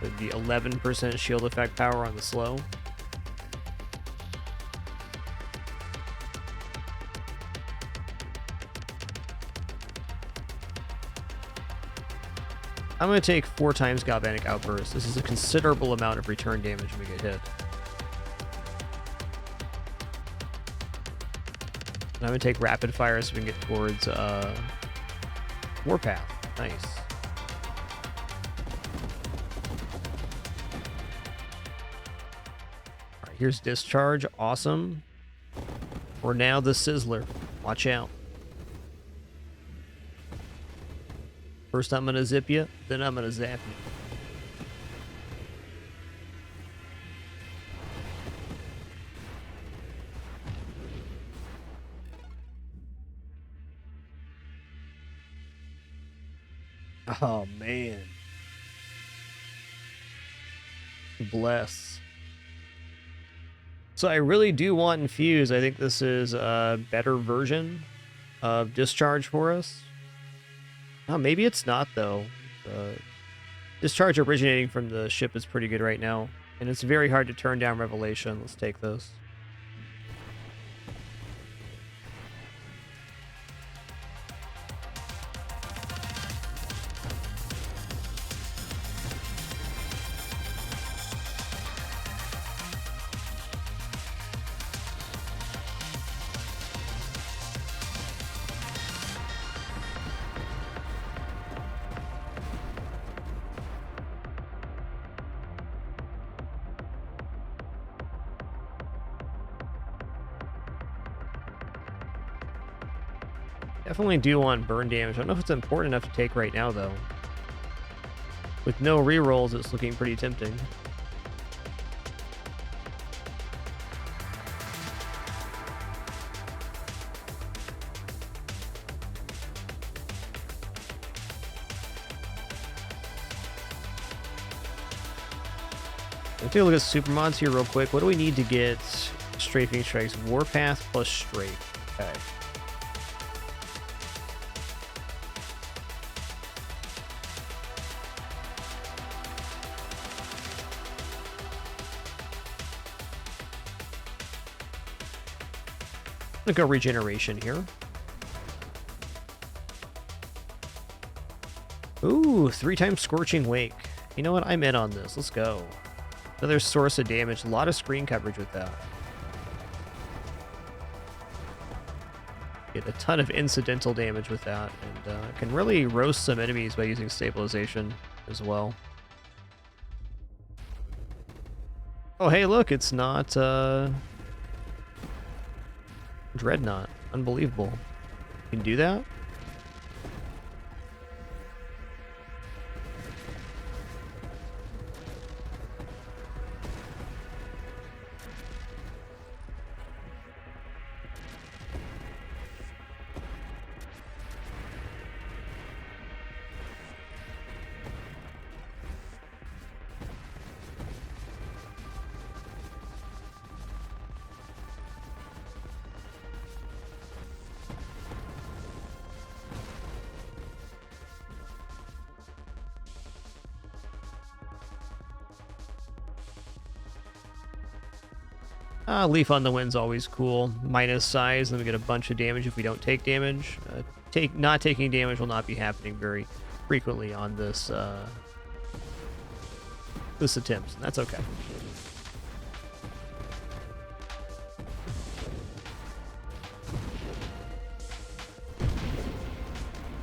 S2: It would be 11% shield effect power on the slow. I'm going to take 4 times Galvanic Outburst. This is a considerable amount of return damage when we get hit. And I'm going to take Rapid Fire so we can get towards Warpath. Nice. Alright, here's Discharge. Awesome. We're now the Sizzler. Watch out. First I'm going to zip you, then I'm going to zap you.
S1: Oh, man.
S2: Bless. So I really do want Infuse. I think this is a better version of Discharge for us. Oh, maybe it's not, though. Discharge originating from the ship is pretty good right now. And it's very hard to turn down Revelation. Let's take this. Definitely do want burn damage. I don't know if it's important enough to take right now, though. With no rerolls, it's looking pretty tempting. Let's take a look at super mods here real quick. What do we need to get Strafing Strikes? Warpath plus Strafe. Okay. I'm gonna go Regeneration here. Ooh, 3 times Scorching Wake. You know what? I'm in on this. Let's go. Another source of damage. A lot of screen coverage with that. Get a ton of incidental damage with that, and can really roast some enemies by using Stabilization as well. Oh, hey, look, it's not Dreadnought. Unbelievable. You can do that? Leaf on the Wind's always cool. Minus size, then we get a bunch of damage if we don't take damage. Not taking damage will not be happening very frequently on this this attempt. That's okay.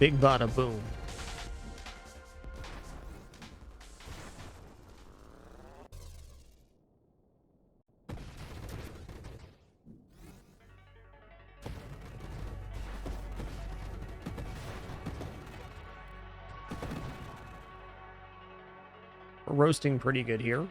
S2: Big bada boom. We're roasting pretty good here.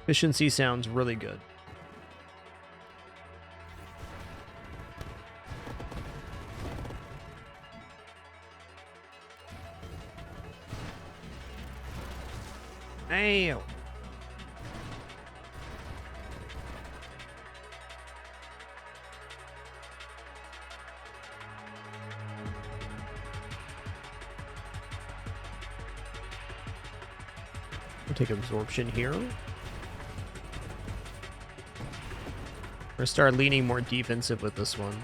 S2: Efficiency sounds really good. Damn. We'll take absorption here. We're start leaning more defensive with this one.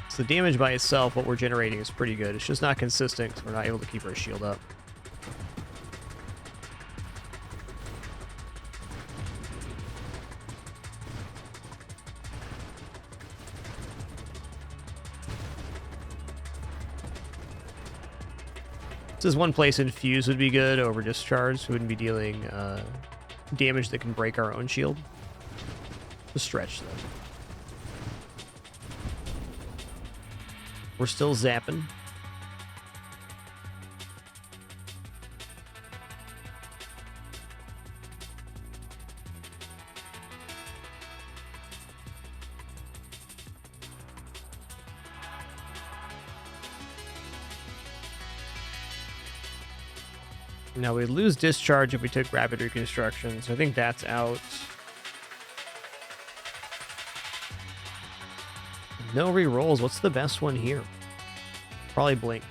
S2: So the damage by itself, what we're generating, is pretty good. It's just not consistent because we're not able to keep our shield up. This is one place Infuse would be good over Discharge. We wouldn't be dealing damage that can break our own shield. A stretch, though. We're still zapping. Now we lose discharge if we took rapid reconstruction, so I think that's out. No rerolls. What's the best one here? Probably Blink.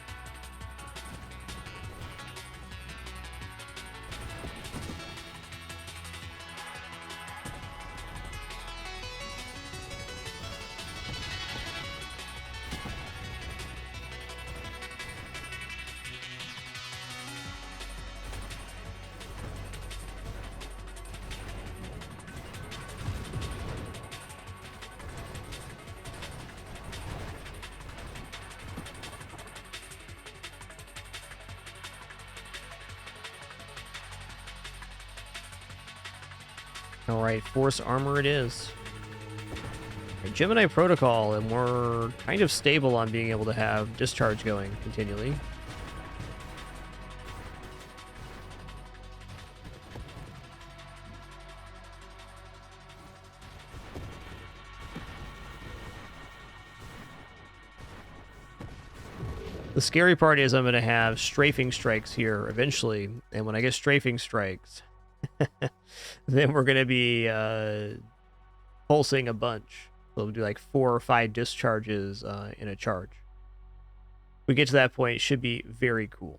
S2: All right, Force Armor it is. Okay, Gemini Protocol, and we're kind of stable on being able to have discharge going continually. The scary part is I'm going to have strafing strikes here eventually, and when I get strafing strikes, then we're going to be pulsing a bunch. So we'll do like 4 or 5 discharges in a charge. We get to that point, it should be very cool.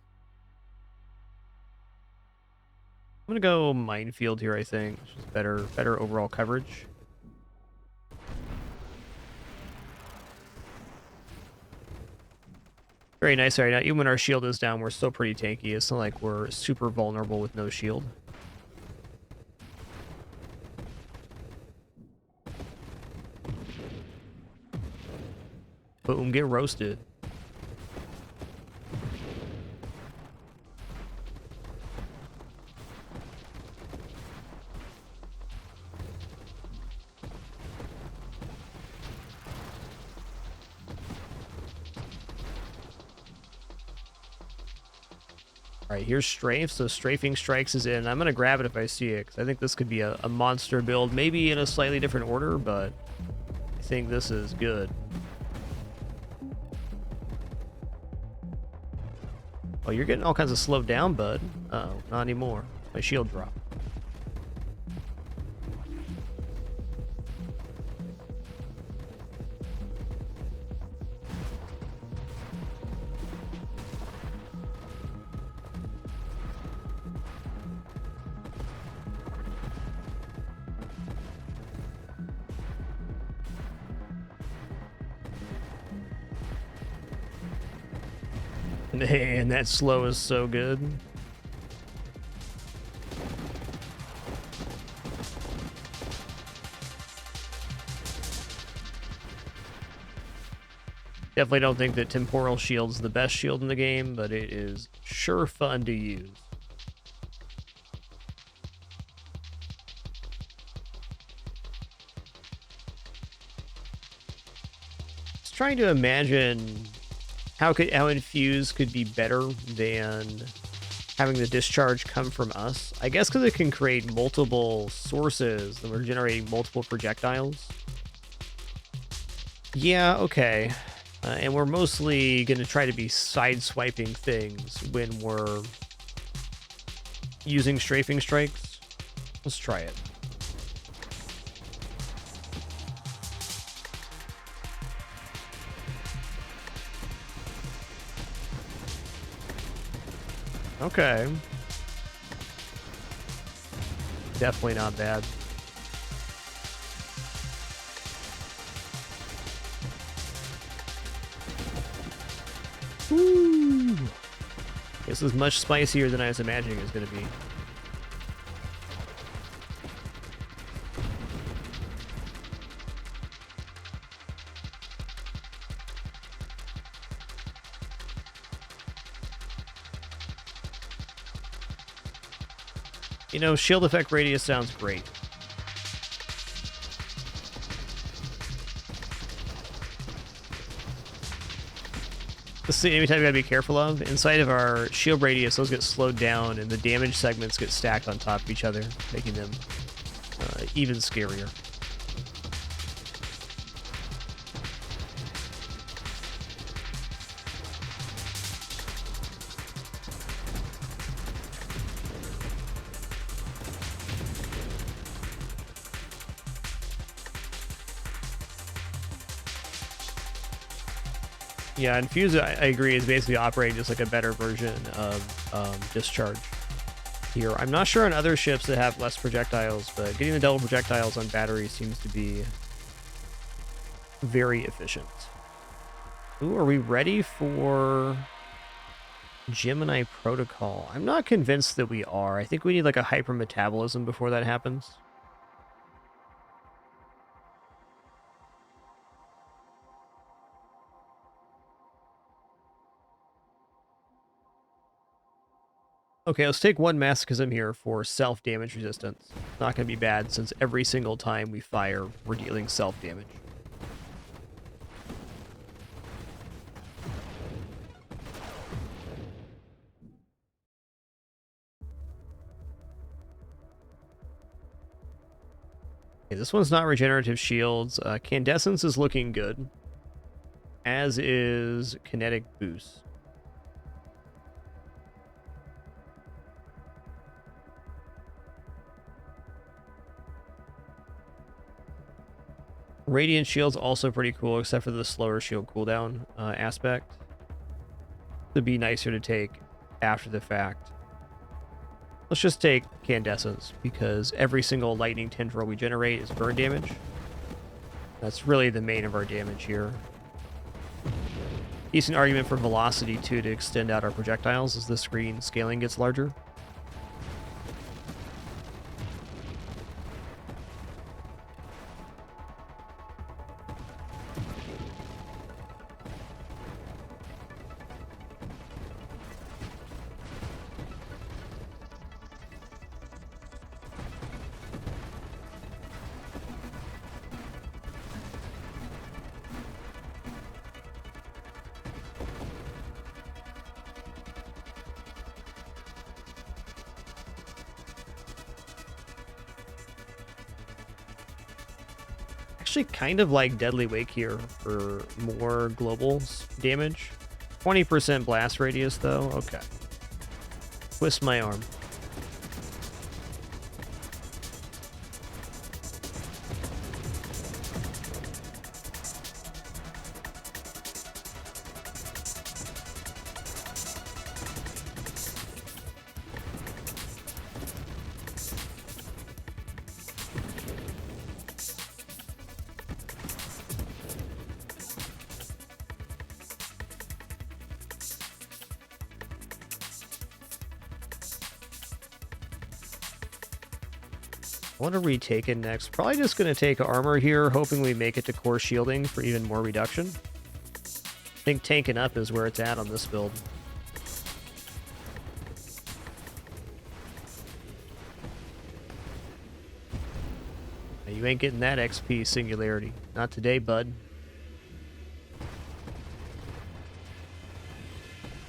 S2: I'm going to go Minefield here, I think. It's just better overall coverage. Very nice right now. Even when our shield is down, we're still pretty tanky. It's not like we're super vulnerable with no shield. Boom, get roasted. All right, here's Strafe. So Strafing Strikes is in. I'm going to grab it if I see it, because I think this could be a monster build. Maybe in a slightly different order, but I think this is good. Oh, you're getting all kinds of slowed down, bud. Uh-oh, not anymore. My shield dropped. Man, that slow is so good. Definitely don't think that Temporal Shield's the best shield in the game, but it is sure fun to use. Just trying to imagine how Infuse could be better than having the discharge come from us. I guess because it can create multiple sources and we're generating multiple projectiles. Yeah, okay. And we're mostly going to try to be side-swiping things when we're using strafing strikes. Let's try it. Okay. Definitely not bad. This is much spicier than I was imagining it was going to be. You know, shield effect radius sounds great. This is the enemy type you gotta be careful of. Inside of our shield radius, those get slowed down and the damage segments get stacked on top of each other, making them even scarier. Yeah, Infuse, I agree, is basically operating just like a better version of Discharge here. I'm not sure on other ships that have less projectiles, but getting the double projectiles on batteries seems to be very efficient. Ooh, are we ready for Gemini Protocol? I'm not convinced that we are. I think we need like a hyper metabolism before that happens. Okay, let's take one masochism here for self-damage resistance. Not going to be bad since every single time we fire, we're dealing self-damage. Okay, this one's not regenerative shields. Candescence is looking good, as is kinetic boost. Radiant shield's also pretty cool, except for the slower shield cooldown aspect. It'd be nicer to take after the fact. Let's just take Candescence, because every single lightning tendril we generate is burn damage. That's really the main of our damage here. Decent argument for velocity, too, to extend out our projectiles as the screen scaling gets larger. Actually kind of like Deadly Wake here for more global damage. 20% blast radius though. Okay. Twist my arm. I want to retake it next. Probably just going to take armor here, hoping we make it to core shielding for even more reduction. I think tanking up is where it's at on this build. You ain't getting that XP singularity. Not today, bud.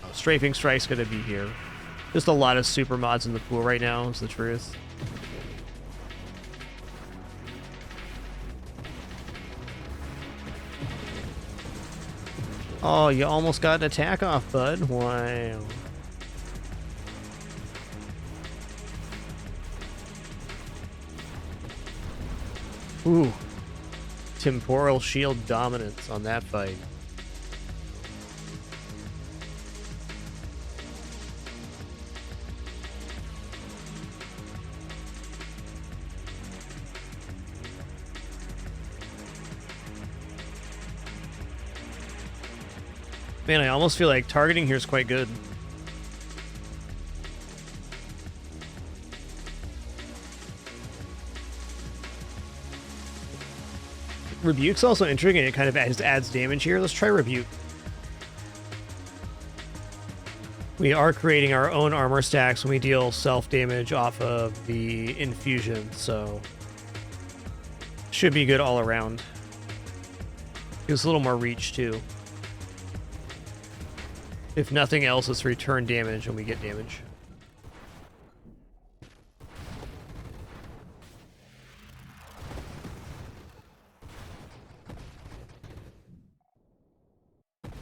S2: Oh, Strafing Strike's going to be here. Just a lot of super mods in the pool right now, is the truth. Oh, you almost got an attack off, bud. Wow. Ooh. Temporal shield dominance on that fight. Man, I almost feel like targeting here is quite good. Rebuke's also intriguing. It kind of adds damage here. Let's try Rebuke. We are creating our own armor stacks when we deal self-damage off of the infusion, so should be good all around. Gives a little more reach, too. If nothing else, it's return damage when we get damage.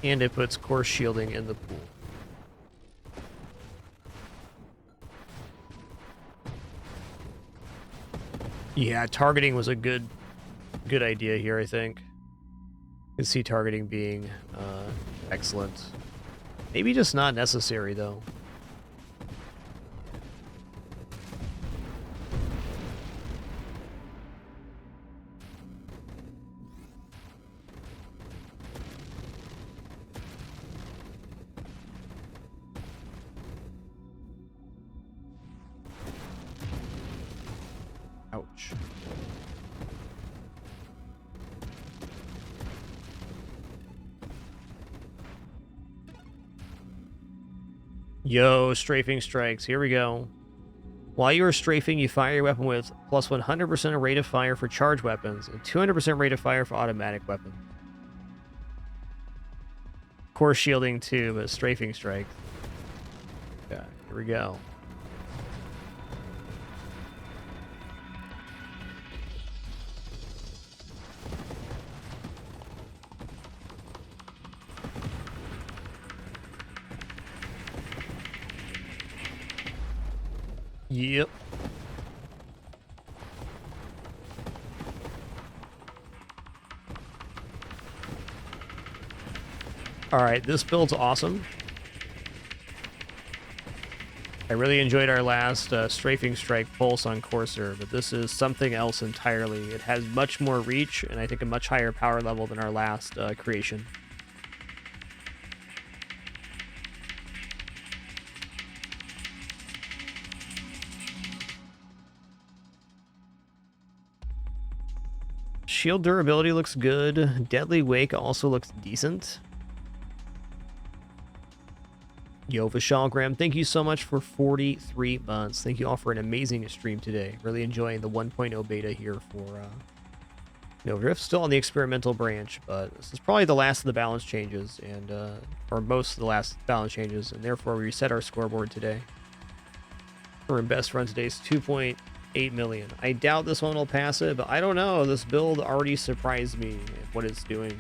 S2: And it puts course shielding in the pool. Yeah, targeting was a good idea here, I think. I can see targeting being excellent. Maybe just not necessary, though. Ouch. Yo, strafing strikes. Here we go. While you are strafing, you fire your weapon with plus 100% rate of fire for charge weapons and 200% rate of fire for automatic weapons. Course shielding too, but strafing strike. Yeah, here we go. Yep. All right, this build's awesome. I really enjoyed our last strafing strike pulse on Courser, but this is something else entirely. It has much more reach and I think a much higher power level than our last creation. Shield durability looks good. Deadly Wake also looks decent. Yo, Vishalgram, thank you so much for 43 months. Thank you all for an amazing stream today. Really enjoying the 1.0 beta here for No Drift. Still on the experimental branch, but this is probably the last of the balance changes, and or most of the last balance changes, and therefore we reset our scoreboard today. We're in best run today is 2.8 million. I doubt this one will pass it, but I don't know. This build already surprised me at what it's doing.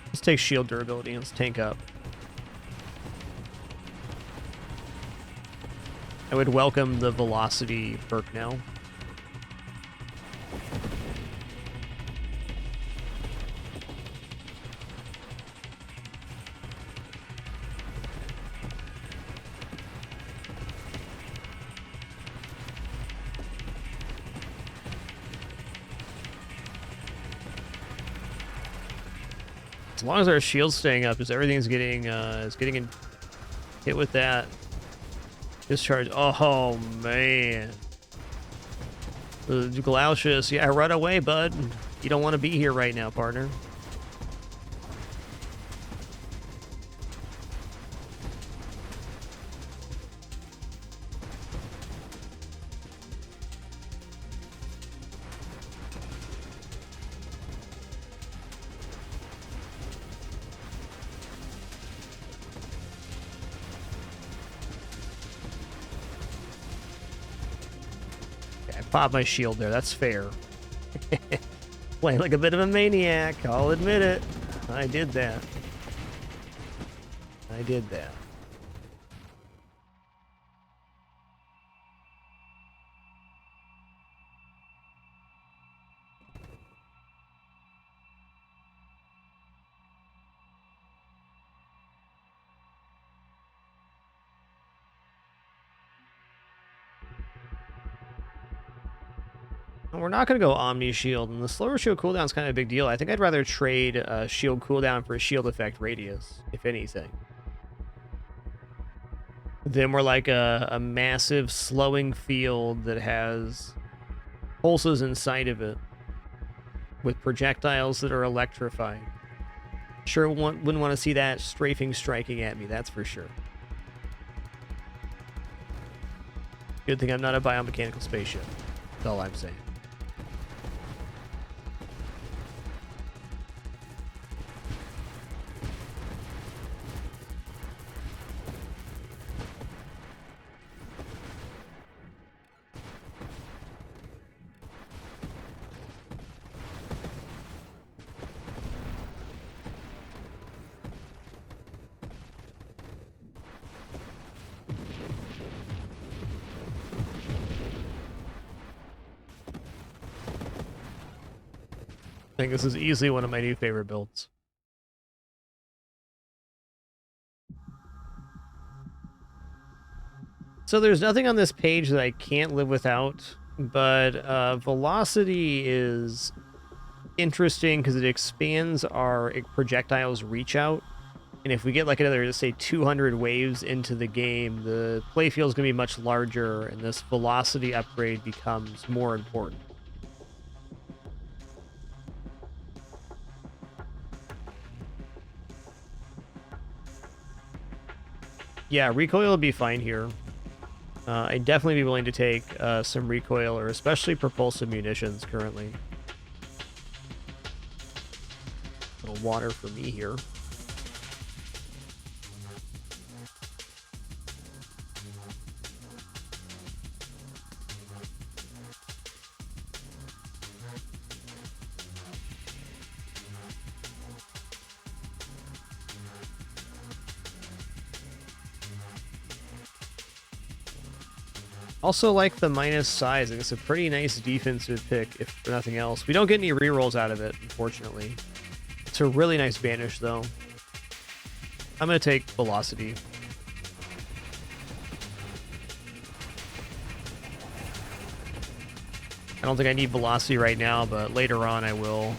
S2: Let's take shield durability and let's tank up. I would welcome the velocity perk now. As long as our shield's staying up, because everything's getting hit with that discharge. Oh man, the Glaucius. Yeah, run away, bud. You don't want to be here right now, partner. Pop my shield there. That's fair. Playing like a bit of a maniac. I'll admit it. I did that. I did that. We're not going to go Omni Shield, and the slower shield cooldown is kind of a big deal. I think I'd rather trade shield cooldown for a shield effect radius, if anything. Then we're like a massive slowing field that has pulses inside of it with projectiles that are electrifying. Sure wouldn't want to see that strafing striking at me, that's for sure. Good thing I'm not a biomechanical spaceship. That's all I'm saying. I think this is easily one of my new favorite builds. So there's nothing on this page that I can't live without, but velocity is interesting because it expands our projectiles reach out. And if we get like another, let's say 200 waves into the game, the playfield is going to be much larger and this velocity upgrade becomes more important. Yeah, recoil will be fine here. I'd definitely be willing to take some recoil, or especially propulsive munitions currently. A little water for me here. Also like the minus size. I think it's a pretty nice defensive pick, if for nothing else. We don't get any rerolls out of it, unfortunately. It's a really nice banish, though. I'm going to take velocity. I don't think I need velocity right now, but later on I will.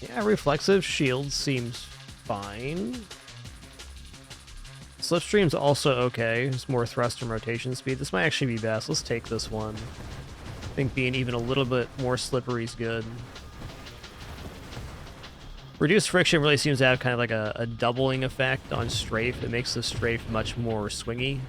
S2: Yeah, reflexive shield seems fine. Slipstream's also okay. It's more thrust and rotation speed. This might actually be best. Let's take this one. I think being even a little bit more slippery is good. Reduced friction really seems to have kind of like a doubling effect on strafe. It makes the strafe much more swingy.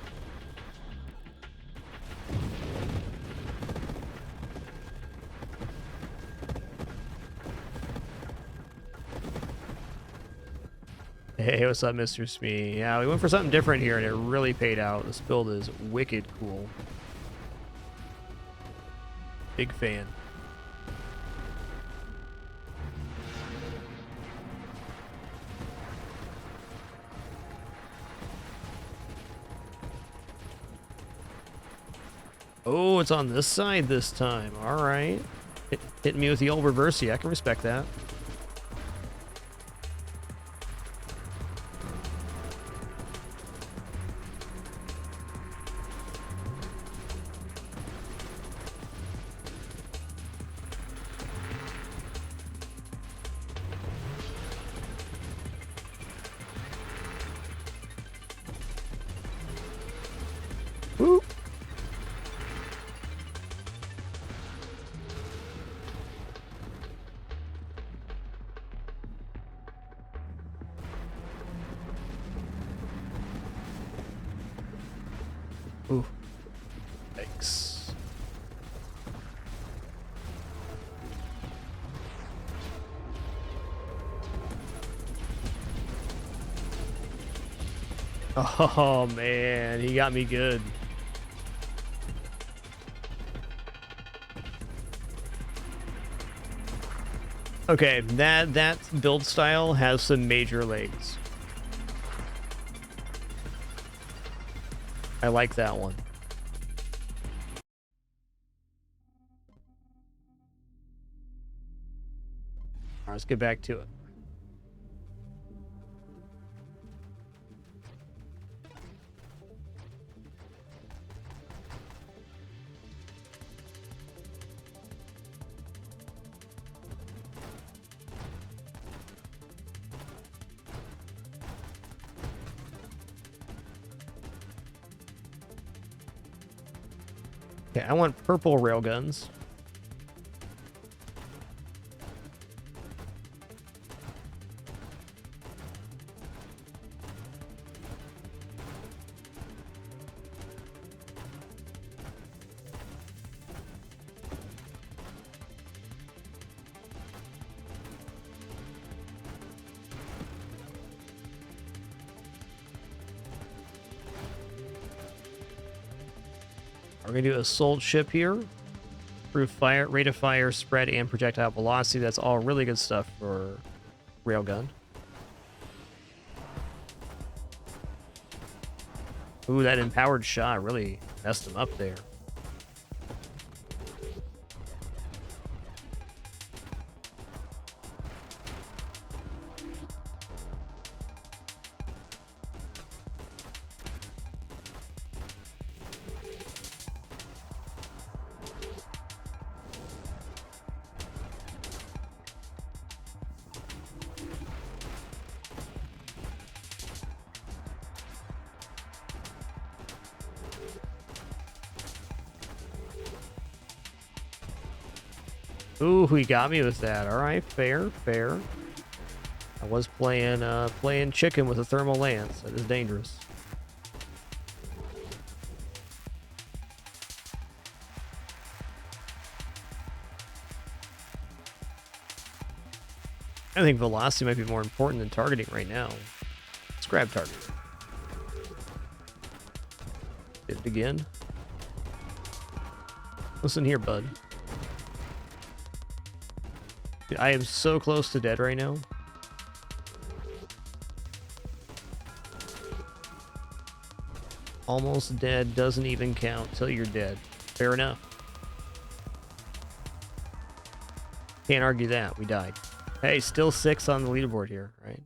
S2: Hey, what's up, Mr. Smee? Yeah, we went for something different here, and it really paid out. This build is wicked cool. Big fan. Oh, it's on this side this time. All right. Hitting me with the old reversey. I can respect that. Woo. Ooh. Thanks. Oh man, he got me good. Okay, that build style has some major legs. I like that one. All right, let's get back to it. Okay, I want purple railguns. We're gonna do assault ship here. Improve fire, rate of fire, spread, and projectile velocity. That's all really good stuff for railgun. Ooh, that empowered shot really messed him up there. Ooh, he got me with that. All right, fair, fair. I was playing chicken with a thermal lance. That is dangerous. I think velocity might be more important than targeting right now. Let's grab target. Did it again. Listen here, bud. Dude, I am so close to dead right now. Almost dead doesn't even count till you're dead. Fair enough. Can't argue that. We died. Hey, still 6 on the leaderboard here, right?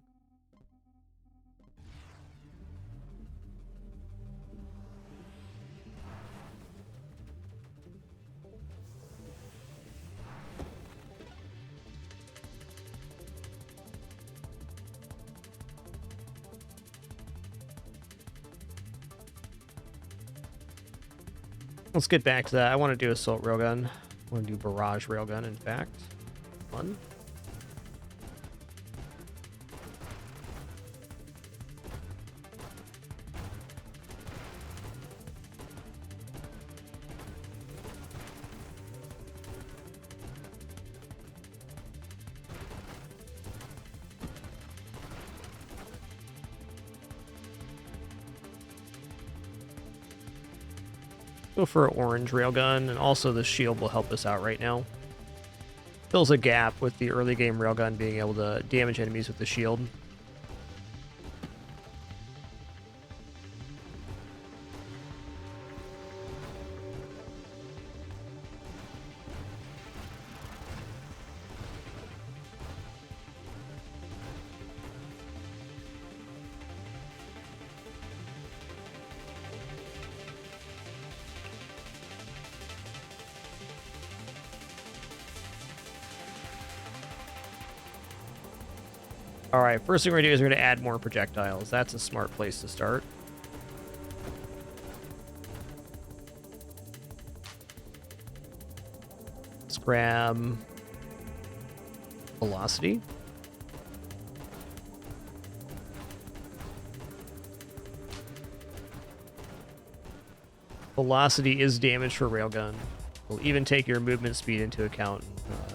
S2: Let's get back to that. I want to do assault railgun. I want to do barrage railgun, in fact. Fun. Go for an orange railgun, and also the shield will help us out right now. Fills a gap with the early game railgun being able to damage enemies with the shield. All right, first thing we're gonna do is we're gonna add more projectiles. That's a smart place to start. Let's grab velocity. Velocity is damage for railgun. We'll even take your movement speed into account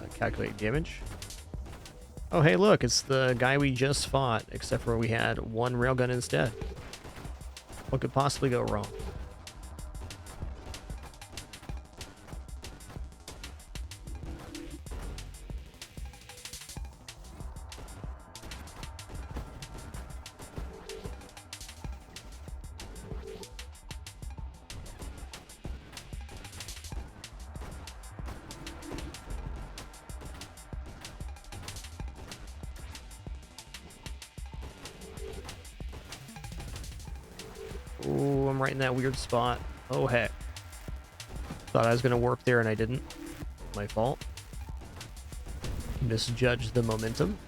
S2: and calculate damage. Oh, hey, look, it's the guy we just fought, except for we had one railgun instead. What could possibly go wrong? Ooh, I'm right in that weird spot. Oh, heck. Thought I was going to warp there and I didn't. My fault. Misjudged the momentum.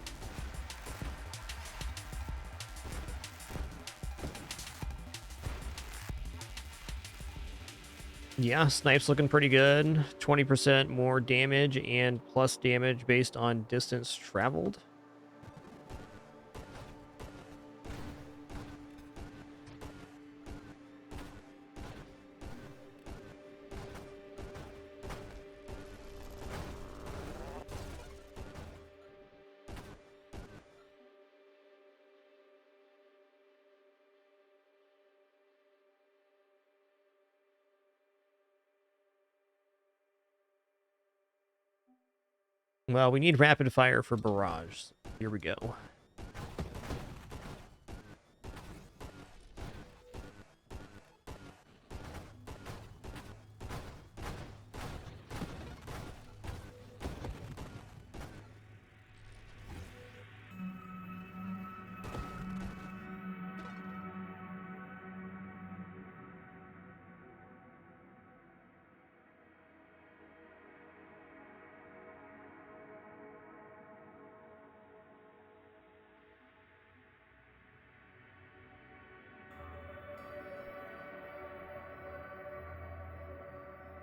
S2: Yeah, snipe's looking pretty good. 20% more damage and plus damage based on distance traveled. Well, we need rapid fire for barrage. Here we go.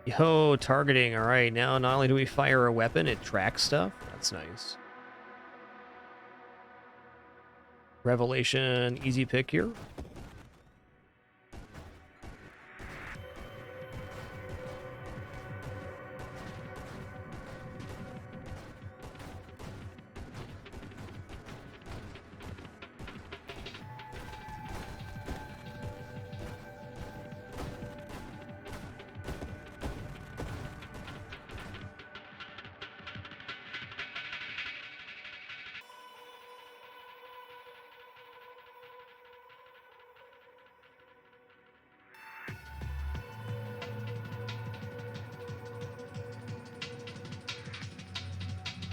S2: Yo, targeting. All right, now not only do we fire a weapon, it tracks stuff. That's nice. Revelation, easy pick here.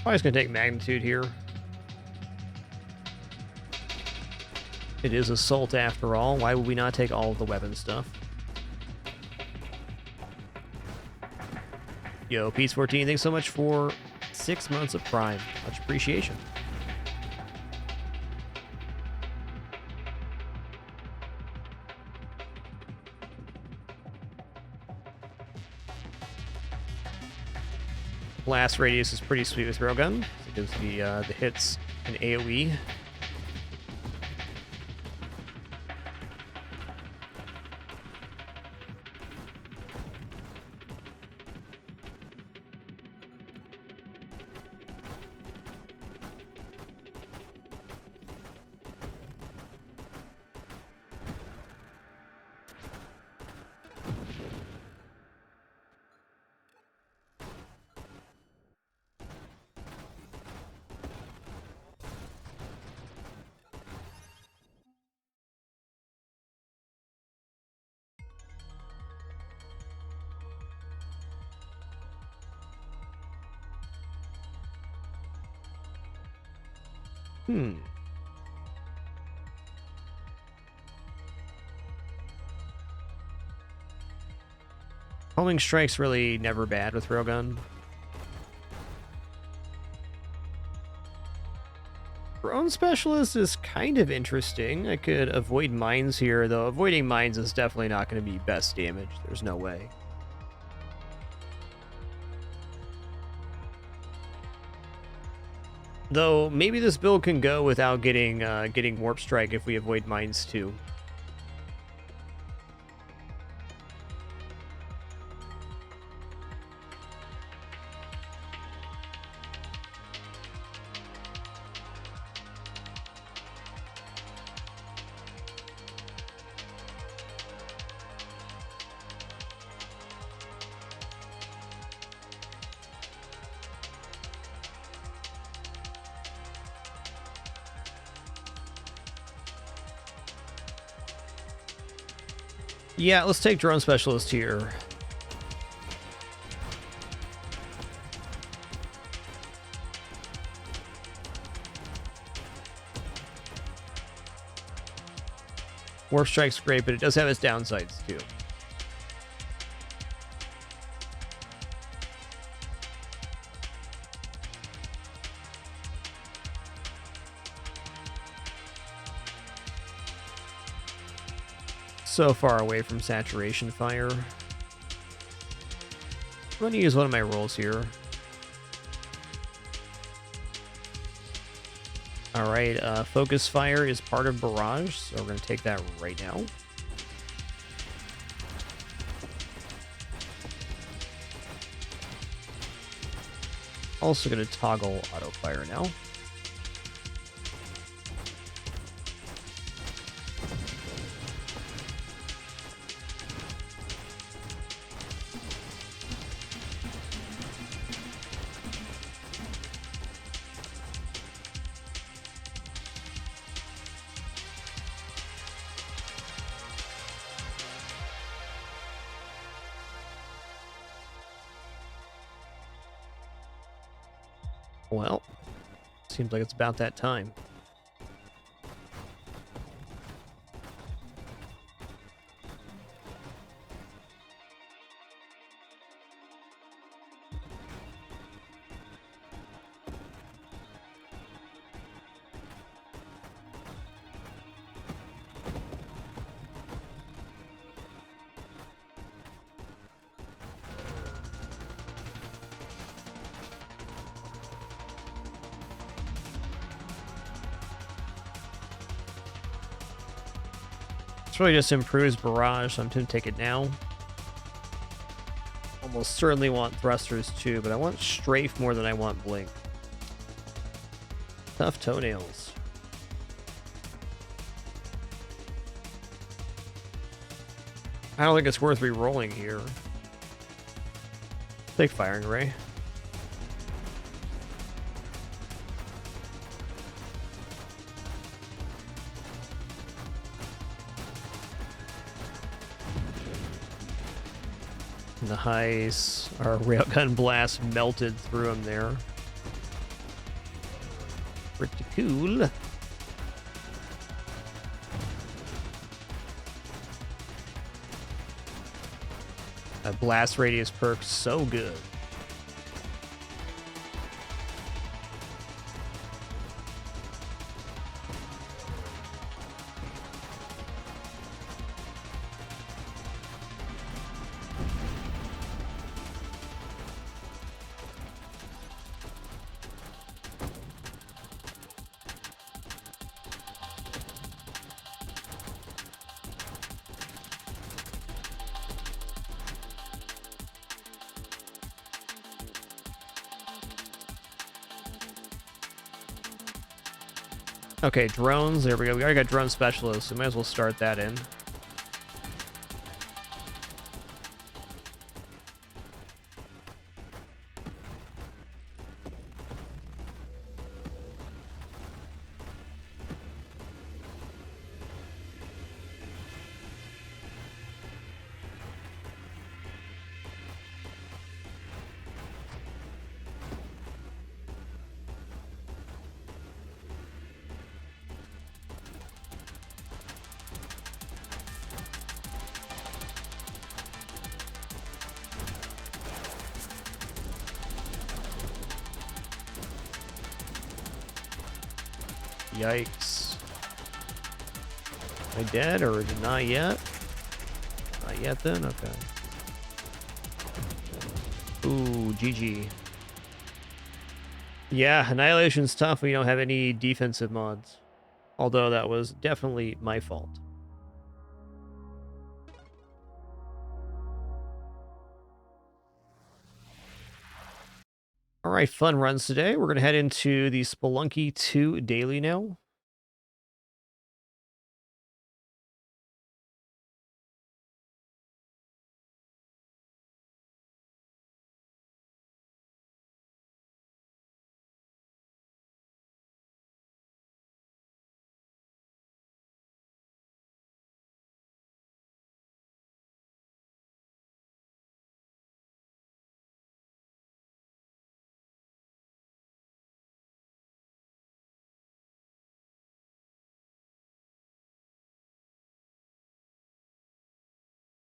S2: Probably just gonna take magnitude here. It is assault after all. Why would we not take all of the weapon stuff? Yo, Peace 14, thanks so much for 6 months of Prime. Much appreciation. Blast radius is pretty sweet with railgun. It gives the hits an AoE. Homing strike's really never bad with railgun. Drone specialist is kind of interesting. I could avoid mines here, though avoiding mines is definitely not going to be best damage. There's no way. Though maybe this build can go without getting warp strike if we avoid mines too. Yeah, let's take drone specialist here. Warp strike's great, but it does have its downsides too. So far away from saturation fire. I'm going to use one of my rolls here. All right, focus fire is part of barrage, so we're going to take that right now. Also going to toggle auto fire now. Well, seems like it's about that time. This really just improves barrage, so I'm going to take it now. Almost certainly want thrusters too, but I want strafe more than I want blink. Tough toenails. I don't think it's worth re-rolling here. Take firing ray. Nice. Our railgun blast melted through him there. Pretty cool. That blast radius perk so good. Okay, drones. There we go. We already got drone specialists, so might as well start that in. Yikes. Am I dead or not yet? Not yet then? Okay. Ooh, GG. Yeah, Annihilation's tough when you don't have any defensive mods. Although that was definitely my fault. All right, fun runs today. We're going to head into the Spelunky 2 daily now.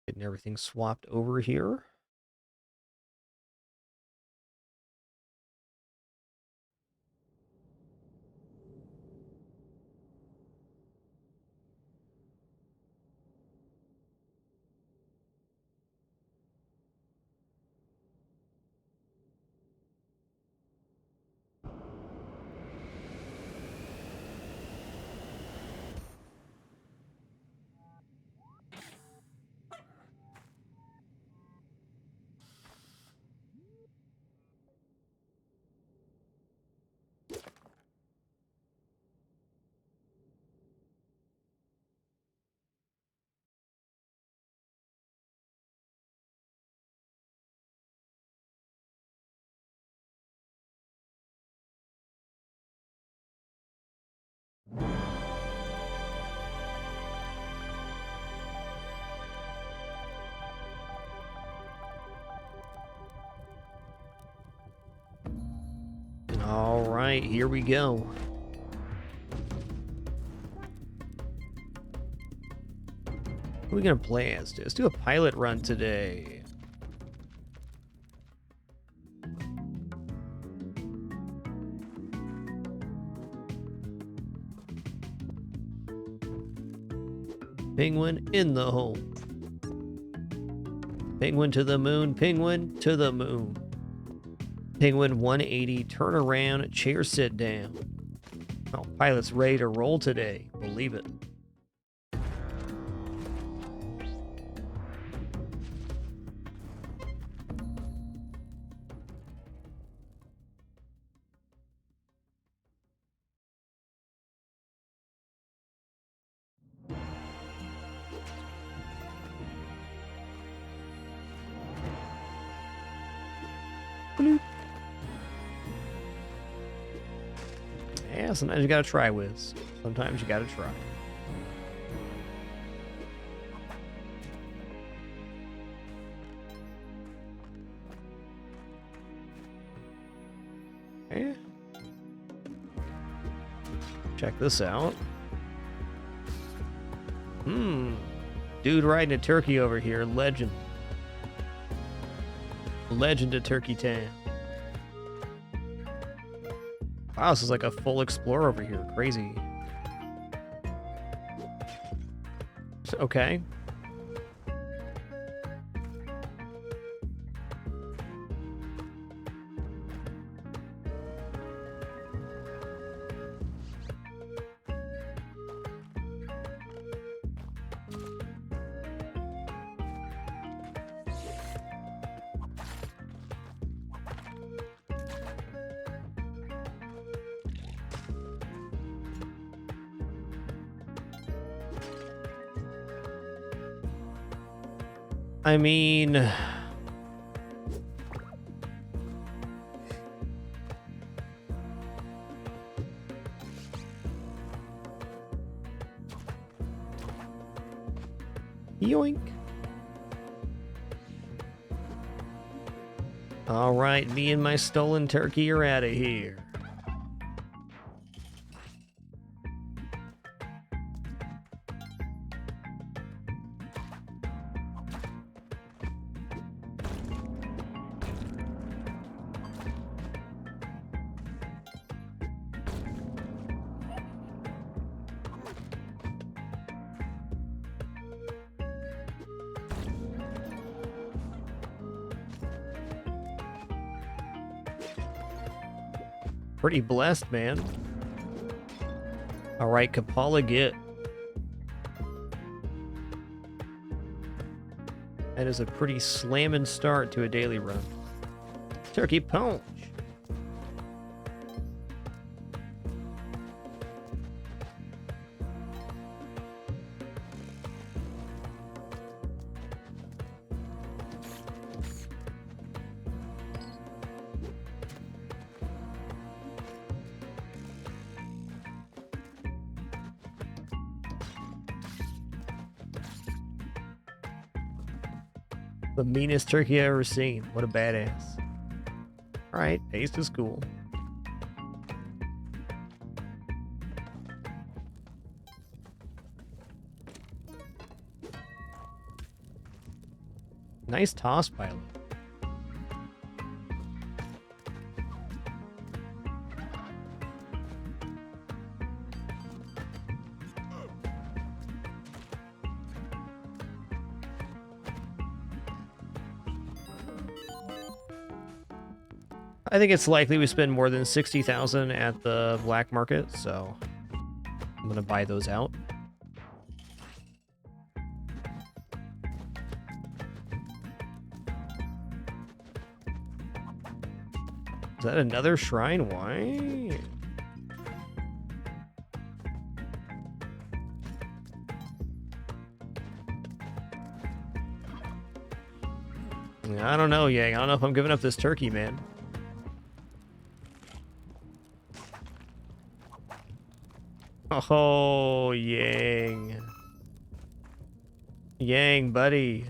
S1: Getting everything swapped over here. All right, here we go. What are we gonna play as? Let's do a pilot run today. Penguin in the hole. Penguin to the moon, penguin to the moon. Penguin 180, turn around, chair sit down. Oh, pilot's ready to roll today. Believe it. Bloop. Yeah, sometimes you gotta try, Wiz. Sometimes you gotta try. Okay. Check this out. Dude riding a turkey over here. Legend. Legend of Turkey Town. Wow, this is like a full explorer over here. Crazy. Okay. I mean, yoink. All right, me and my stolen turkey are out of here. Pretty blessed, man. All right, Kapala get. That is a pretty slamming start to a daily run. Turkey punch. The meanest turkey I've ever seen. What a badass. Alright, paste is cool.
S2: Nice toss pilot. I think it's likely we spend more than 60,000 at the black market, so I'm gonna buy those out. Is that another shrine? Why? I don't know, Yang. I don't know if I'm giving up this turkey, man. Oh, Yang. Yang, buddy.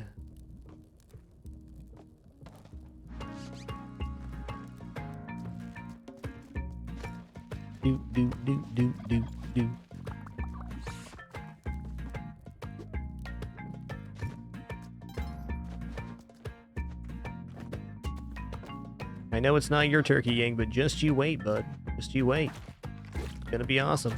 S2: Do. I know it's not your turkey, Yang, but just you wait, bud. Just you wait. It's gonna be awesome.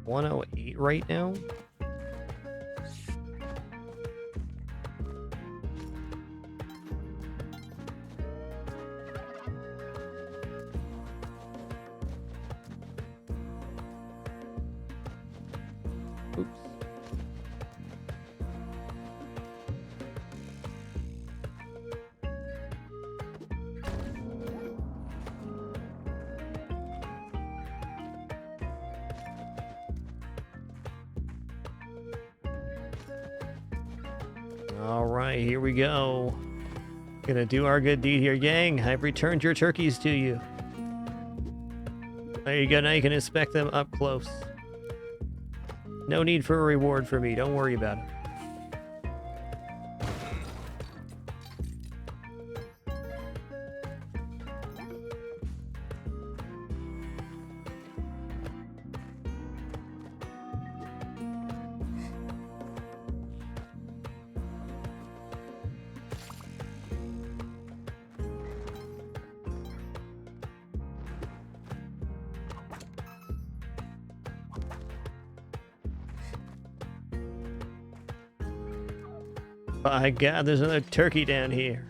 S2: $108 right now. Oops. All right, here we go. Gonna do our good deed here. Yang, I've returned your turkeys to you. There you go. Now you can inspect them up close. No need for a reward for me. Don't worry about it. By God, there's another turkey down here.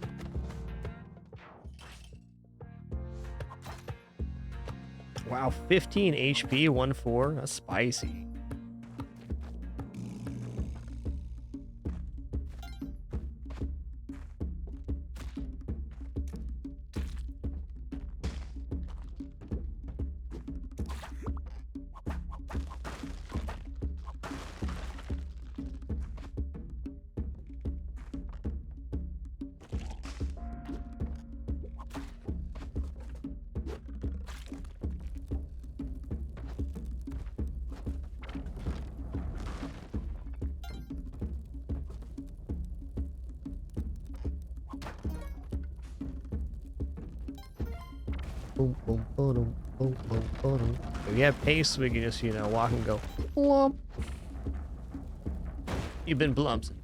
S2: Wow, 15 HP, 1-4. That's spicy. If we have pace, we can just, walk and go. Blump. You've been blumpsing.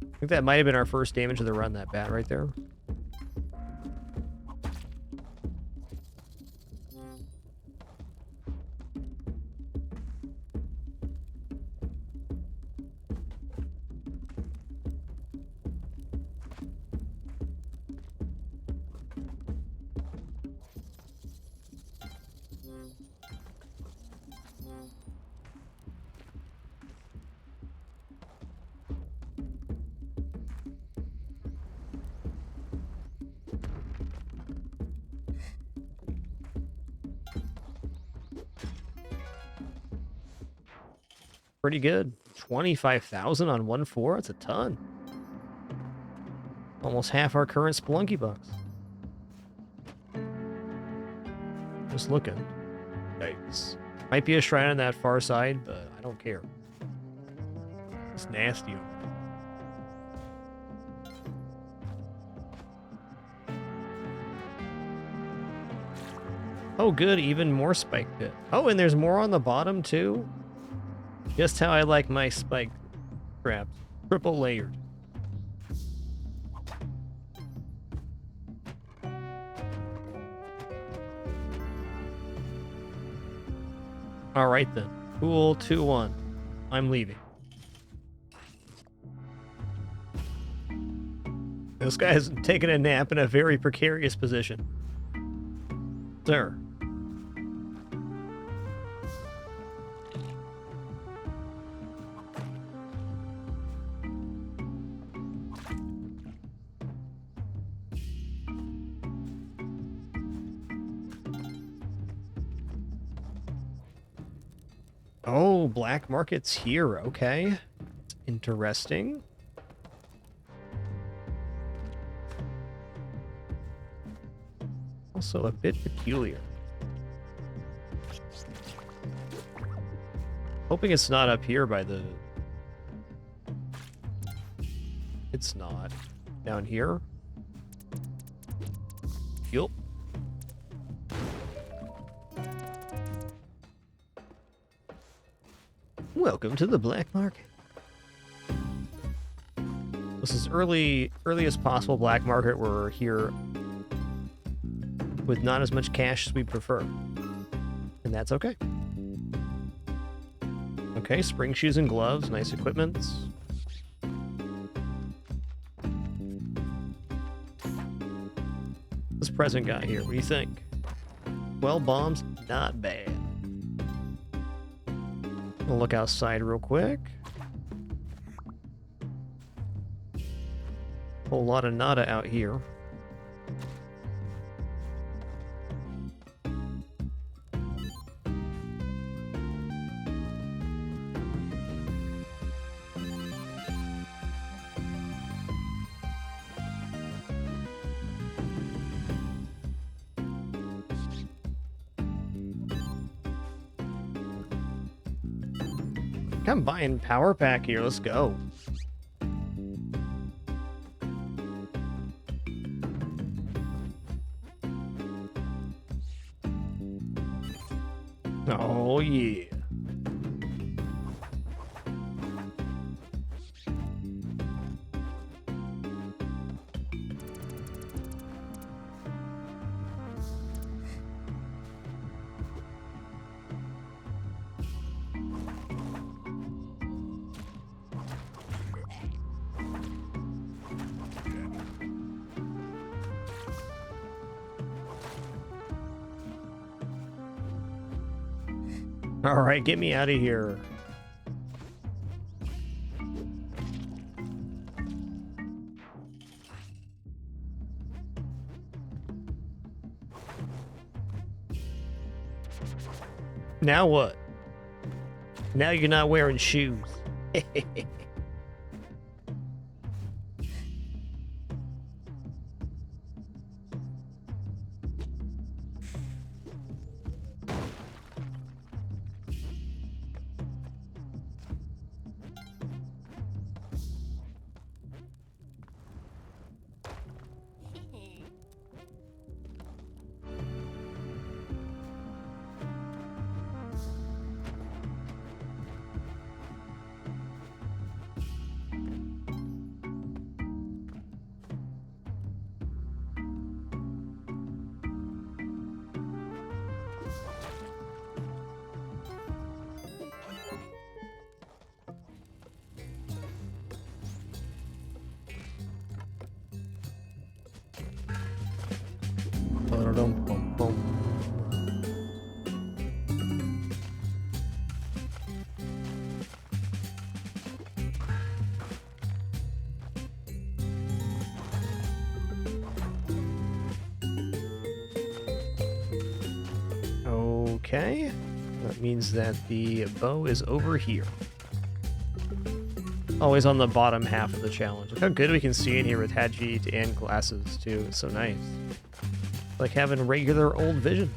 S2: I think that might have been our first damage of the run, that bat right there. Pretty good. 25,000 on 1-4. That's a ton. Almost half our current Spelunky bucks. Just looking. Yikes. Might be a shrine on that far side, but I don't care. It's nasty over there. Oh, good. Even more spike pit. Oh, and there's more on the bottom, too? Just how I like my spike traps. Triple layered. All right, then. Cool, 2-1. I'm leaving. This guy's taking a nap in a very precarious position. Sir. Oh, black market's here. Okay. Interesting. Also a bit peculiar. Hoping it's not up here by the... It's not. Down here? Yup. Welcome to the black market. This is earliest possible black market. We're here with not as much cash as we prefer. And that's okay. Okay, spring shoes and gloves, nice equipments. This present guy here, what do you think? 12 bombs, not bad. We'll look outside real quick. Whole lot of nada out here. I'm buying power pack here. Let's go. Oh, yeah. All right, get me out of here. Now what? Now you're not wearing shoes. Okay, that means that the bow is over here. Always on the bottom half of the challenge. Look how good we can see in here with Hadjit and glasses too. It's so nice. Like having regular old vision.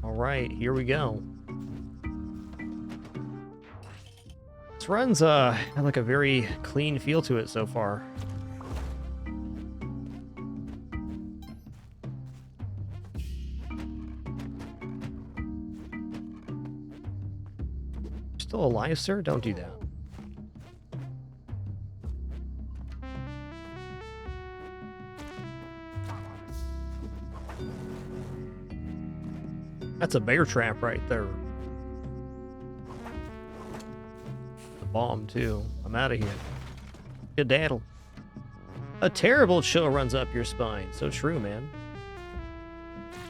S2: All right, here we go. This run's had like a very clean feel to it so far. Still alive, sir? Don't do that. That's a bear trap right there. The bomb, too. I'm out of here. Good daddle. A terrible chill runs up your spine. So true, man.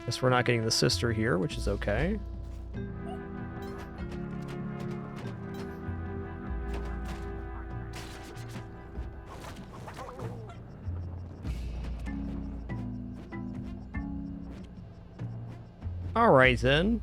S2: Guess we're not getting the sister here, which is okay. All right, then.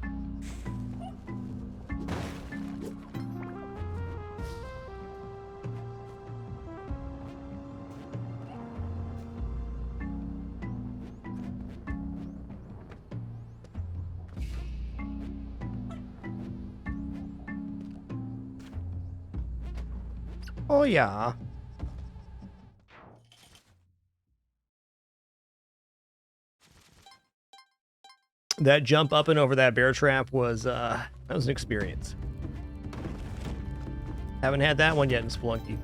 S2: Oh, yeah. That jump up and over that bear trap was, that was an experience. Haven't had that one yet in Spelunky.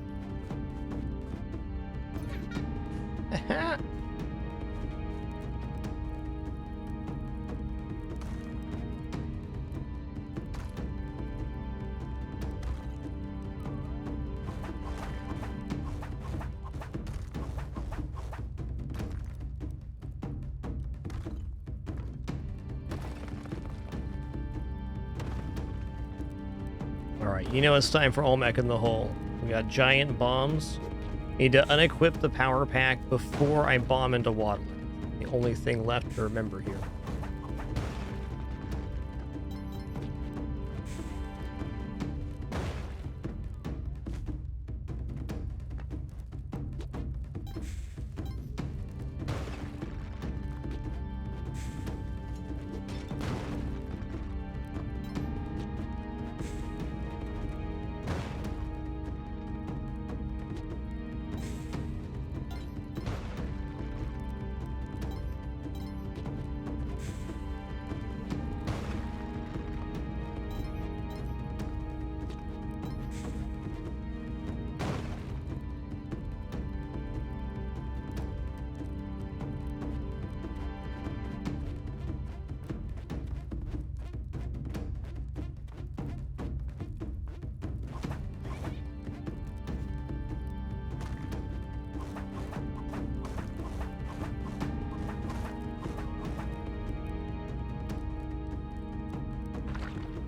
S2: Alright, you know it's time for Olmec in the hole. We got giant bombs. Need to unequip the power pack before I bomb into Waddler. The only thing left to remember here.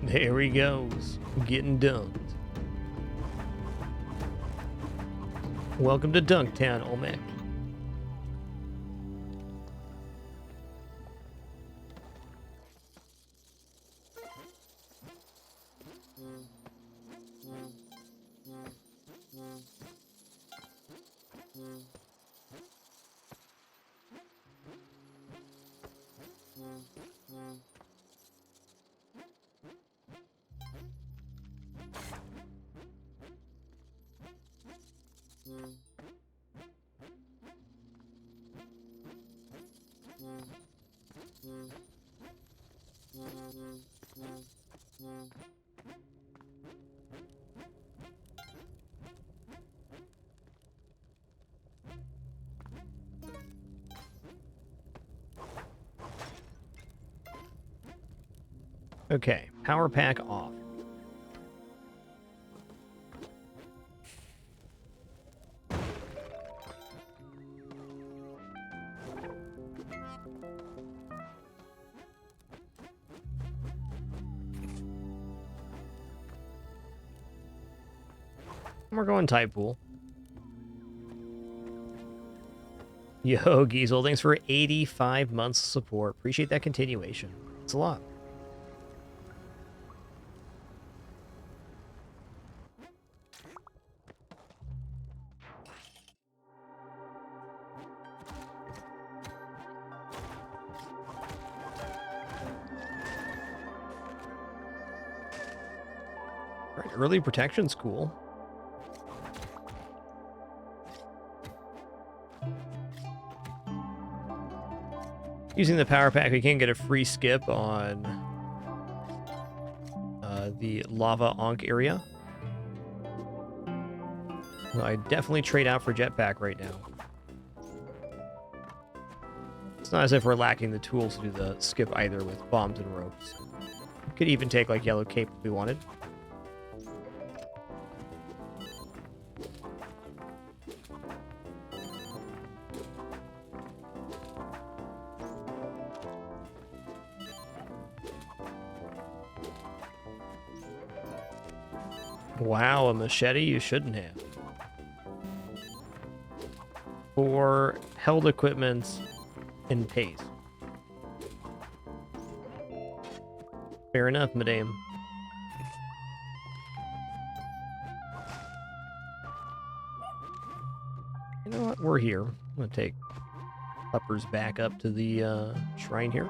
S2: There he goes, getting dunked. Welcome to Dunktown, Olmec. Okay, power pack off. We're going type pool. Yo, Giesel, thanks for 85 months of support. Appreciate that continuation. It's a lot.
S1: right, early protection's cool. Using the power pack, we can get a free skip on the lava Ankh area. Well, I definitely trade out for jetpack right now. It's not as if we're lacking the tools to do the skip either with bombs and ropes. Could even take like yellow cape if we wanted. Wow, a machete you shouldn't have. For held equipment and pace. Fair enough, madame. You know what? We're here. I'm gonna take uppers back up to the shrine here.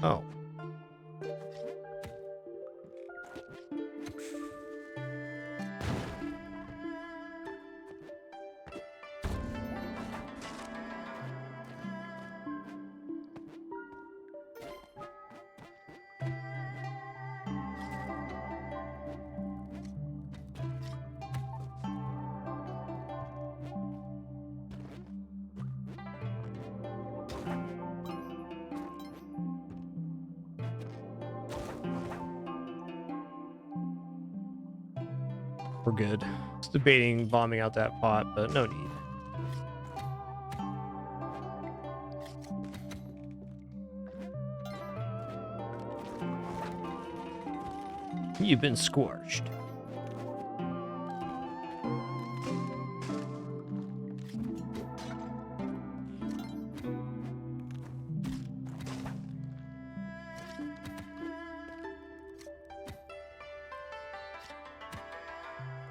S1: Oh. We're good. Just debating bombing out that pot, but no need. You've been scorched.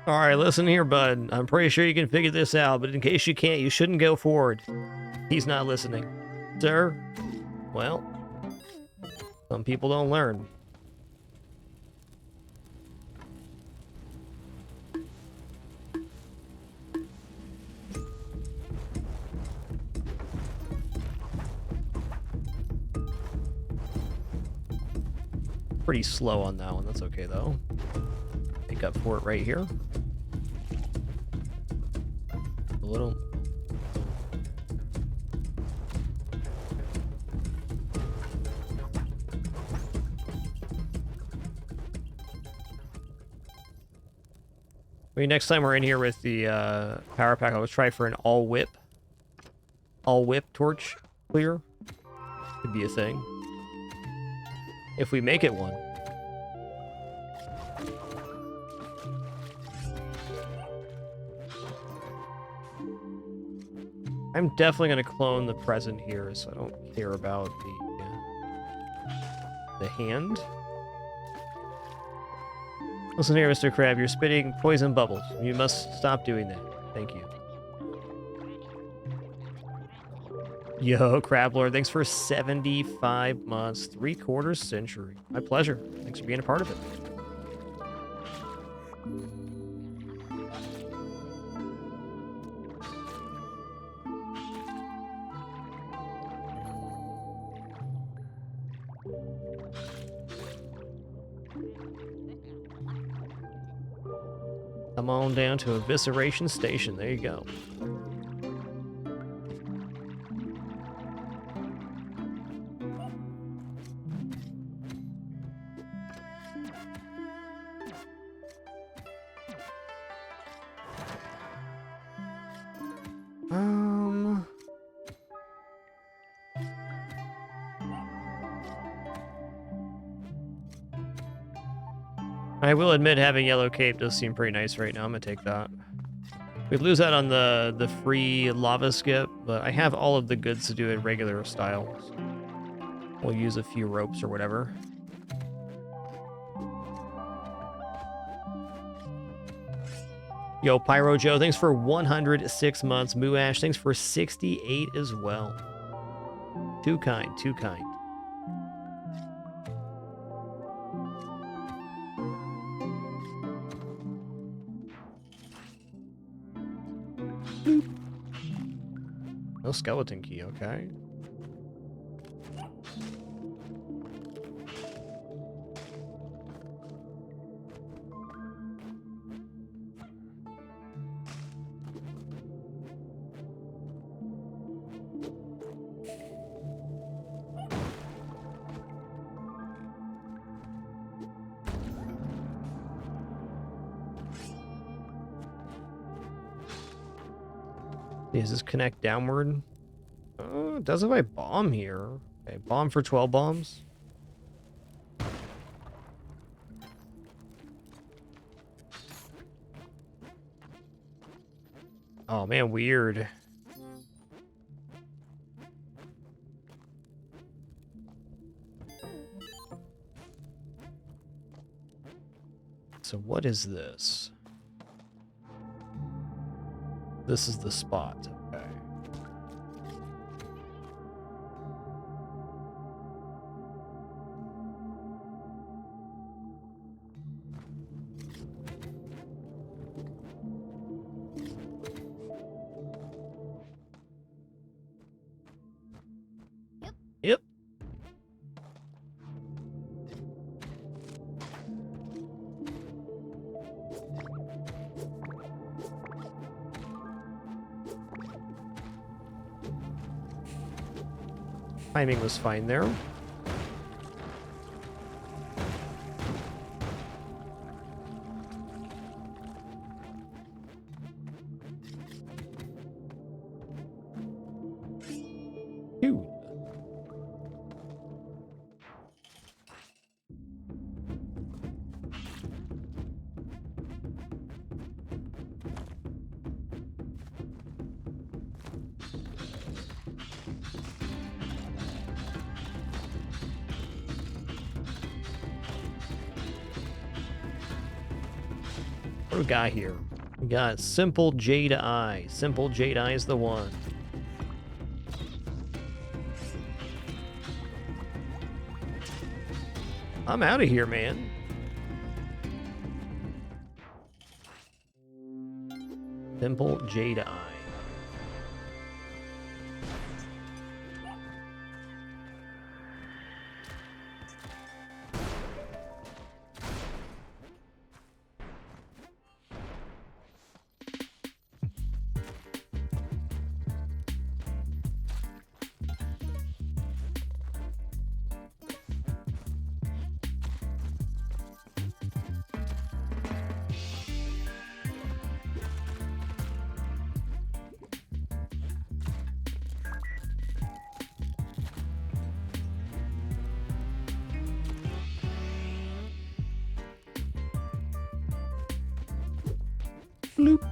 S1: All right, listen here, bud. I'm pretty sure you can figure this out, but in case you can't, you shouldn't go forward. He's not listening. Sir? Well, some people don't learn. Pretty slow on that one. That's okay, though. Make up for it right here. A little. Maybe next time we're in here with the power pack, I'll try for an all whip torch clear. Could be a thing. If we make it one. I'm definitely going to clone the present here, so I don't care about the hand. Listen here, Mr. Crab, you're spitting poison bubbles. You must stop doing that. Thank you. Yo, Crab Lord, thanks for 75 months, 3/4 century. My pleasure. Thanks for being a part of it. Come on down to Evisceration Station. There you go. I will admit having yellow cape does seem pretty nice right now. I'm gonna take that. We'd lose out on the free lava skip, but I have all of the goods to do it regular style. So we'll use a few ropes or whatever. Yo, Pyro Joe, thanks for 106 months. Moo Ash, thanks for 68 as well. Too kind, too kind.
S2: No skeleton key, okay. Does this connect downward? Oh, it does if I bomb here. Okay, bomb for 12 bombs. Oh man, weird. So what is this? This is the spot. Okay. Yep. Timing was fine there. Phew. What do we got here? We got Simple Jade Eye. Simple Jade Eye is the one. I'm out of here, man. Simple Jade Eye. Bloop.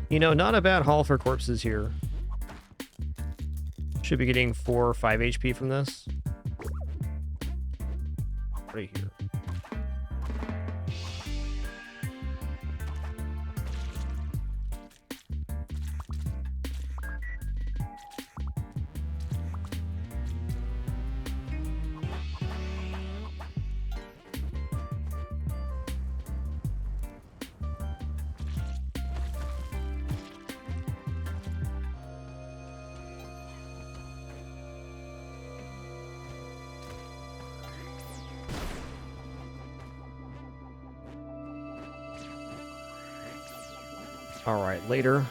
S2: You know, not a bad haul for corpses here. Should be getting 4 or 5 HP from this. Right here. All right, later.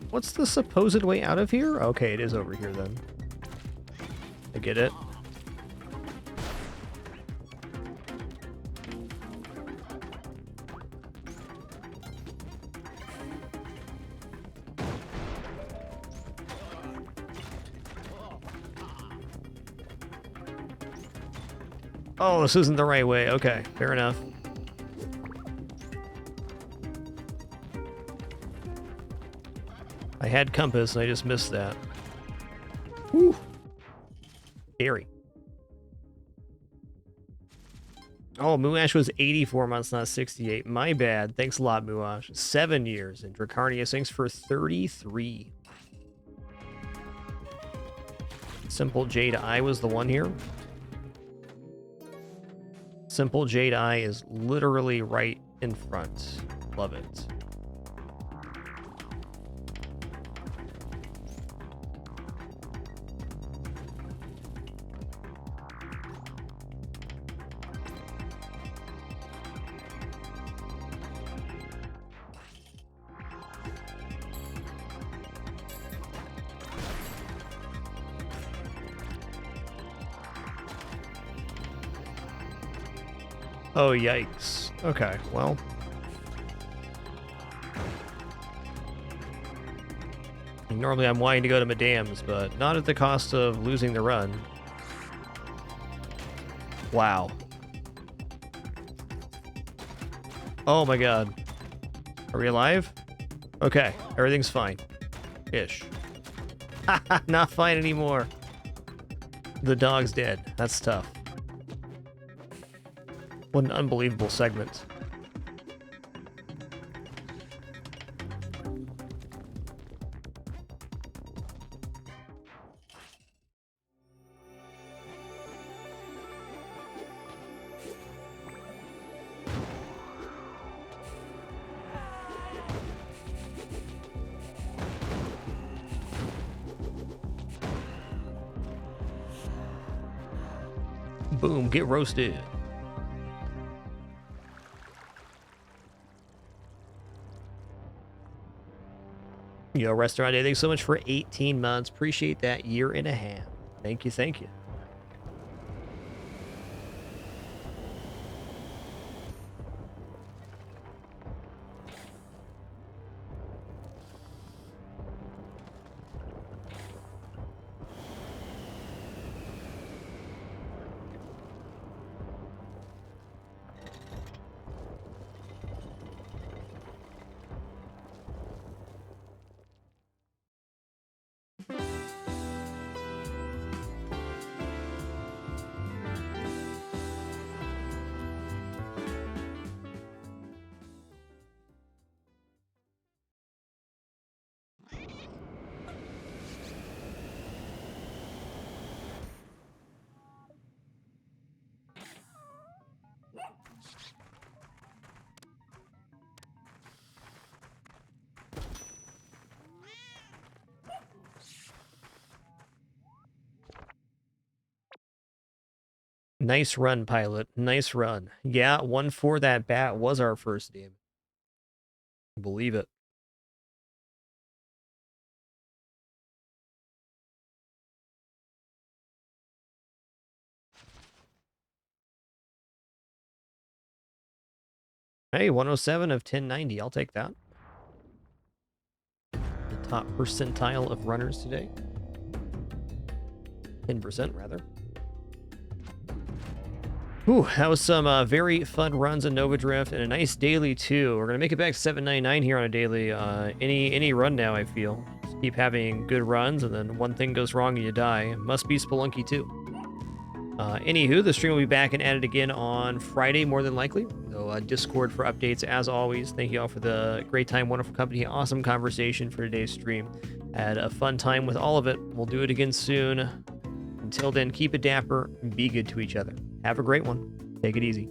S2: What's the supposed way out of here? Okay, it is over here then. I get it. Oh, this isn't the right way. Okay, fair enough. I had compass, and I just missed that. Whew. Scary. Oh, Muash was 84 months, not 68. My bad. Thanks a lot, Muash. 7 years. And Dracarnius, thanks for 33. Simple Jade Eye was the one here. Simple Jade Eye is literally right in front. Love it. Oh, yikes. Okay, well. Normally I'm wanting to go to Madam's, but not at the cost of losing the run. Wow. Oh my god. Are we alive? Okay, everything's fine. Ish. Haha, not fine anymore. The dog's dead. That's tough. What an unbelievable segment. Boom, get roasted. Yo, Restaurant Day, thanks so much for 18 months. Appreciate that. Year and a half. Thank you, thank you. Nice run, Pilot. Nice run. Yeah, 1 for that bat was our first game. Believe it. Hey, 107 of 1090. I'll take that. The top percentile of runners today. 10%, rather. Ooh, that was some very fun runs in Nova Drift and a nice daily too. We're gonna make it back to 799 here on a daily. Any run now, I feel. Just keep having good runs, and then one thing goes wrong and you die. Must be Spelunky too. Anywho, the stream will be back and at it again on Friday, more than likely. So Discord for updates as always. Thank you all for the great time, wonderful company, awesome conversation for today's stream. Had a fun time with all of it. We'll do it again soon. Until then, keep it dapper and be good to each other. Have a great one. Take it easy.